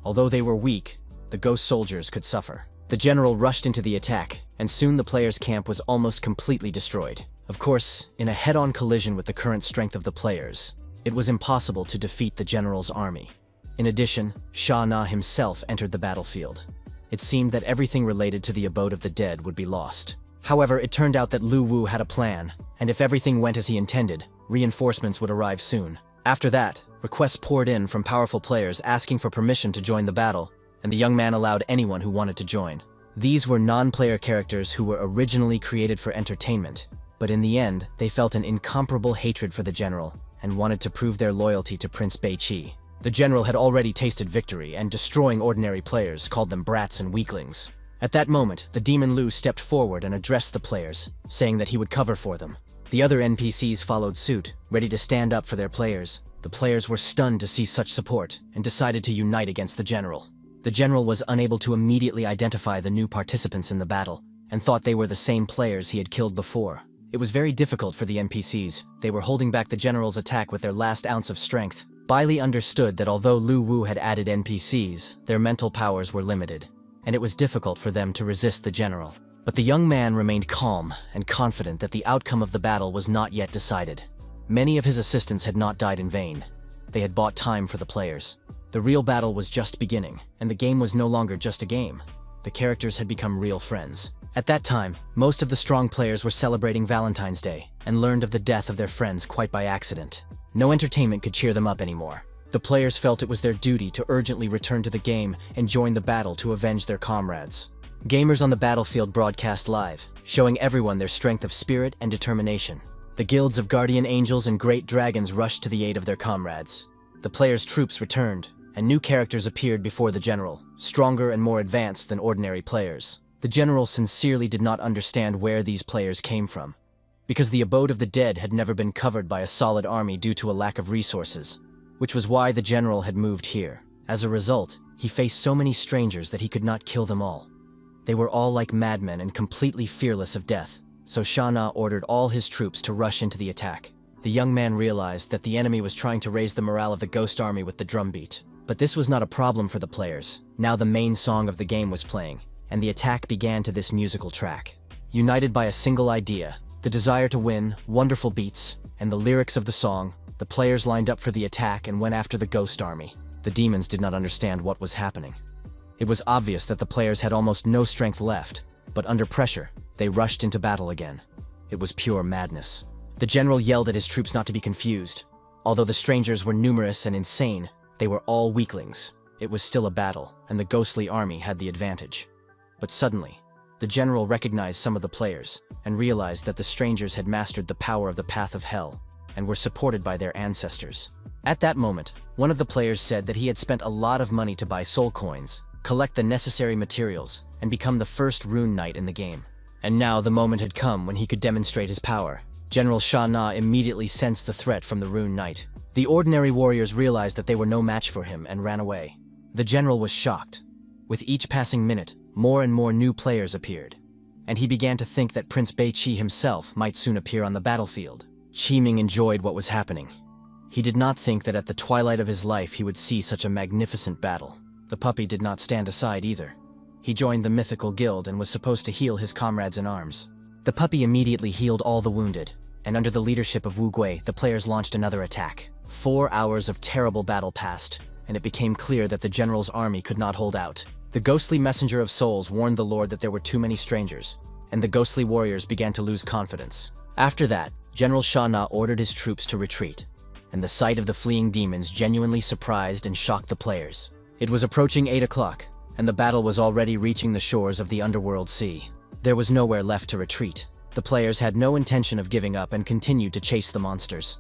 Although they were weak, the ghost soldiers could suffer. The general rushed into the attack, and soon the players' camp was almost completely destroyed. Of course, in a head-on collision with the current strength of the players, it was impossible to defeat the general's army. In addition, Sha Na himself entered the battlefield. It seemed that everything related to the abode of the dead would be lost. However, it turned out that Lu Wu had a plan, and if everything went as he intended, reinforcements would arrive soon. After that, requests poured in from powerful players asking for permission to join the battle, and the young man allowed anyone who wanted to join. These were non-player characters who were originally created for entertainment, but in the end, they felt an incomparable hatred for the general and wanted to prove their loyalty to Prince Beiqi. The general had already tasted victory, and destroying ordinary players called them brats and weaklings. At that moment, the demon Lu stepped forward and addressed the players, saying that he would cover for them. The other NPCs followed suit, ready to stand up for their players. The players were stunned to see such support and decided to unite against the general. The general was unable to immediately identify the new participants in the battle and thought they were the same players he had killed before. It was very difficult for the NPCs. They were holding back the general's attack with their last ounce of strength. Bailey understood that although Lu Wu had added NPCs, their mental powers were limited, and it was difficult for them to resist the general. But the young man remained calm and confident that the outcome of the battle was not yet decided. Many of his assistants had not died in vain. They had bought time for the players. The real battle was just beginning, and the game was no longer just a game. The characters had become real friends. At that time, most of the strong players were celebrating Valentine's Day and learned of the death of their friends quite by accident. No entertainment could cheer them up anymore. The players felt it was their duty to urgently return to the game and join the battle to avenge their comrades. Gamers on the battlefield broadcast live, showing everyone their strength of spirit and determination. The guilds of guardian angels and great dragons rushed to the aid of their comrades. The players' troops returned, and new characters appeared before the general, stronger and more advanced than ordinary players. The general sincerely did not understand where these players came from, because the abode of the dead had never been covered by a solid army due to a lack of resources, which was why the general had moved here. As a result, he faced so many strangers that he could not kill them all. They were all like madmen and completely fearless of death, so Sha Na ordered all his troops to rush into the attack. The young man realized that the enemy was trying to raise the morale of the ghost army with the drumbeat. But this was not a problem for the players. Now the main song of the game was playing, and the attack began to this musical track. United by a single idea, the desire to win, wonderful beats, and the lyrics of the song, the players lined up for the attack and went after the ghost army. The demons did not understand what was happening. It was obvious that the players had almost no strength left, but under pressure, they rushed into battle again. It was pure madness. The general yelled at his troops not to be confused. Although the strangers were numerous and insane, they were all weaklings. It was still a battle, and the ghostly army had the advantage. But suddenly, the general recognized some of the players and realized that the strangers had mastered the power of the path of hell and were supported by their ancestors. At that moment, one of the players said that he had spent a lot of money to buy soul coins, collect the necessary materials, and become the first rune knight in the game. And now the moment had come when he could demonstrate his power. General Sha Na immediately sensed the threat from the rune knight. The ordinary warriors realized that they were no match for him and ran away. The general was shocked. With each passing minute, more and more new players appeared, and he began to think that Prince Beiqi himself might soon appear on the battlefield. Qiming enjoyed what was happening. He did not think that at the twilight of his life he would see such a magnificent battle. The puppy did not stand aside either. He joined the mythical guild and was supposed to heal his comrades in arms. The puppy immediately healed all the wounded, and under the leadership of Wu Gui, the players launched another attack. 4 hours of terrible battle passed, and it became clear that the general's army could not hold out. The ghostly messenger of souls warned the lord that there were too many strangers, and the ghostly warriors began to lose confidence. After that, General Sha Na ordered his troops to retreat, and the sight of the fleeing demons genuinely surprised and shocked the players. It was approaching 8 o'clock, and the battle was already reaching the shores of the underworld sea. There was nowhere left to retreat. The players had no intention of giving up and continued to chase the monsters.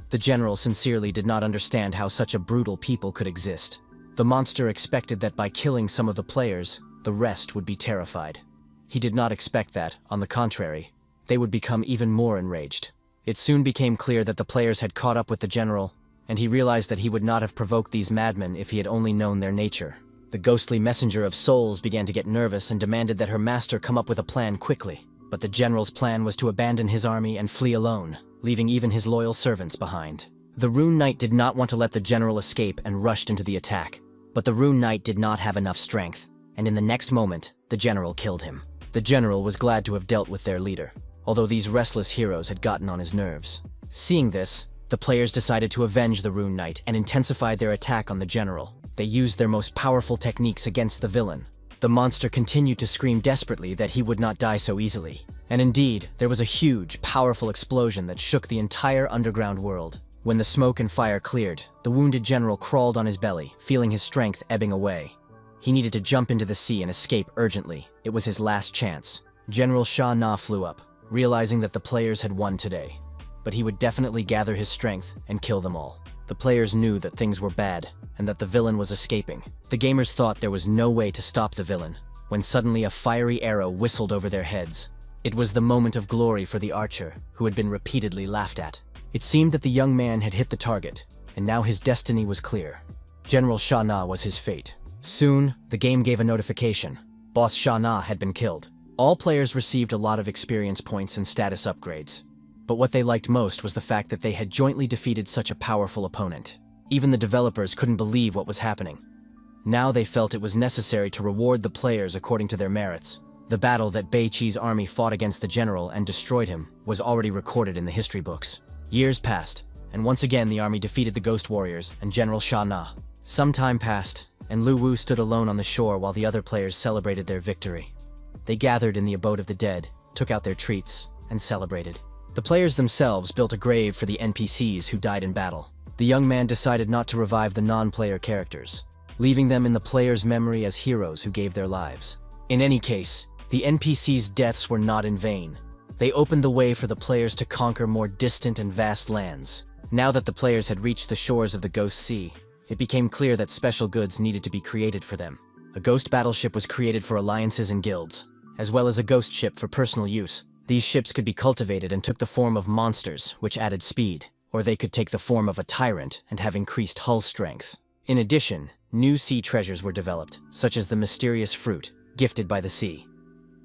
The general sincerely did not understand how such a brutal people could exist. The monster expected that by killing some of the players, the rest would be terrified. He did not expect that, on the contrary, they would become even more enraged. It soon became clear that the players had caught up with the general, and he realized that he would not have provoked these madmen if he had only known their nature. The ghostly messenger of souls began to get nervous and demanded that her master come up with a plan quickly. But the general's plan was to abandon his army and flee alone, leaving even his loyal servants behind. The Rune Knight did not want to let the general escape and rushed into the attack. But the Rune Knight did not have enough strength, and in the next moment, the general killed him. The general was glad to have dealt with their leader. although these restless heroes had gotten on his nerves. Seeing this, the players decided to avenge the Rune Knight and intensified their attack on the general. They used their most powerful techniques against the villain. The monster continued to scream desperately that he would not die so easily. And indeed, there was a huge, powerful explosion that shook the entire underground world. When the smoke and fire cleared, the wounded general crawled on his belly, feeling his strength ebbing away. He needed to jump into the sea and escape urgently. It was his last chance. General Sha Na flew up, realizing that the players had won today. But he would definitely gather his strength and kill them all. The players knew that things were bad, and that the villain was escaping. The gamers thought there was no way to stop the villain, when suddenly a fiery arrow whistled over their heads. It was the moment of glory for the archer, who had been repeatedly laughed at. It seemed that the young man had hit the target, and now his destiny was clear. General Sha Na was his fate. Soon, the game gave a notification. Boss Sha Na had been killed. All players received a lot of experience points and status upgrades. But what they liked most was the fact that they had jointly defeated such a powerful opponent. Even the developers couldn't believe what was happening. Now they felt it was necessary to reward the players according to their merits. The battle that Bei Qi's army fought against the general and destroyed him was already recorded in the history books. Years passed, and once again the army defeated the Ghost Warriors and General Sha Na. Some time passed, and Lu Wu stood alone on the shore while the other players celebrated their victory. They gathered in the abode of the dead, took out their treats, and celebrated. The players themselves built a grave for the NPCs who died in battle. The young man decided not to revive the non-player characters, leaving them in the player's memory as heroes who gave their lives. In any case, the NPCs' deaths were not in vain. They opened the way for the players to conquer more distant and vast lands. Now that the players had reached the shores of the Ghost Sea, it became clear that special goods needed to be created for them. A ghost battleship was created for alliances and guilds, as well as a ghost ship for personal use. These ships could be cultivated and took the form of monsters, which added speed, or they could take the form of a tyrant and have increased hull strength. In addition, new sea treasures were developed, such as the mysterious fruit, gifted by the sea.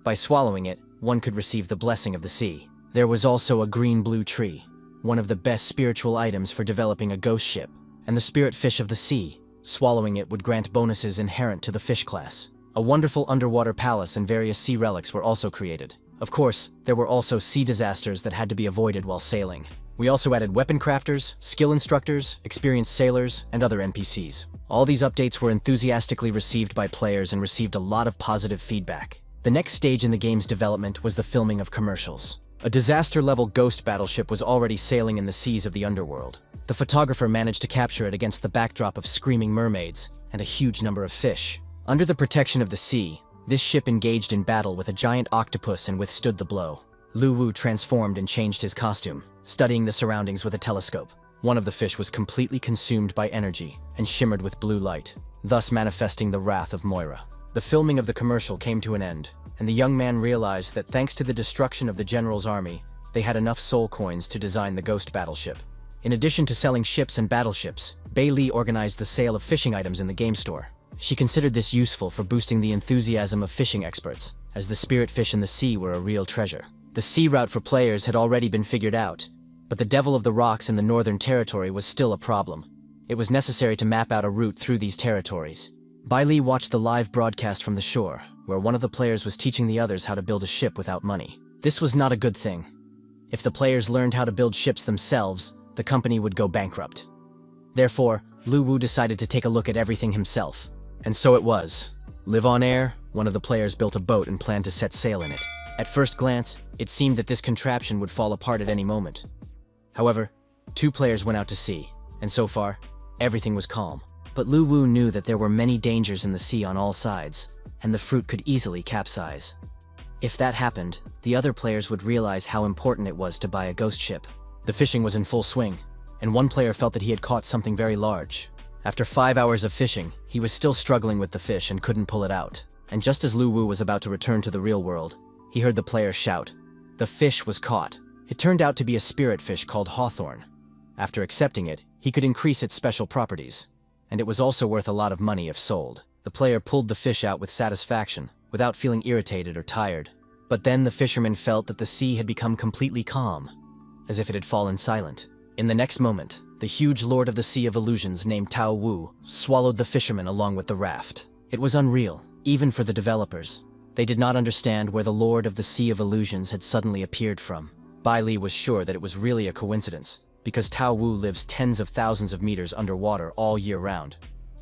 By swallowing it, one could receive the blessing of the sea. There was also a green-blue tree, one of the best spiritual items for developing a ghost ship, and the spirit fish of the sea. Swallowing it would grant bonuses inherent to the fish class. A wonderful underwater palace and various sea relics were also created. Of course, there were also sea disasters that had to be avoided while sailing. We also added weapon crafters, skill instructors, experienced sailors, and other NPCs. All these updates were enthusiastically received by players and received a lot of positive feedback. The next stage in the game's development was the filming of commercials. A disaster-level ghost battleship was already sailing in the seas of the underworld. The photographer managed to capture it against the backdrop of screaming mermaids and a huge number of fish. Under the protection of the sea, this ship engaged in battle with a giant octopus and withstood the blow. Lu Wu transformed and changed his costume, studying the surroundings with a telescope. One of the fish was completely consumed by energy and shimmered with blue light, thus manifesting the wrath of Moira. The filming of the commercial came to an end, and the young man realized that thanks to the destruction of the general's army, they had enough soul coins to design the ghost battleship. In addition to selling ships and battleships, Bei Li organized the sale of fishing items in the game store. She considered this useful for boosting the enthusiasm of fishing experts, as the spirit fish in the sea were a real treasure. The sea route for players had already been figured out, but the Devil of the Rocks in the Northern Territory was still a problem. It was necessary to map out a route through these territories. Bei Li watched the live broadcast from the shore, where one of the players was teaching the others how to build a ship without money. This was not a good thing. If the players learned how to build ships themselves, the company would go bankrupt. Therefore, Lu Wu decided to take a look at everything himself. And so it was. Live on air, one of the players built a boat and planned to set sail in it. At first glance, it seemed that this contraption would fall apart at any moment. However, 2 players went out to sea, and so far, everything was calm. But Lu Wu knew that there were many dangers in the sea on all sides, and the fruit could easily capsize. If that happened, the other players would realize how important it was to buy a ghost ship. The fishing was in full swing, and one player felt that he had caught something very large. After 5 hours of fishing, he was still struggling with the fish and couldn't pull it out. And just as Lu Wu was about to return to the real world, he heard the player shout. The fish was caught. It turned out to be a spirit fish called Hawthorn. After accepting it, he could increase its special properties, and it was also worth a lot of money if sold. The player pulled the fish out with satisfaction, without feeling irritated or tired. But then the fisherman felt that the sea had become completely calm, as if it had fallen silent. In the next moment, the huge lord of the Sea of Illusions named Tao Wu swallowed the fisherman along with the raft. It was unreal, even for the developers. They did not understand where the Lord of the Sea of Illusions had suddenly appeared from. Bai Li was sure that it was really a coincidence, because Tao Wu lives tens of thousands of meters underwater all year round.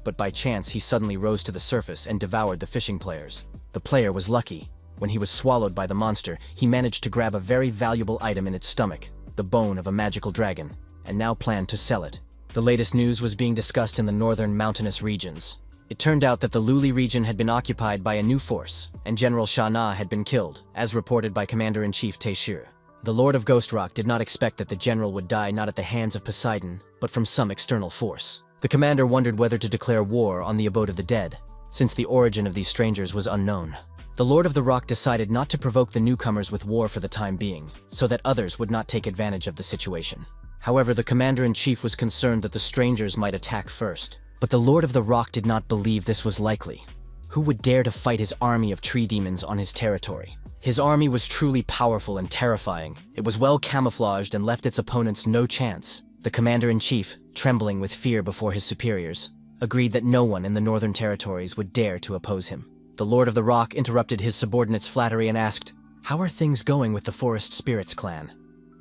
But by chance he suddenly rose to the surface and devoured the fishing players. The player was lucky. When he was swallowed by the monster, he managed to grab a very valuable item in its stomach, the bone of a magical dragon, and now planned to sell it. The latest news was being discussed in the northern mountainous regions. It turned out that the Luli region had been occupied by a new force, and General Sha Na had been killed, as reported by Commander-in-Chief Taishir. The Lord of Ghost Rock did not expect that the general would die not at the hands of Poseidon, but from some external force. The commander wondered whether to declare war on the abode of the dead, since the origin of these strangers was unknown. The Lord of the Rock decided not to provoke the newcomers with war for the time being, so that others would not take advantage of the situation. However, the Commander-in-Chief was concerned that the strangers might attack first. But the Lord of the Rock did not believe this was likely. Who would dare to fight his army of tree demons on his territory? His army was truly powerful and terrifying. It was well camouflaged and left its opponents no chance. The Commander-in-Chief, trembling with fear before his superiors, agreed that no one in the northern territories would dare to oppose him. The Lord of the Rock interrupted his subordinate's flattery and asked, "How are things going with the Forest Spirits clan?"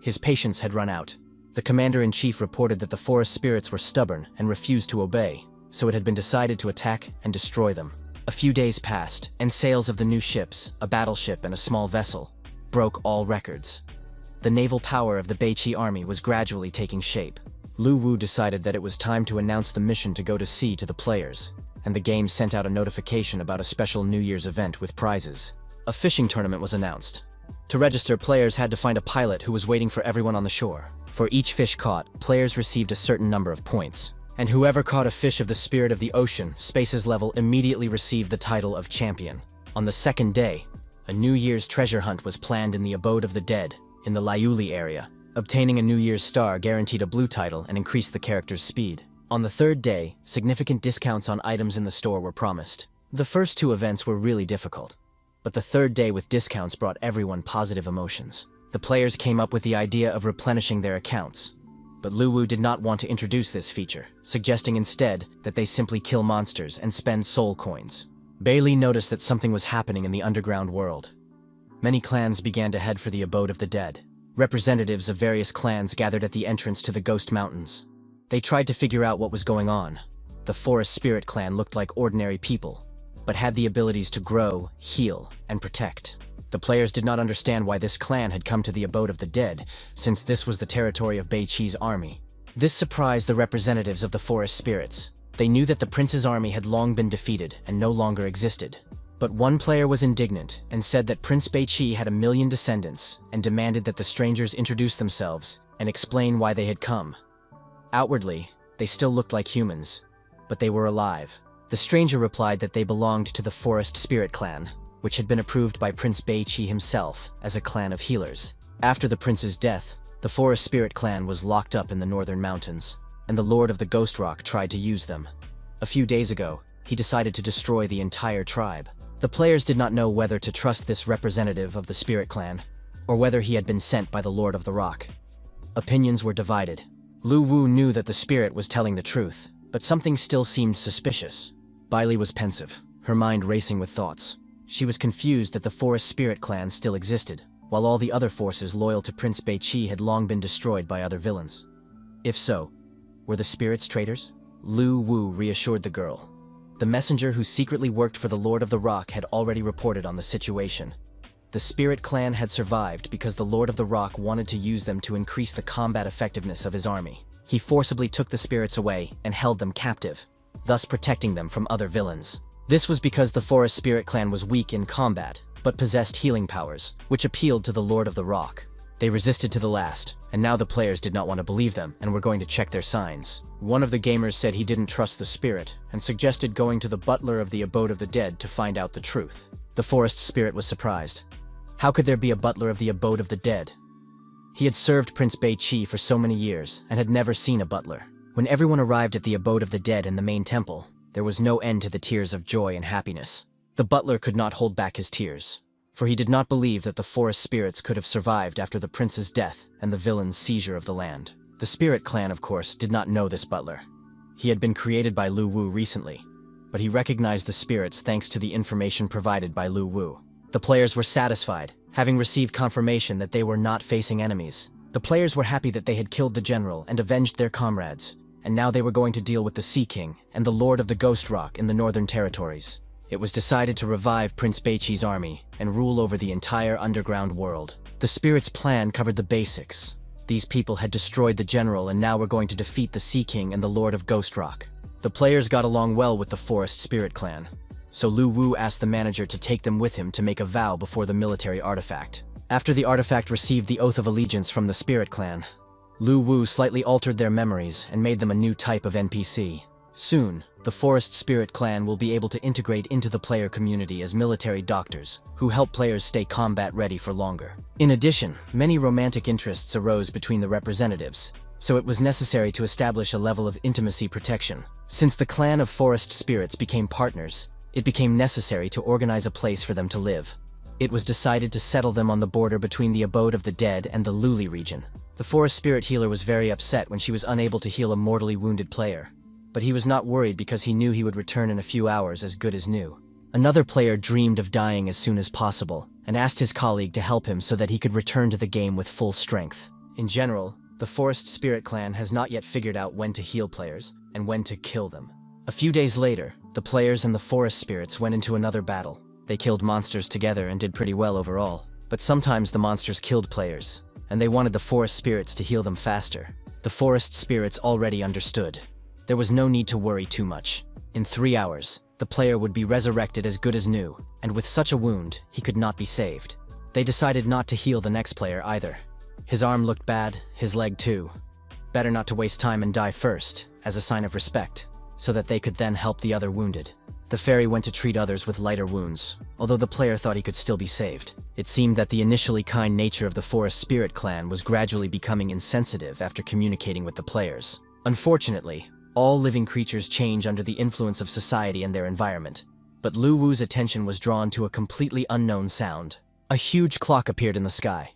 His patience had run out. The Commander-in-Chief reported that the Forest Spirits were stubborn and refused to obey, so it had been decided to attack and destroy them. A few days passed, and sales of the new ships, a battleship and a small vessel, broke all records. The naval power of the Beiqi army was gradually taking shape. Lu Wu decided that it was time to announce the mission to go to sea to the players, and the game sent out a notification about a special New Year's event with prizes. A fishing tournament was announced. To register, players had to find a pilot who was waiting for everyone on the shore. For each fish caught, players received a certain number of points. And whoever caught a fish of the spirit of the ocean, Space's level, immediately received the title of champion. On the second day, a New Year's treasure hunt was planned in the abode of the dead, in the Liuli area. Obtaining a New Year's star guaranteed a blue title and increased the character's speed. On the third day, significant discounts on items in the store were promised. The first two events were really difficult, but the third day with discounts brought everyone positive emotions. The players came up with the idea of replenishing their accounts, but Lu Wu did not want to introduce this feature, suggesting instead that they simply kill monsters and spend soul coins. Bailey noticed that something was happening in the underground world. Many clans began to head for the abode of the dead. Representatives of various clans gathered at the entrance to the Ghost Mountains. They tried to figure out what was going on. The Forest Spirit clan looked like ordinary people, but had the abilities to grow, heal, and protect. The players did not understand why this clan had come to the abode of the dead, since this was the territory of Beiqi's army. This surprised the representatives of the Forest Spirits. They knew that the prince's army had long been defeated and no longer existed. But one player was indignant and said that Prince Beiqi had 1,000,000 descendants and demanded that the strangers introduce themselves and explain why they had come. Outwardly, they still looked like humans, but they were alive. The stranger replied that they belonged to the Forest Spirit clan, which had been approved by Prince Beiqi himself as a clan of healers. After the prince's death, the Forest Spirit clan was locked up in the northern mountains, and the Lord of the Ghost Rock tried to use them. A few days ago, he decided to destroy the entire tribe. The players did not know whether to trust this representative of the Spirit clan, or whether he had been sent by the Lord of the Rock. Opinions were divided. Lu Wu knew that the spirit was telling the truth, but something still seemed suspicious. Bailey was pensive, her mind racing with thoughts. She was confused that the Forest Spirit clan still existed, while all the other forces loyal to Prince Beiqi had long been destroyed by other villains. If so, were the spirits traitors? Lu Wu reassured the girl. The messenger who secretly worked for the Lord of the Rock had already reported on the situation. The Spirit clan had survived because the Lord of the Rock wanted to use them to increase the combat effectiveness of his army. He forcibly took the spirits away and held them captive, thus protecting them from other villains. This was because the Forest Spirit clan was weak in combat, but possessed healing powers, which appealed to the Lord of the Rock. They resisted to the last, and now the players did not want to believe them and were going to check their signs. One of the gamers said he didn't trust the spirit and suggested going to the butler of the abode of the dead to find out the truth. The Forest Spirit was surprised. How could there be a butler of the abode of the dead? He had served Prince Beiqi for so many years and had never seen a butler. When everyone arrived at the abode of the dead in the main temple, there was no end to the tears of joy and happiness. The butler could not hold back his tears, for he did not believe that the Forest Spirits could have survived after the prince's death and the villain's seizure of the land. The Spirit clan, of course, did not know this butler. He had been created by Lu Wu recently, but he recognized the spirits thanks to the information provided by Lu Wu. The players were satisfied, having received confirmation that they were not facing enemies. The players were happy that they had killed the general and avenged their comrades, and now they were going to deal with the Sea King and the Lord of the Ghost Rock in the Northern Territories. It was decided to revive Prince Beiqi's army and rule over the entire underground world. The Spirit's plan covered the basics. These people had destroyed the general and now were going to defeat the Sea King and the Lord of Ghost Rock. The players got along well with the Forest Spirit clan, so Lu Wu asked the manager to take them with him to make a vow before the military artifact. After the artifact received the Oath of Allegiance from the Spirit clan, Lu Wu slightly altered their memories and made them a new type of NPC. Soon, the Forest Spirit clan will be able to integrate into the player community as military doctors, who help players stay combat ready for longer. In addition, many romantic interests arose between the representatives, so it was necessary to establish a level of intimacy protection. Since the clan of Forest Spirits became partners, it became necessary to organize a place for them to live. It was decided to settle them on the border between the Abode of the Dead and the Luli region. The Forest Spirit healer was very upset when she was unable to heal a mortally wounded player, but he was not worried because he knew he would return in a few hours as good as new. Another player dreamed of dying as soon as possible and asked his colleague to help him so that he could return to the game with full strength. In general, the Forest Spirit clan has not yet figured out when to heal players and when to kill them. A few days later, the players and the Forest Spirits went into another battle. They killed monsters together and did pretty well overall, but sometimes the monsters killed players, and they wanted the Forest Spirits to heal them faster. The Forest Spirits already understood. There was no need to worry too much. In 3 hours, the player would be resurrected as good as new, and with such a wound, he could not be saved. They decided not to heal the next player either. His arm looked bad, his leg too. Better not to waste time and die first, as a sign of respect, so that they could then help the other wounded. The fairy went to treat others with lighter wounds, although the player thought he could still be saved. It seemed that the initially kind nature of the Forest Spirit clan was gradually becoming insensitive after communicating with the players. Unfortunately, all living creatures change under the influence of society and their environment. But Lu Wu's attention was drawn to a completely unknown sound. A huge clock appeared in the sky.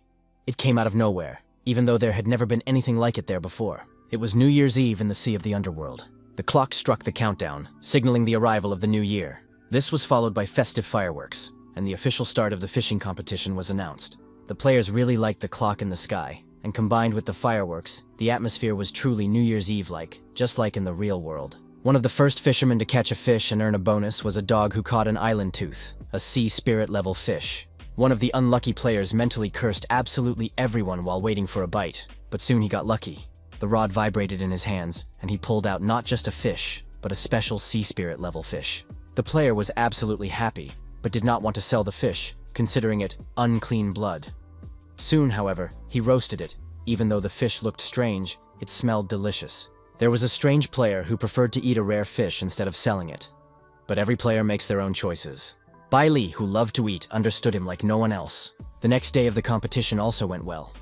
It came out of nowhere, even though there had never been anything like it there before. It was New Year's Eve in the Sea of the Underworld. The clock struck the countdown, signaling the arrival of the new year. This was followed by festive fireworks, and the official start of the fishing competition was announced. The players really liked the clock in the sky, and combined with the fireworks, the atmosphere was truly New Year's Eve-like, just like in the real world. One of the first fishermen to catch a fish and earn a bonus was a dog who caught an island tooth, a sea spirit-level fish. One of the unlucky players mentally cursed absolutely everyone while waiting for a bite, but soon he got lucky. The rod vibrated in his hands, and he pulled out not just a fish, but a special sea spirit-level fish. The player was absolutely happy, but did not want to sell the fish, considering it unclean blood. Soon, however, he roasted it. Even though the fish looked strange, it smelled delicious. There was a strange player who preferred to eat a rare fish instead of selling it. But every player makes their own choices. Bai Li, who loved to eat, understood him like no one else. The next day of the competition also went well.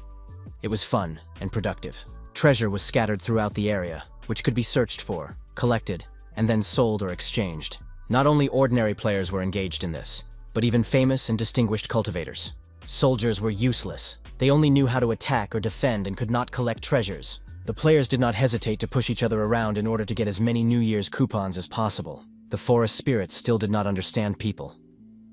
It was fun and productive. Treasure was scattered throughout the area, which could be searched for, collected, and then sold or exchanged. Not only ordinary players were engaged in this, but even famous and distinguished cultivators. Soldiers were useless. They only knew how to attack or defend and could not collect treasures. The players did not hesitate to push each other around in order to get as many New Year's coupons as possible. The Forest Spirits still did not understand people.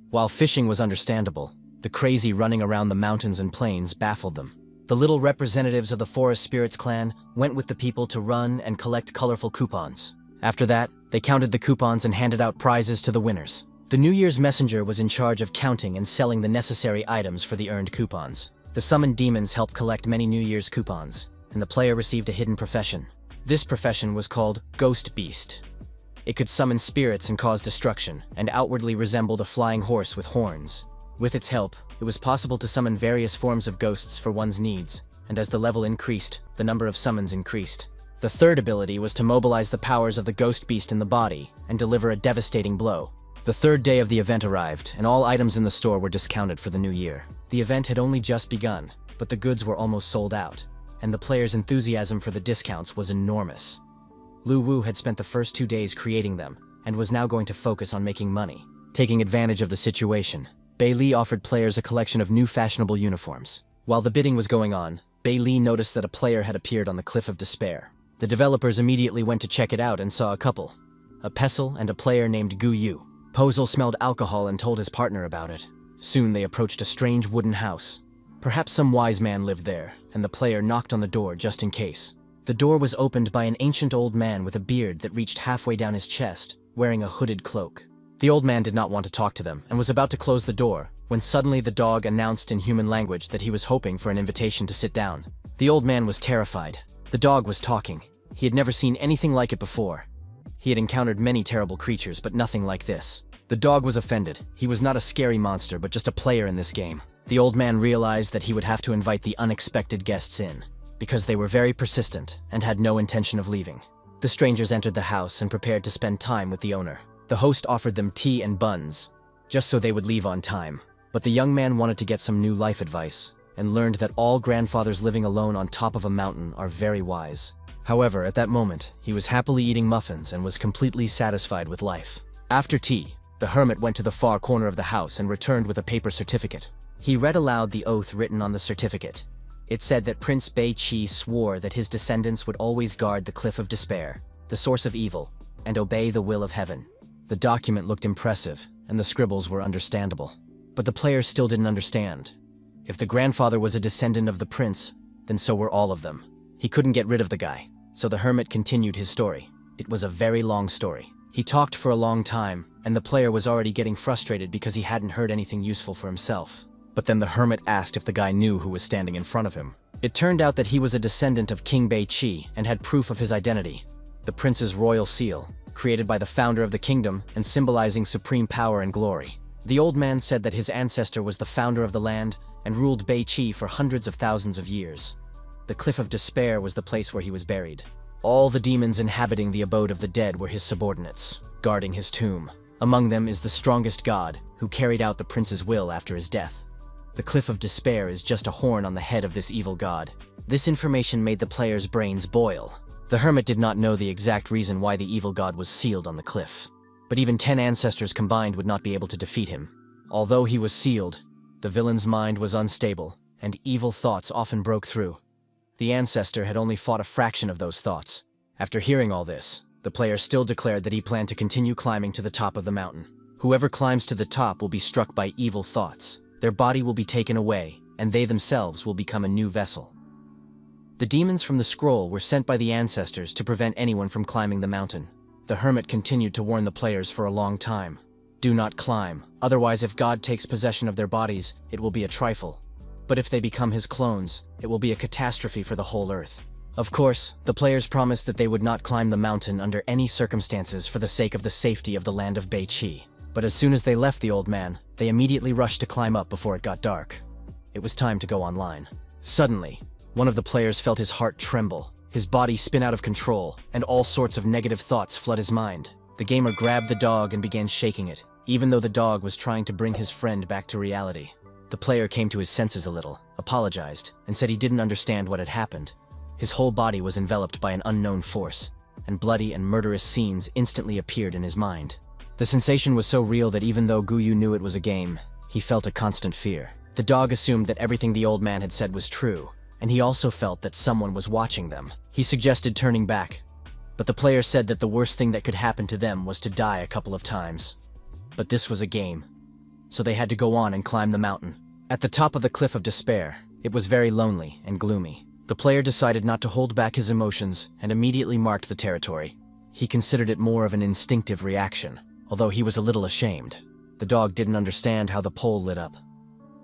While fishing was understandable, the crazy running around the mountains and plains baffled them. The little representatives of the Forest Spirits clan went with the people to run and collect colorful coupons. After that, they counted the coupons and handed out prizes to the winners. The New Year's messenger was in charge of counting and selling the necessary items for the earned coupons. The summoned demons helped collect many New Year's coupons, and the player received a hidden profession. This profession was called Ghost Beast. It could summon spirits and cause destruction, and outwardly resembled a flying horse with horns. With its help, it was possible to summon various forms of ghosts for one's needs, and as the level increased, the number of summons increased. The third ability was to mobilize the powers of the Ghost Beast in the body and deliver a devastating blow. The third day of the event arrived, and all items in the store were discounted for the new year. The event had only just begun, but the goods were almost sold out, and the players' enthusiasm for the discounts was enormous. Lu Wu had spent the first 2 days creating them, and was now going to focus on making money. Taking advantage of the situation, Bai Li offered players a collection of new fashionable uniforms. While the bidding was going on, Bai Li noticed that a player had appeared on the Cliff of Despair. The developers immediately went to check it out and saw a couple, a Pestle and a player named Gu Yu. Posel smelled alcohol and told his partner about it. Soon they approached a strange wooden house. Perhaps some wise man lived there, and the player knocked on the door just in case. The door was opened by an ancient old man with a beard that reached halfway down his chest, wearing a hooded cloak. The old man did not want to talk to them and was about to close the door when suddenly the dog announced in human language that he was hoping for an invitation to sit down. The old man was terrified. The dog was talking. He had never seen anything like it before. He had encountered many terrible creatures, but nothing like this. The dog was offended. He was not a scary monster, but just a player in this game. The old man realized that he would have to invite the unexpected guests in, because they were very persistent and had no intention of leaving. The strangers entered the house and prepared to spend time with the owner. The host offered them tea and buns, just so they would leave on time. But the young man wanted to get some new life advice, and learned that all grandfathers living alone on top of a mountain are very wise. However, at that moment, he was happily eating muffins and was completely satisfied with life. After tea, the hermit went to the far corner of the house and returned with a paper certificate. He read aloud the oath written on the certificate. It said that Prince Bei-Chi swore that his descendants would always guard the Cliff of Despair, the source of evil, and obey the will of heaven. The document looked impressive, and the scribbles were understandable. But the players still didn't understand. If the grandfather was a descendant of the prince, then so were all of them. He couldn't get rid of the guy, so the hermit continued his story. It was a very long story. He talked for a long time, and the player was already getting frustrated because he hadn't heard anything useful for himself. But then the hermit asked if the guy knew who was standing in front of him. It turned out that he was a descendant of King Bei-Chi and had proof of his identity. The prince's royal seal, created by the founder of the kingdom and symbolizing supreme power and glory. The old man said that his ancestor was the founder of the land and ruled Bei-Chi for hundreds of thousands of years. The Cliff of Despair was the place where he was buried. All the demons inhabiting the abode of the dead were his subordinates, guarding his tomb. Among them is the strongest god, who carried out the prince's will after his death. The Cliff of Despair is just a horn on the head of this evil god. This information made the players' brains boil. The hermit did not know the exact reason why the evil god was sealed on the cliff. But even 10 ancestors combined would not be able to defeat him. Although he was sealed, the villain's mind was unstable, and evil thoughts often broke through. The ancestor had only fought a fraction of those thoughts. After hearing all this, the player still declared that he planned to continue climbing to the top of the mountain. Whoever climbs to the top will be struck by evil thoughts. Their body will be taken away, and they themselves will become a new vessel. The demons from the scroll were sent by the ancestors to prevent anyone from climbing the mountain. The hermit continued to warn the players for a long time. Do not climb, otherwise if God takes possession of their bodies, it will be a trifle. But if they become his clones, it will be a catastrophe for the whole earth. Of course, the players promised that they would not climb the mountain under any circumstances for the sake of the safety of the land of Bei-Chi. But as soon as they left the old man, they immediately rushed to climb up before it got dark. It was time to go online. Suddenly, one of the players felt his heart tremble, his body spin out of control, and all sorts of negative thoughts flood his mind. The gamer grabbed the dog and began shaking it, even though the dog was trying to bring his friend back to reality. The player came to his senses a little, apologized, and said he didn't understand what had happened. His whole body was enveloped by an unknown force, and bloody and murderous scenes instantly appeared in his mind. The sensation was so real that even though Guyu knew it was a game, he felt a constant fear. The dog assumed that everything the old man had said was true, and he also felt that someone was watching them. He suggested turning back, but the player said that the worst thing that could happen to them was to die a couple of times. But this was a game, so they had to go on and climb the mountain. At the top of the Cliff of Despair, it was very lonely and gloomy. The player decided not to hold back his emotions and immediately marked the territory. He considered it more of an instinctive reaction, although he was a little ashamed. The dog didn't understand how the pole lit up.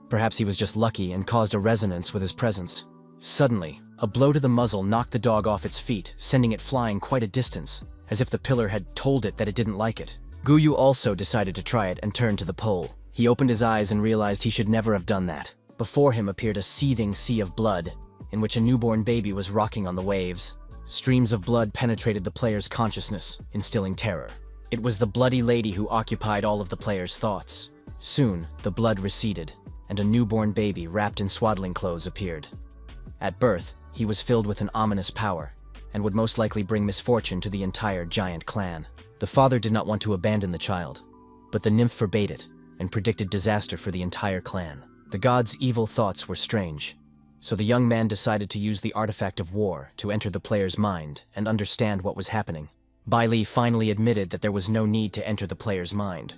Perhaps he was just lucky and caused a resonance with his presence. Suddenly, a blow to the muzzle knocked the dog off its feet, sending it flying quite a distance, as if the pillar had told it that it didn't like it. Guyu also decided to try it and turned to the pole. He opened his eyes and realized he should never have done that. Before him appeared a seething sea of blood, in which a newborn baby was rocking on the waves. Streams of blood penetrated the player's consciousness, instilling terror. It was the bloody lady who occupied all of the player's thoughts. Soon, the blood receded, and a newborn baby wrapped in swaddling clothes appeared. At birth, he was filled with an ominous power, and would most likely bring misfortune to the entire giant clan. The father did not want to abandon the child, but the nymph forbade it, and predicted disaster for the entire clan. The god's evil thoughts were strange, so the young man decided to use the artifact of war to enter the player's mind and understand what was happening. Bai Li finally admitted that there was no need to enter the player's mind.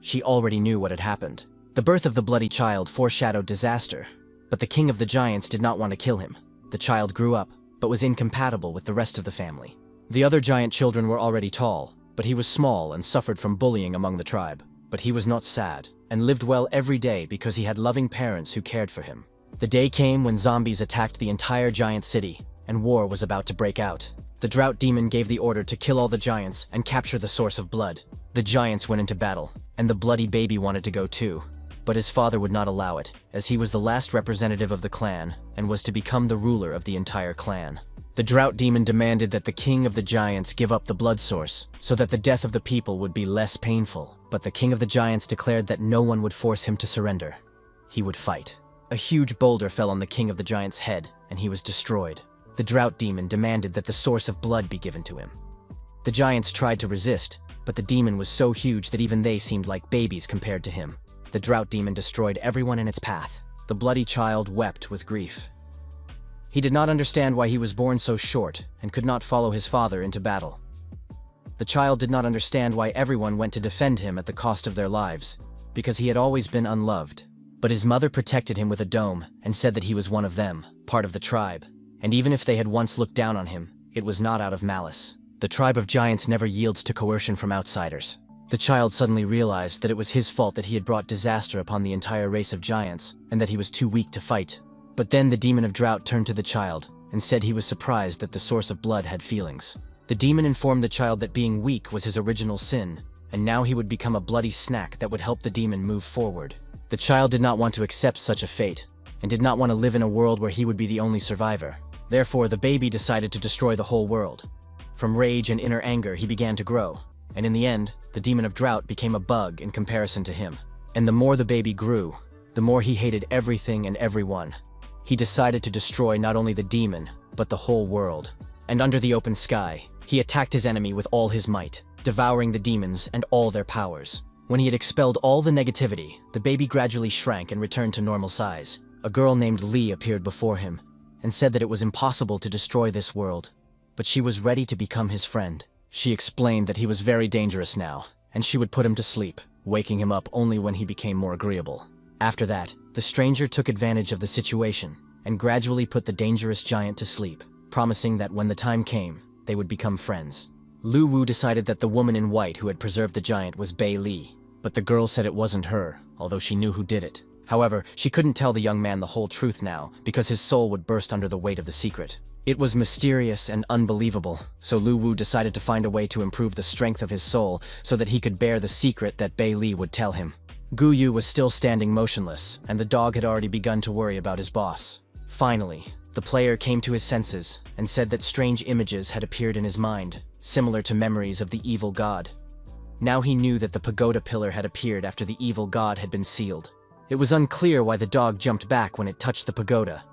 She already knew what had happened. The birth of the bloody child foreshadowed disaster, but the king of the giants did not want to kill him. The child grew up, but was incompatible with the rest of the family. The other giant children were already tall, but he was small and suffered from bullying among the tribe. But he was not sad, and lived well every day because he had loving parents who cared for him. The day came when zombies attacked the entire giant city, and war was about to break out. The drought demon gave the order to kill all the giants and capture the source of blood. The giants went into battle, and the bloody baby wanted to go too. But his father would not allow it, as he was the last representative of the clan and was to become the ruler of the entire clan. The drought demon demanded that the king of the giants give up the blood source, so that the death of the people would be less painful. But the king of the giants declared that no one would force him to surrender. He would fight. A huge boulder fell on the king of the giants' head, and he was destroyed. The drought demon demanded that the source of blood be given to him. The giants tried to resist, but the demon was so huge that even they seemed like babies compared to him. The drought demon destroyed everyone in its path. The bloody child wept with grief. He did not understand why he was born so short and could not follow his father into battle. The child did not understand why everyone went to defend him at the cost of their lives, because he had always been unloved. But his mother protected him with a dome and said that he was one of them, part of the tribe. And even if they had once looked down on him, it was not out of malice. The tribe of giants never yields to coercion from outsiders. The child suddenly realized that it was his fault that he had brought disaster upon the entire race of giants, and that he was too weak to fight. But then the demon of drought turned to the child and said he was surprised that the source of blood had feelings. The demon informed the child that being weak was his original sin, and now he would become a bloody snack that would help the demon move forward. The child did not want to accept such a fate, and did not want to live in a world where he would be the only survivor. Therefore, the baby decided to destroy the whole world. From rage and inner anger, he began to grow, and in the end, the demon of drought became a bug in comparison to him. And the more the baby grew, the more he hated everything and everyone. He decided to destroy not only the demon, but the whole world. And under the open sky, he attacked his enemy with all his might, devouring the demons and all their powers. When he had expelled all the negativity, the baby gradually shrank and returned to normal size. A girl named Lee appeared before him and said that it was impossible to destroy this world, but she was ready to become his friend. She explained that he was very dangerous now, and she would put him to sleep, waking him up only when he became more agreeable. After that, the stranger took advantage of the situation and gradually put the dangerous giant to sleep, promising that when the time came, they would become friends. Lu Wu decided that the woman in white who had preserved the giant was Bei Li, but the girl said it wasn't her, although she knew who did it. However, she couldn't tell the young man the whole truth now, because his soul would burst under the weight of the secret. It was mysterious and unbelievable, so Lu Wu decided to find a way to improve the strength of his soul so that he could bear the secret that Bei Li would tell him. Gu Yu was still standing motionless, and the dog had already begun to worry about his boss. Finally, the player came to his senses and said that strange images had appeared in his mind, similar to memories of the evil god. Now he knew that the pagoda pillar had appeared after the evil god had been sealed. It was unclear why the dog jumped back when it touched the pagoda.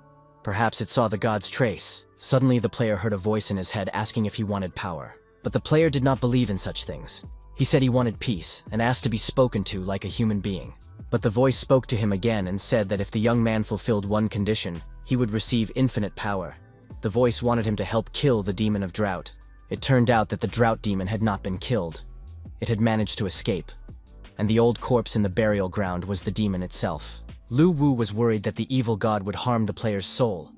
Perhaps it saw the god's trace. Suddenly the player heard a voice in his head asking if he wanted power. But the player did not believe in such things. He said he wanted peace and asked to be spoken to like a human being. But the voice spoke to him again and said that if the young man fulfilled one condition, he would receive infinite power. The voice wanted him to help kill the demon of drought. It turned out that the drought demon had not been killed. It had managed to escape, and the old corpse in the burial ground was the demon itself. Lu Wu was worried that the evil god would harm the player's soul,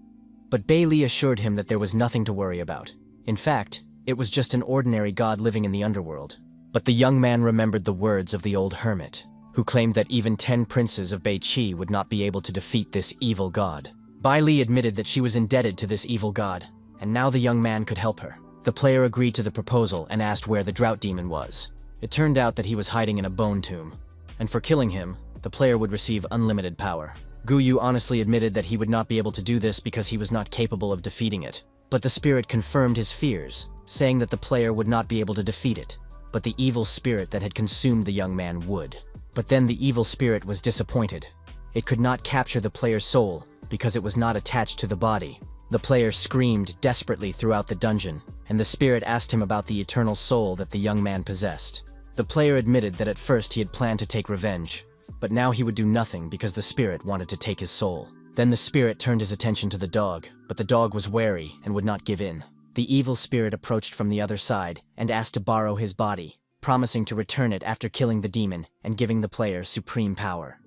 but Bei Li assured him that there was nothing to worry about. In fact, it was just an ordinary god living in the underworld. But the young man remembered the words of the old hermit, who claimed that even 10 princes of Bei Qi would not be able to defeat this evil god. Bei Li admitted that she was indebted to this evil god, and now the young man could help her. The player agreed to the proposal and asked where the drought demon was. It turned out that he was hiding in a bone tomb, and for killing him, the player would receive unlimited power. Gu Yu honestly admitted that he would not be able to do this because he was not capable of defeating it. But the spirit confirmed his fears, saying that the player would not be able to defeat it, but the evil spirit that had consumed the young man would. But then the evil spirit was disappointed. It could not capture the player's soul because it was not attached to the body. The player screamed desperately throughout the dungeon, and the spirit asked him about the eternal soul that the young man possessed. The player admitted that at first he had planned to take revenge, but now he would do nothing because the spirit wanted to take his soul. Then the spirit turned his attention to the dog, but the dog was wary and would not give in. The evil spirit approached from the other side and asked to borrow his body, promising to return it after killing the demon and giving the player supreme power.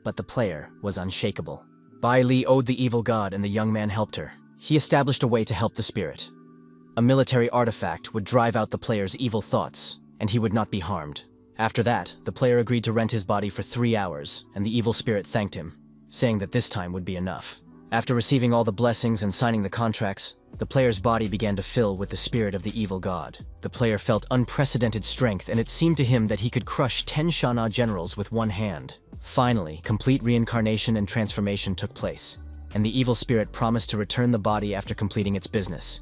but the player was unshakable. Bai Li owed the evil god and the young man helped her. He established a way to help the spirit. A military artifact would drive out the player's evil thoughts, and he would not be harmed. After that, the player agreed to rent his body for 3 hours, and the evil spirit thanked him, saying that this time would be enough. After receiving all the blessings and signing the contracts, the player's body began to fill with the spirit of the evil god. The player felt unprecedented strength, and it seemed to him that he could crush 10 Shana generals with one hand. Finally, complete reincarnation and transformation took place, and the evil spirit promised to return the body after completing its business,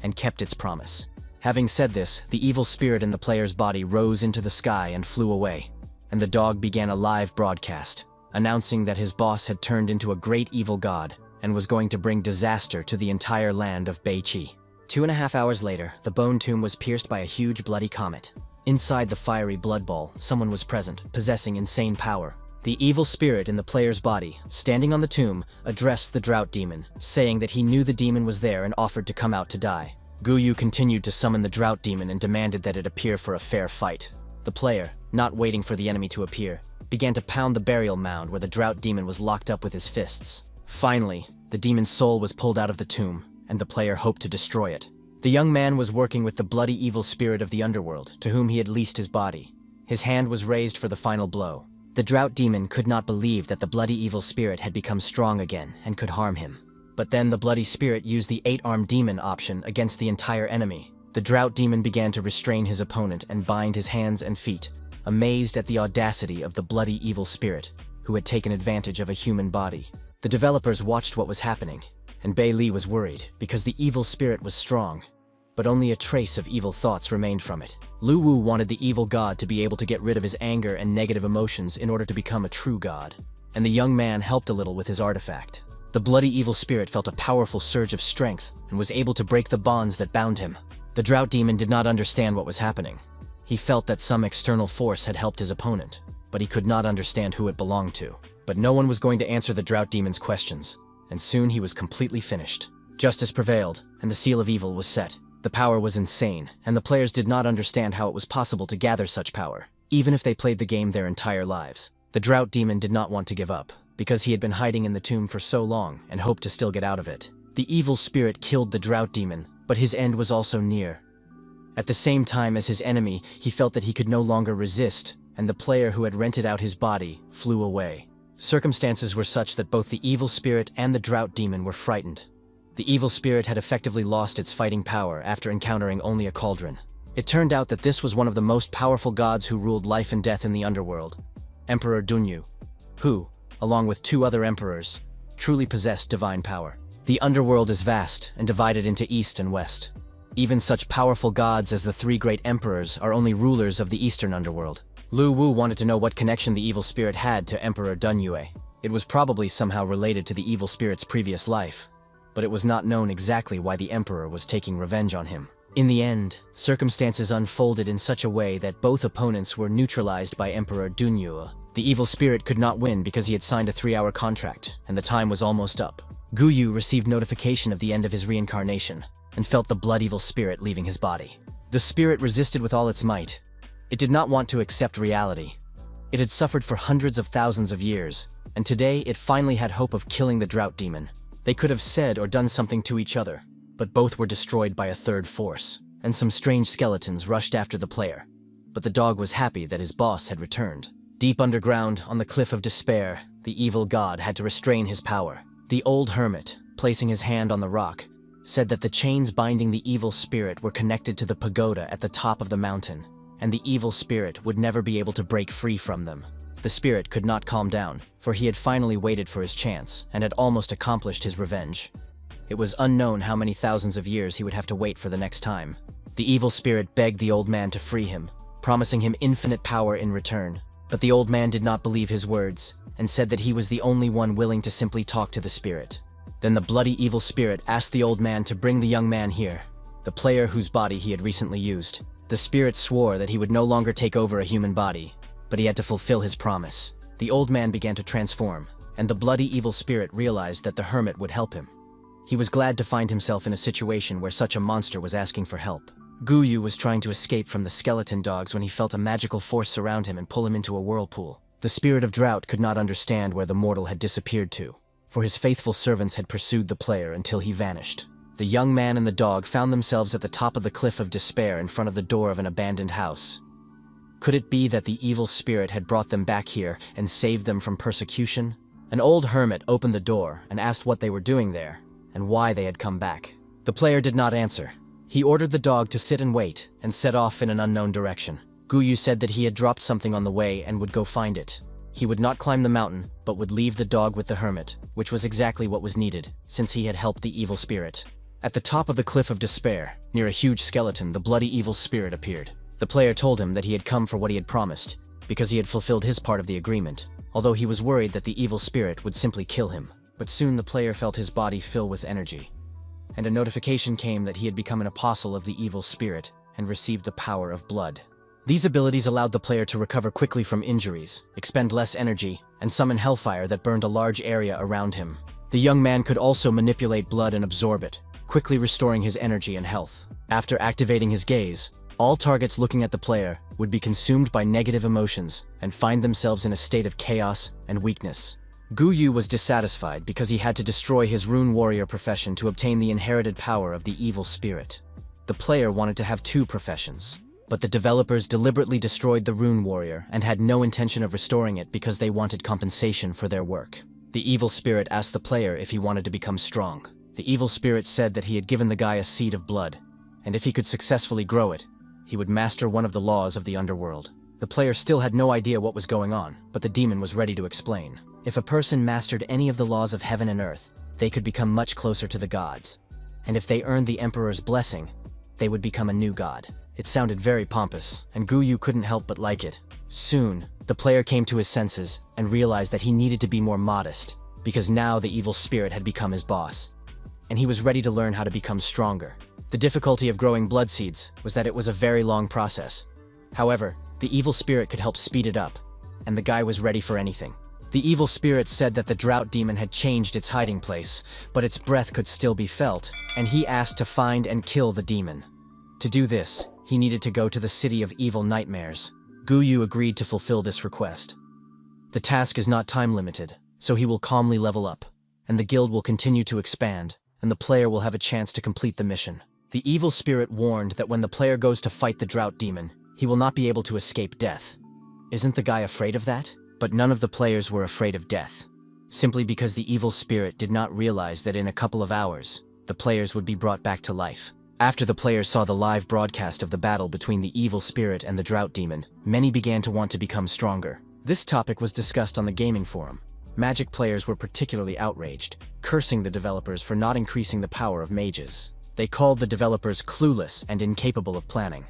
and kept its promise. Having said this, the evil spirit in the player's body rose into the sky and flew away, and the dog began a live broadcast, announcing that his boss had turned into a great evil god and was going to bring disaster to the entire land of Beiqi. 2.5 hours later, the bone tomb was pierced by a huge bloody comet. Inside the fiery blood ball, someone was present, possessing insane power. The evil spirit in the player's body, standing on the tomb, addressed the drought demon, saying that he knew the demon was there and offered to come out to die. Guyu continued to summon the drought demon and demanded that it appear for a fair fight. The player, not waiting for the enemy to appear, began to pound the burial mound where the drought demon was locked up with his fists. Finally, the demon's soul was pulled out of the tomb, and the player hoped to destroy it. The young man was working with the bloody evil spirit of the underworld, to whom he had leased his body. His hand was raised for the final blow. The drought demon could not believe that the bloody evil spirit had become strong again and could harm him. But then the bloody spirit used the 8-armed demon option against the entire enemy. The drought demon began to restrain his opponent and bind his hands and feet, amazed at the audacity of the bloody evil spirit, who had taken advantage of a human body. The developers watched what was happening, and Bai Li was worried because the evil spirit was strong, but only a trace of evil thoughts remained from it. Lu Wu wanted the evil god to be able to get rid of his anger and negative emotions in order to become a true god, and the young man helped a little with his artifact. The bloody evil spirit felt a powerful surge of strength and was able to break the bonds that bound him. The drought demon did not understand what was happening. He felt that some external force had helped his opponent, but he could not understand who it belonged to. But no one was going to answer the drought demon's questions, and soon he was completely finished. Justice prevailed, and the seal of evil was set. The power was insane, and the players did not understand how it was possible to gather such power, even if they played the game their entire lives. The drought demon did not want to give up, because he had been hiding in the tomb for so long and hoped to still get out of it. The evil spirit killed the drought demon, but his end was also near. At the same time as his enemy, he felt that he could no longer resist, and the player who had rented out his body flew away. Circumstances were such that both the evil spirit and the drought demon were frightened. The evil spirit had effectively lost its fighting power after encountering only a cauldron. It turned out that this was one of the most powerful gods who ruled life and death in the underworld, Emperor Dunyu, who, along with 2 other emperors, truly possessed divine power. The underworld is vast and divided into east and west. Even such powerful gods as the 3 great emperors are only rulers of the eastern underworld. Lu Wu wanted to know what connection the evil spirit had to Emperor Dunyue. It was probably somehow related to the evil spirit's previous life, but it was not known exactly why the emperor was taking revenge on him. In the end, circumstances unfolded in such a way that both opponents were neutralized by Emperor Dunyue. The evil spirit could not win because he had signed a 3-hour contract, and the time was almost up. Guyu received notification of the end of his reincarnation, and felt the blood evil spirit leaving his body. The spirit resisted with all its might. It did not want to accept reality. It had suffered for hundreds of thousands of years, and today it finally had hope of killing the drought demon. They could have said or done something to each other, but both were destroyed by a third force, and some strange skeletons rushed after the player. But the dog was happy that his boss had returned. Deep underground, on the cliff of despair, the evil god had to restrain his power. The old hermit, placing his hand on the rock, said that the chains binding the evil spirit were connected to the pagoda at the top of the mountain, and the evil spirit would never be able to break free from them. The spirit could not calm down, for he had finally waited for his chance and had almost accomplished his revenge. It was unknown how many thousands of years he would have to wait for the next time. The evil spirit begged the old man to free him, promising him infinite power in return. But the old man did not believe his words, and said that he was the only one willing to simply talk to the spirit. Then the bloody evil spirit asked the old man to bring the young man here, the player whose body he had recently used. The spirit swore that he would no longer take over a human body, but he had to fulfill his promise. The old man began to transform, and the bloody evil spirit realized that the hermit would help him. He was glad to find himself in a situation where such a monster was asking for help. Guyu was trying to escape from the skeleton dogs when he felt a magical force surround him and pull him into a whirlpool. The spirit of drought could not understand where the mortal had disappeared to, for his faithful servants had pursued the player until he vanished. The young man and the dog found themselves at the top of the cliff of despair in front of the door of an abandoned house. Could it be that the evil spirit had brought them back here and saved them from persecution? An old hermit opened the door and asked what they were doing there and why they had come back. The player did not answer. He ordered the dog to sit and wait and set off in an unknown direction. Guyu said that he had dropped something on the way and would go find it. He would not climb the mountain, but would leave the dog with the hermit, which was exactly what was needed, since he had helped the evil spirit. At the top of the cliff of despair, near a huge skeleton, the bloody evil spirit appeared. The player told him that he had come for what he had promised, because he had fulfilled his part of the agreement, although he was worried that the evil spirit would simply kill him. But soon the player felt his body fill with energy, and a notification came that he had become an apostle of the evil spirit and received the power of blood. These abilities allowed the player to recover quickly from injuries, expend less energy, and summon hellfire that burned a large area around him. The young man could also manipulate blood and absorb it, quickly restoring his energy and health. After activating his gaze, all targets looking at the player would be consumed by negative emotions and find themselves in a state of chaos and weakness. Guyu was dissatisfied because he had to destroy his rune warrior profession to obtain the inherited power of the evil spirit. The player wanted to have two professions, but the developers deliberately destroyed the rune warrior and had no intention of restoring it because they wanted compensation for their work. The evil spirit asked the player if he wanted to become strong. The evil spirit said that he had given the guy a seed of blood, and if he could successfully grow it, he would master one of the laws of the underworld. The player still had no idea what was going on, but the demon was ready to explain. If a person mastered any of the laws of heaven and earth, they could become much closer to the gods. And if they earned the emperor's blessing, they would become a new god. It sounded very pompous, and Guyu couldn't help but like it. Soon, the player came to his senses and realized that he needed to be more modest, because now the evil spirit had become his boss, and he was ready to learn how to become stronger. The difficulty of growing blood seeds was that it was a very long process. However, the evil spirit could help speed it up, and the guy was ready for anything. The evil spirit said that the drought demon had changed its hiding place, but its breath could still be felt, and he asked to find and kill the demon. To do this, he needed to go to the city of evil nightmares. Guyu agreed to fulfill this request. The task is not time-limited, so he will calmly level up, and the guild will continue to expand, and the player will have a chance to complete the mission. The evil spirit warned that when the player goes to fight the drought demon, he will not be able to escape death. Isn't the guy afraid of that? But none of the players were afraid of death, simply because the evil spirit did not realize that in a couple of hours, the players would be brought back to life. After the players saw the live broadcast of the battle between the evil spirit and the drought demon, many began to want to become stronger. This topic was discussed on the gaming forum. Magic players were particularly outraged, cursing the developers for not increasing the power of mages. They called the developers clueless and incapable of planning.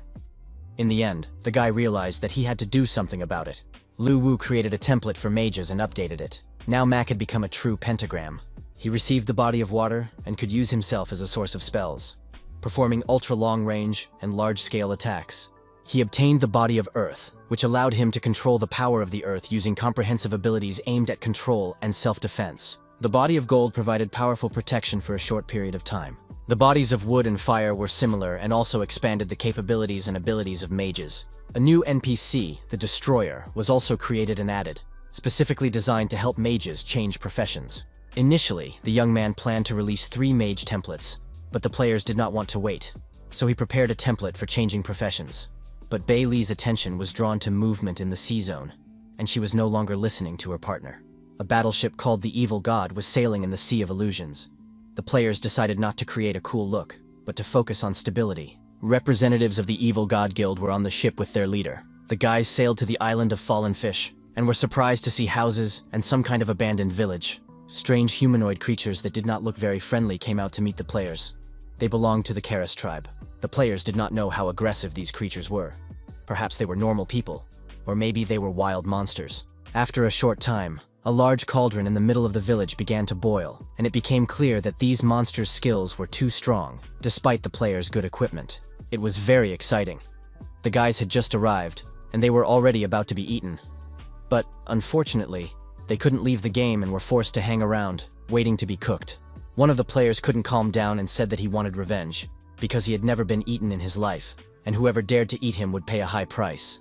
In the end, the guy realized that he had to do something about it. Lu Wu created a template for mages and updated it. Now Mac had become a true pentagram. He received the body of water and could use himself as a source of spells, performing ultra-long range and large-scale attacks. He obtained the body of earth, which allowed him to control the power of the earth using comprehensive abilities aimed at control and self-defense. The body of gold provided powerful protection for a short period of time. The bodies of wood and fire were similar and also expanded the capabilities and abilities of mages. A new NPC, the Destroyer, was also created and added, specifically designed to help mages change professions. Initially, the young man planned to release 3 mage templates, but the players did not want to wait, so he prepared a template for changing professions. But Bailey's attention was drawn to movement in the sea zone, and she was no longer listening to her partner. A battleship called the Evil God was sailing in the Sea of Illusions. The players decided not to create a cool look, but to focus on stability. Representatives of the Evil God Guild were on the ship with their leader. The guys sailed to the island of Fallen Fish, and were surprised to see houses and some kind of abandoned village. Strange humanoid creatures that did not look very friendly came out to meet the players. They belonged to the Karis tribe. The players did not know how aggressive these creatures were. Perhaps they were normal people, or maybe they were wild monsters. After a short time, a large cauldron in the middle of the village began to boil, and it became clear that these monsters' skills were too strong, despite the players' good equipment. It was very exciting. The guys had just arrived, and they were already about to be eaten. But, unfortunately, they couldn't leave the game and were forced to hang around, waiting to be cooked. One of the players couldn't calm down and said that he wanted revenge, because he had never been eaten in his life, and whoever dared to eat him would pay a high price.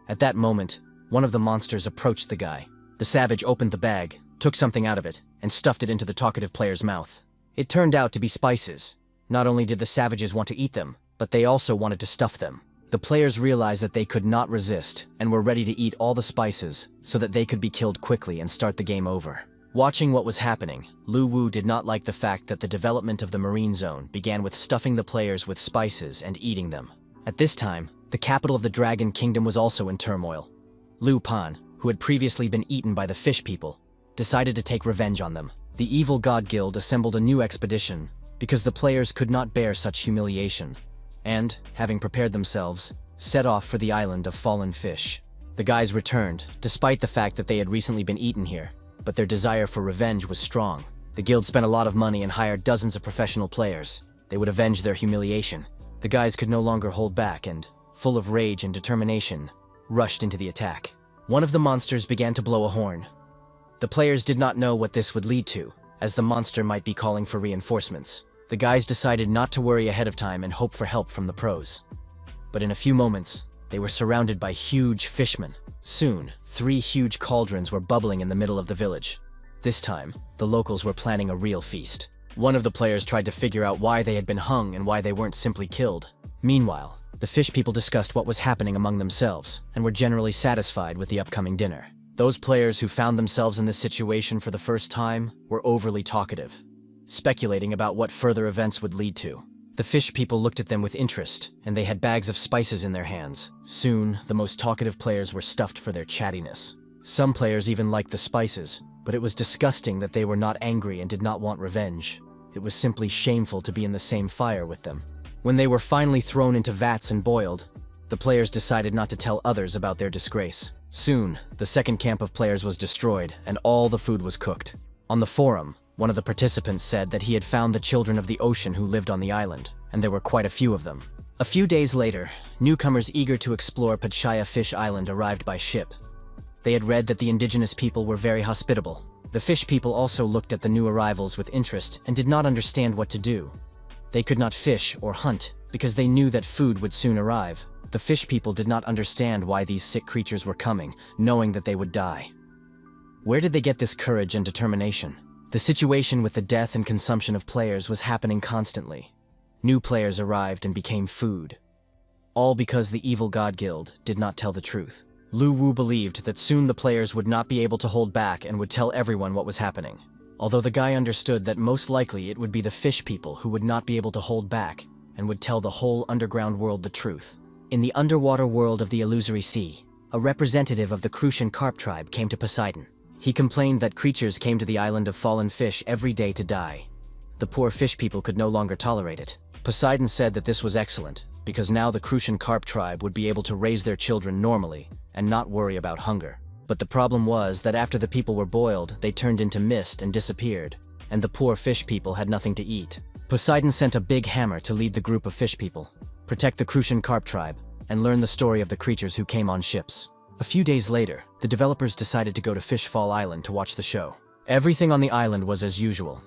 At that moment, One of the monsters approached the guy. The savage opened the bag, took something out of it, and stuffed it into the talkative player's mouth. It turned out to be spices. Not only did the savages want to eat them, but they also wanted to stuff them. The players realized that they could not resist and were ready to eat all the spices so that they could be killed quickly and start the game over. Watching what was happening, Lu Wu did not like the fact that the development of the marine zone began with stuffing the players with spices and eating them. At this time, the capital of the Dragon Kingdom was also in turmoil. Lu Pan, who had previously been eaten by the fish people, decided to take revenge on them. The evil god guild assembled a new expedition because the players could not bear such humiliation, and, having prepared themselves, set off for the island of fallen fish. The guys returned, despite the fact that they had recently been eaten here, but their desire for revenge was strong. The guild spent a lot of money and hired dozens of professional players. They would avenge their humiliation. The guys could no longer hold back and, full of rage and determination, rushed into the attack. One of the monsters began to blow a horn. The players did not know what this would lead to, as the monster might be calling for reinforcements. The guys decided not to worry ahead of time and hope for help from the pros. But in a few moments, they were surrounded by huge fishmen. Soon, 3 huge cauldrons were bubbling in the middle of the village. This time, the locals were planning a real feast. One of the players tried to figure out why they had been hung and why they weren't simply killed. Meanwhile, the fish people discussed what was happening among themselves and were generally satisfied with the upcoming dinner. Those players who found themselves in this situation for the first time were overly talkative, speculating about what further events would lead to. The fish people looked at them with interest, and they had bags of spices in their hands. Soon, the most talkative players were stuffed for their chattiness. Some players even liked the spices, but it was disgusting that they were not angry and did not want revenge. It was simply shameful to be in the same fire with them. When they were finally thrown into vats and boiled, the players decided not to tell others about their disgrace. Soon, the second camp of players was destroyed, and all the food was cooked. On the forum, one of the participants said that he had found the children of the ocean who lived on the island, and there were quite a few of them. A few days later, newcomers eager to explore Pachaya Fish Island arrived by ship. They had read that the indigenous people were very hospitable. The fish people also looked at the new arrivals with interest and did not understand what to do. They could not fish or hunt because they knew that food would soon arrive. The fish people did not understand why these sick creatures were coming, knowing that they would die. Where did they get this courage and determination? The situation with the death and consumption of players was happening constantly. New players arrived and became food. All because the evil god guild did not tell the truth. Lu Wu believed that soon the players would not be able to hold back and would tell everyone what was happening. Although the guy understood that most likely it would be the fish people who would not be able to hold back and would tell the whole underground world the truth. In the underwater world of the Illusory Sea, a representative of the Crucian carp tribe came to Poseidon. He complained that creatures came to the island of fallen fish every day to die. The poor fish people could no longer tolerate it. Poseidon said that this was excellent, because now the Crucian carp tribe would be able to raise their children normally and not worry about hunger. But the problem was that after the people were boiled, they turned into mist and disappeared, and the poor fish people had nothing to eat. Poseidon sent a big hammer to lead the group of fish people, protect the Crucian carp tribe, and learn the story of the creatures who came on ships. A few days later, the developers decided to go to Fishfall Island to watch the show. Everything on the island was as usual.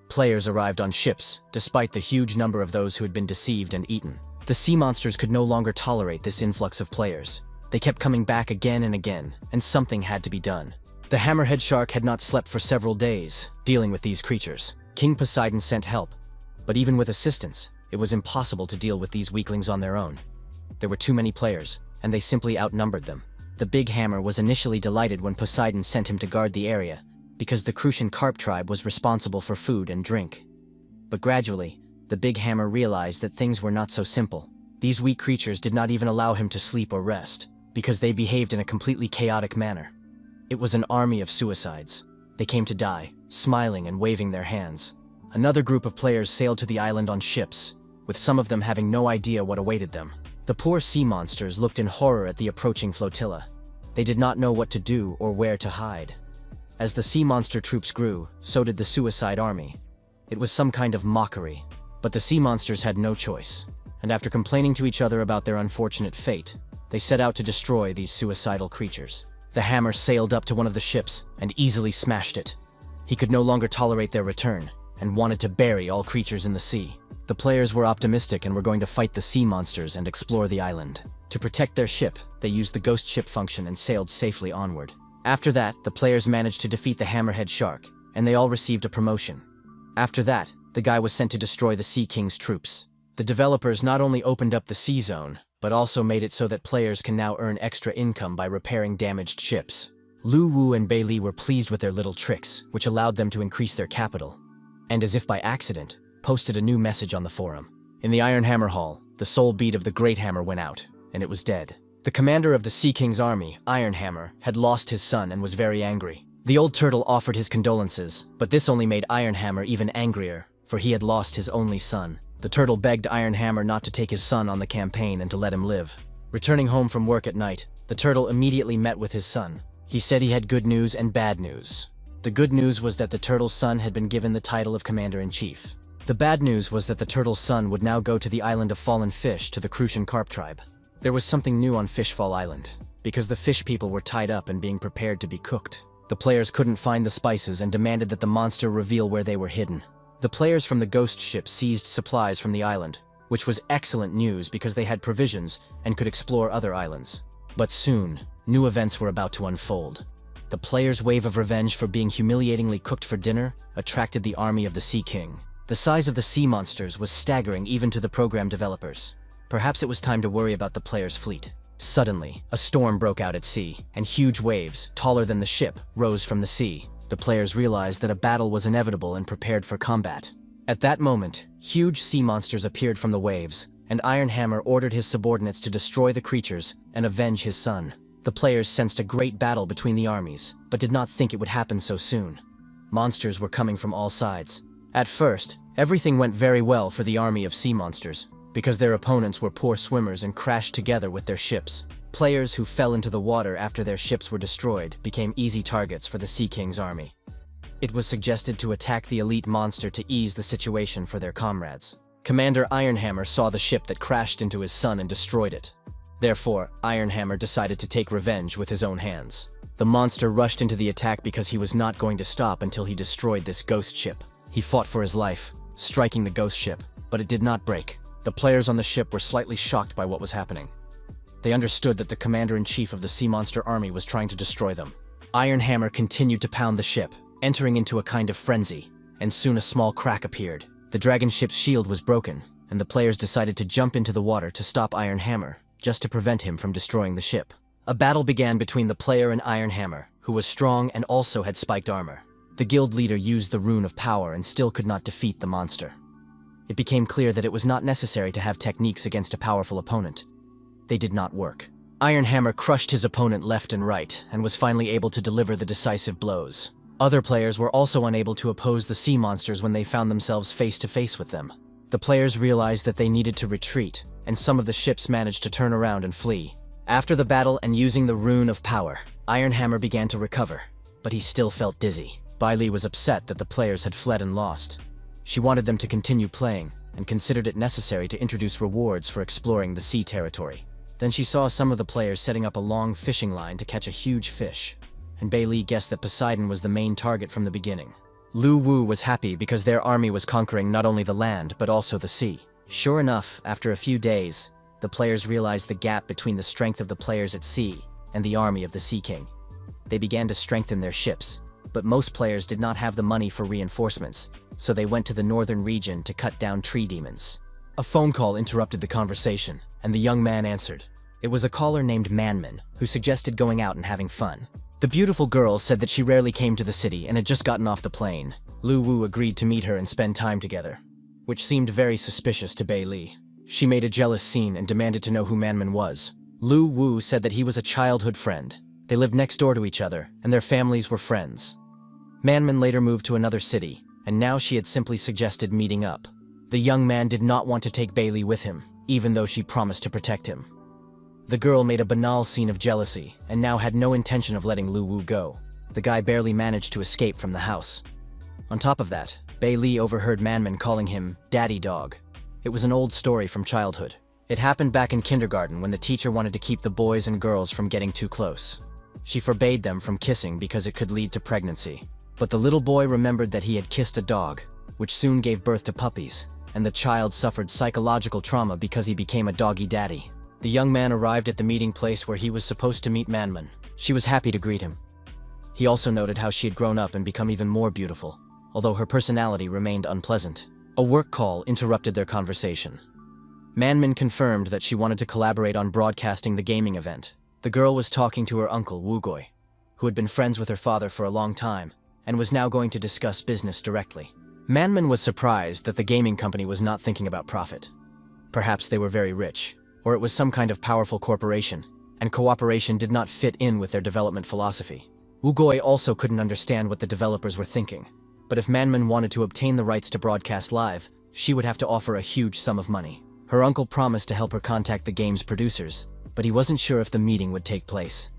Players arrived on ships, despite the huge number of those who had been deceived and eaten. The sea monsters could no longer tolerate this influx of players. They kept coming back again and again, and something had to be done. The hammerhead shark had not slept for several days, dealing with these creatures. King Poseidon sent help, but even with assistance, it was impossible to deal with these weaklings on their own. There were too many players, and they simply outnumbered them. The big hammer was initially delighted when Poseidon sent him to guard the area, because the Crucian carp tribe was responsible for food and drink. But gradually, the big hammer realized that things were not so simple. These weak creatures did not even allow him to sleep or rest, because they behaved in a completely chaotic manner. It was an army of suicides. They came to die, smiling and waving their hands. Another group of players sailed to the island on ships, with some of them having no idea what awaited them. The poor sea monsters looked in horror at the approaching flotilla. They did not know what to do or where to hide. As the sea monster troops grew, so did the suicide army. It was some kind of mockery, but the sea monsters had no choice, and after complaining to each other about their unfortunate fate, they set out to destroy these suicidal creatures. The hammer sailed up to one of the ships and easily smashed it. He could no longer tolerate their return and wanted to bury all creatures in the sea. The players were optimistic and were going to fight the sea monsters and explore the island. To protect their ship, they used the ghost ship function and sailed safely onward. After that, the players managed to defeat the hammerhead shark, and they all received a promotion. After that, the guy was sent to destroy the Sea King's troops. The developers not only opened up the sea zone, but also made it so that players can now earn extra income by repairing damaged ships. Lu Wu and Bei Li were pleased with their little tricks, which allowed them to increase their capital. And as if by accident, posted a new message on the forum. In the Iron Hammer Hall, the soul bead of the Great Hammer went out, and it was dead. The commander of the Sea King's army, Iron Hammer, had lost his son and was very angry. The old turtle offered his condolences, but this only made Iron Hammer even angrier, for he had lost his only son. The turtle begged Iron Hammer not to take his son on the campaign and to let him live. Returning home from work at night, the turtle immediately met with his son. He said he had good news and bad news. The good news was that the turtle's son had been given the title of Commander-in-Chief. The bad news was that the turtle's son would now go to the island of Fallen Fish to the Crucian Carp tribe. There was something new on Fishfall Island, because the fish people were tied up and being prepared to be cooked. The players couldn't find the spices and demanded that the monster reveal where they were hidden. The players from the ghost ship seized supplies from the island, which was excellent news because they had provisions and could explore other islands. But soon, new events were about to unfold. The players' wave of revenge for being humiliatingly cooked for dinner attracted the army of the Sea King. The size of the sea monsters was staggering even to the program developers. Perhaps it was time to worry about the players' fleet. Suddenly, a storm broke out at sea, and huge waves, taller than the ship, rose from the sea. The players realized that a battle was inevitable and prepared for combat. At that moment, huge sea monsters appeared from the waves, and Iron Hammer ordered his subordinates to destroy the creatures and avenge his son. The players sensed a great battle between the armies, but did not think it would happen so soon. Monsters were coming from all sides. At first, everything went very well for the army of sea monsters, because their opponents were poor swimmers and crashed together with their ships. Players who fell into the water after their ships were destroyed became easy targets for the Sea King's army. It was suggested to attack the elite monster to ease the situation for their comrades. Commander Ironhammer saw the ship that crashed into his son and destroyed it. Therefore, Ironhammer decided to take revenge with his own hands. The monster rushed into the attack because he was not going to stop until he destroyed this ghost ship. He fought for his life, striking the ghost ship, but it did not break. The players on the ship were slightly shocked by what was happening. They understood that the commander-in-chief of the sea monster army was trying to destroy them. Ironhammer continued to pound the ship, entering into a kind of frenzy, and soon a small crack appeared. The dragon ship's shield was broken, and the players decided to jump into the water to stop Ironhammer, just to prevent him from destroying the ship. A battle began between the player and Ironhammer, who was strong and also had spiked armor. The guild leader used the rune of power and still could not defeat the monster. It became clear that it was not necessary to have techniques against a powerful opponent. They did not work. Ironhammer crushed his opponent left and right, and was finally able to deliver the decisive blows. Other players were also unable to oppose the sea monsters when they found themselves face to face with them. The players realized that they needed to retreat, and some of the ships managed to turn around and flee. After the battle and using the rune of power, Ironhammer began to recover, but he still felt dizzy. Bai Li was upset that the players had fled and lost. She wanted them to continue playing, and considered it necessary to introduce rewards for exploring the sea territory. Then she saw some of the players setting up a long fishing line to catch a huge fish, and Bai Li guessed that Poseidon was the main target from the beginning. Lu Wu was happy because their army was conquering not only the land, but also the sea. Sure enough, after a few days, the players realized the gap between the strength of the players at sea and the army of the Sea King. They began to strengthen their ships, but most players did not have the money for reinforcements, so they went to the northern region to cut down tree demons. A phone call interrupted the conversation, and the young man answered. It was a caller named Manman, who suggested going out and having fun. The beautiful girl said that she rarely came to the city and had just gotten off the plane. Lu Wu agreed to meet her and spend time together, which seemed very suspicious to Bai Li. She made a jealous scene and demanded to know who Manman was. Lu Wu said that he was a childhood friend. They lived next door to each other, and their families were friends. Manman later moved to another city, and now she had simply suggested meeting up. The young man did not want to take Bai Li with him, even though she promised to protect him. The girl made a banal scene of jealousy, and now had no intention of letting Lu Wu go. The guy barely managed to escape from the house. On top of that, Bai Li overheard Manman calling him Daddy Dog. It was an old story from childhood. It happened back in kindergarten when the teacher wanted to keep the boys and girls from getting too close. She forbade them from kissing because it could lead to pregnancy. But the little boy remembered that he had kissed a dog, which soon gave birth to puppies, and the child suffered psychological trauma because he became a doggy daddy. The young man arrived at the meeting place where he was supposed to meet Manman. She was happy to greet him. He also noted how she had grown up and become even more beautiful, although her personality remained unpleasant. A work call interrupted their conversation. Manman confirmed that she wanted to collaborate on broadcasting the gaming event. The girl was talking to her uncle, Wugoi, who had been friends with her father for a long time, and was now going to discuss business directly. Manman was surprised that the gaming company was not thinking about profit. Perhaps they were very rich, or it was some kind of powerful corporation, and cooperation did not fit in with their development philosophy. Wugoi also couldn't understand what the developers were thinking, but if Manman wanted to obtain the rights to broadcast live, she would have to offer a huge sum of money. Her uncle promised to help her contact the game's producers, but he wasn't sure if the meeting would take place.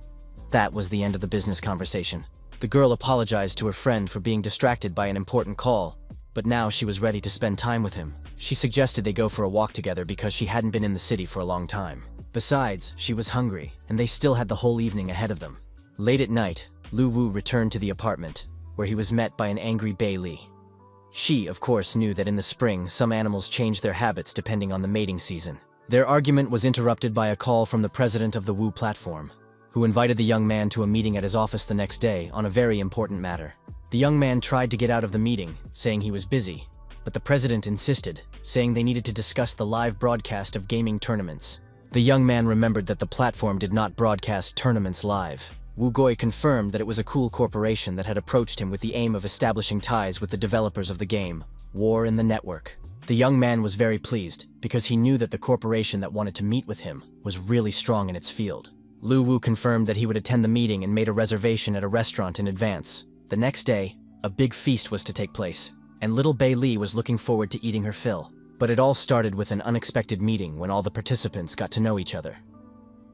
That was the end of the business conversation. The girl apologized to her friend for being distracted by an important call, but now she was ready to spend time with him. She suggested they go for a walk together because she hadn't been in the city for a long time. Besides, she was hungry, and they still had the whole evening ahead of them. Late at night, Lu Wu returned to the apartment, where he was met by an angry Bei Li. She, of course, knew that in the spring, some animals change their habits depending on the mating season. Their argument was interrupted by a call from the president of the Wu platform, who invited the young man to a meeting at his office the next day on a very important matter. The young man tried to get out of the meeting, saying he was busy, but the president insisted, saying they needed to discuss the live broadcast of gaming tournaments. The young man remembered that the platform did not broadcast tournaments live. Wugoi confirmed that it was a cool corporation that had approached him with the aim of establishing ties with the developers of the game, War in the Network. The young man was very pleased, because he knew that the corporation that wanted to meet with him was really strong in its field. Lu Wu confirmed that he would attend the meeting and made a reservation at a restaurant in advance. The next day, a big feast was to take place, and little Bei Li was looking forward to eating her fill. But it all started with an unexpected meeting when all the participants got to know each other.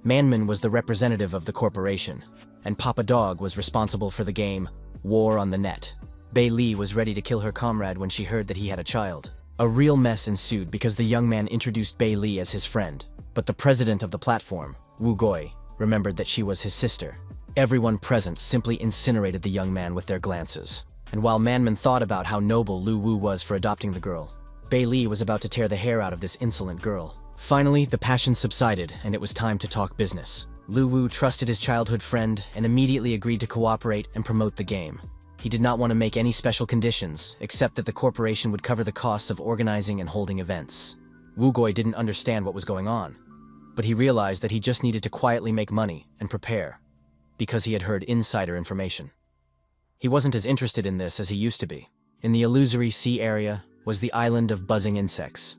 Manman was the representative of the corporation, and Papa Dog was responsible for the game War on the Net. Bei Li was ready to kill her comrade when she heard that he had a child. A real mess ensued because the young man introduced Bei Li as his friend, but the president of the platform, Wugoi, remembered that she was his sister. Everyone present simply incinerated the young man with their glances. And while Manman thought about how noble Lu Wu was for adopting the girl, Bei Li was about to tear the hair out of this insolent girl. Finally, the passion subsided, and it was time to talk business. Lu Wu trusted his childhood friend and immediately agreed to cooperate and promote the game. He did not want to make any special conditions, except that the corporation would cover the costs of organizing and holding events. Wugoi didn't understand what was going on, but he realized that he just needed to quietly make money and prepare, because he had heard insider information. He wasn't as interested in this as he used to be. In the illusory sea area was the island of buzzing insects.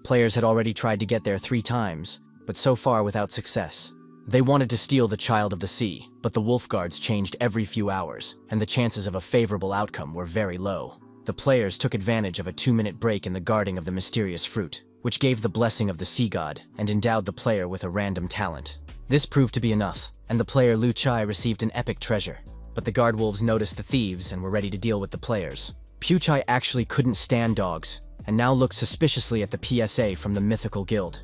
Players had already tried to get there 3 times, but so far without success. They wanted to steal the child of the sea, but the wolf guards changed every few hours, and the chances of a favorable outcome were very low. The players took advantage of a 2-minute break in the guarding of the mysterious fruit, which gave the blessing of the sea god and endowed the player with a random talent. This proved to be enough, and the player Lu Chai received an epic treasure. But the guard wolves noticed the thieves and were ready to deal with the players. Pu Chai actually couldn't stand dogs, and now looked suspiciously at the PSA from the mythical guild.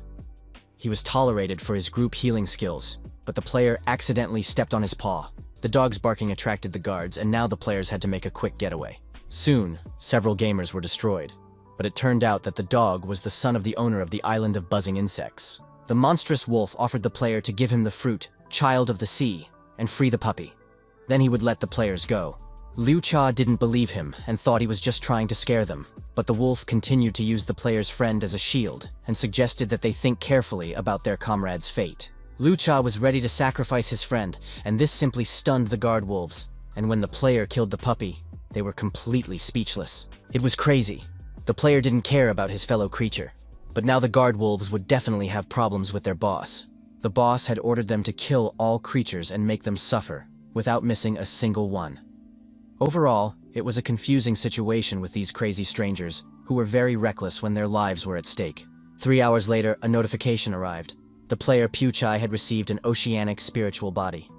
He was tolerated for his group healing skills, but the player accidentally stepped on his paw. The dog's barking attracted the guards, and now the players had to make a quick getaway. Soon, several gamers were destroyed, but it turned out that the dog was the son of the owner of the island of buzzing insects. The monstrous wolf offered the player to give him the fruit, Child of the Sea, and free the puppy. Then he would let the players go. Liu Cha didn't believe him and thought he was just trying to scare them, but the wolf continued to use the player's friend as a shield and suggested that they think carefully about their comrade's fate. Liu Cha was ready to sacrifice his friend, and this simply stunned the guard wolves, and when the player killed the puppy, they were completely speechless. It was crazy. The player didn't care about his fellow creature, but now the guard wolves would definitely have problems with their boss. The boss had ordered them to kill all creatures and make them suffer, without missing a single one. Overall, it was a confusing situation with these crazy strangers, who were very reckless when their lives were at stake. 3 hours later, a notification arrived. The player Pu Chai had received an oceanic spiritual body.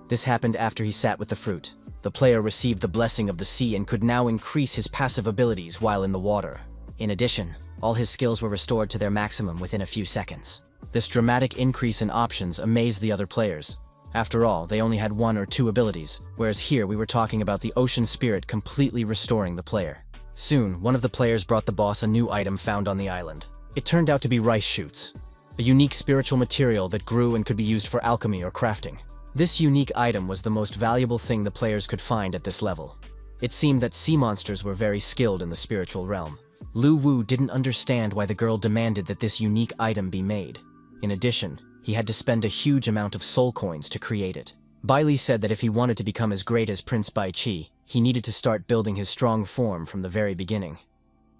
This happened after he sat with the fruit. The player received the blessing of the sea and could now increase his passive abilities while in the water. In addition, all his skills were restored to their maximum within a few seconds. This dramatic increase in options amazed the other players. After all, they only had 1 or 2 abilities, whereas here we were talking about the ocean spirit completely restoring the player. Soon, one of the players brought the boss a new item found on the island. It turned out to be rice shoots, a unique spiritual material that grew and could be used for alchemy or crafting. This unique item was the most valuable thing the players could find at this level. It seemed that sea monsters were very skilled in the spiritual realm. Lu Wu didn't understand why the girl demanded that this unique item be made. In addition, he had to spend a huge amount of soul coins to create it. Bai Li said that if he wanted to become as great as Prince Bai Qi, he needed to start building his strong form from the very beginning.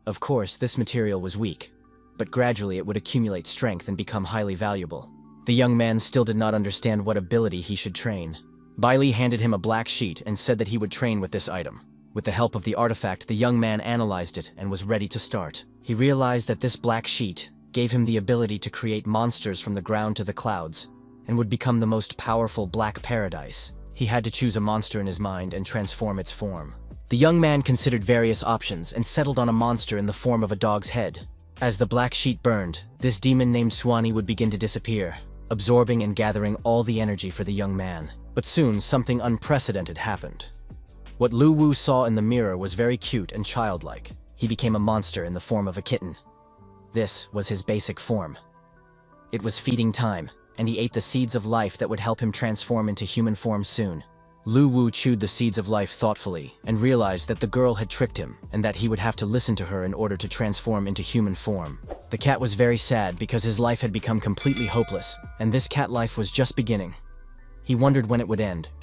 Of course, this material was weak, but gradually it would accumulate strength and become highly valuable. The young man still did not understand what ability he should train. Bai Li handed him a black sheet and said that he would train with this item. With the help of the artifact, the young man analyzed it and was ready to start. He realized that this black sheet gave him the ability to create monsters from the ground to the clouds, and would become the most powerful black paradise. He had to choose a monster in his mind and transform its form. The young man considered various options and settled on a monster in the form of a dog's head. As the black sheet burned, this demon named Swanee would begin to disappear, absorbing and gathering all the energy for the young man. But soon, something unprecedented happened. What Lu Wu saw in the mirror was very cute and childlike. He became a monster in the form of a kitten. This was his basic form. It was feeding time, and he ate the seeds of life that would help him transform into human form soon. Lu Wu chewed the seeds of life thoughtfully and realized that the girl had tricked him and that he would have to listen to her in order to transform into human form. The cat was very sad because his life had become completely hopeless, and this cat life was just beginning. He wondered when it would end.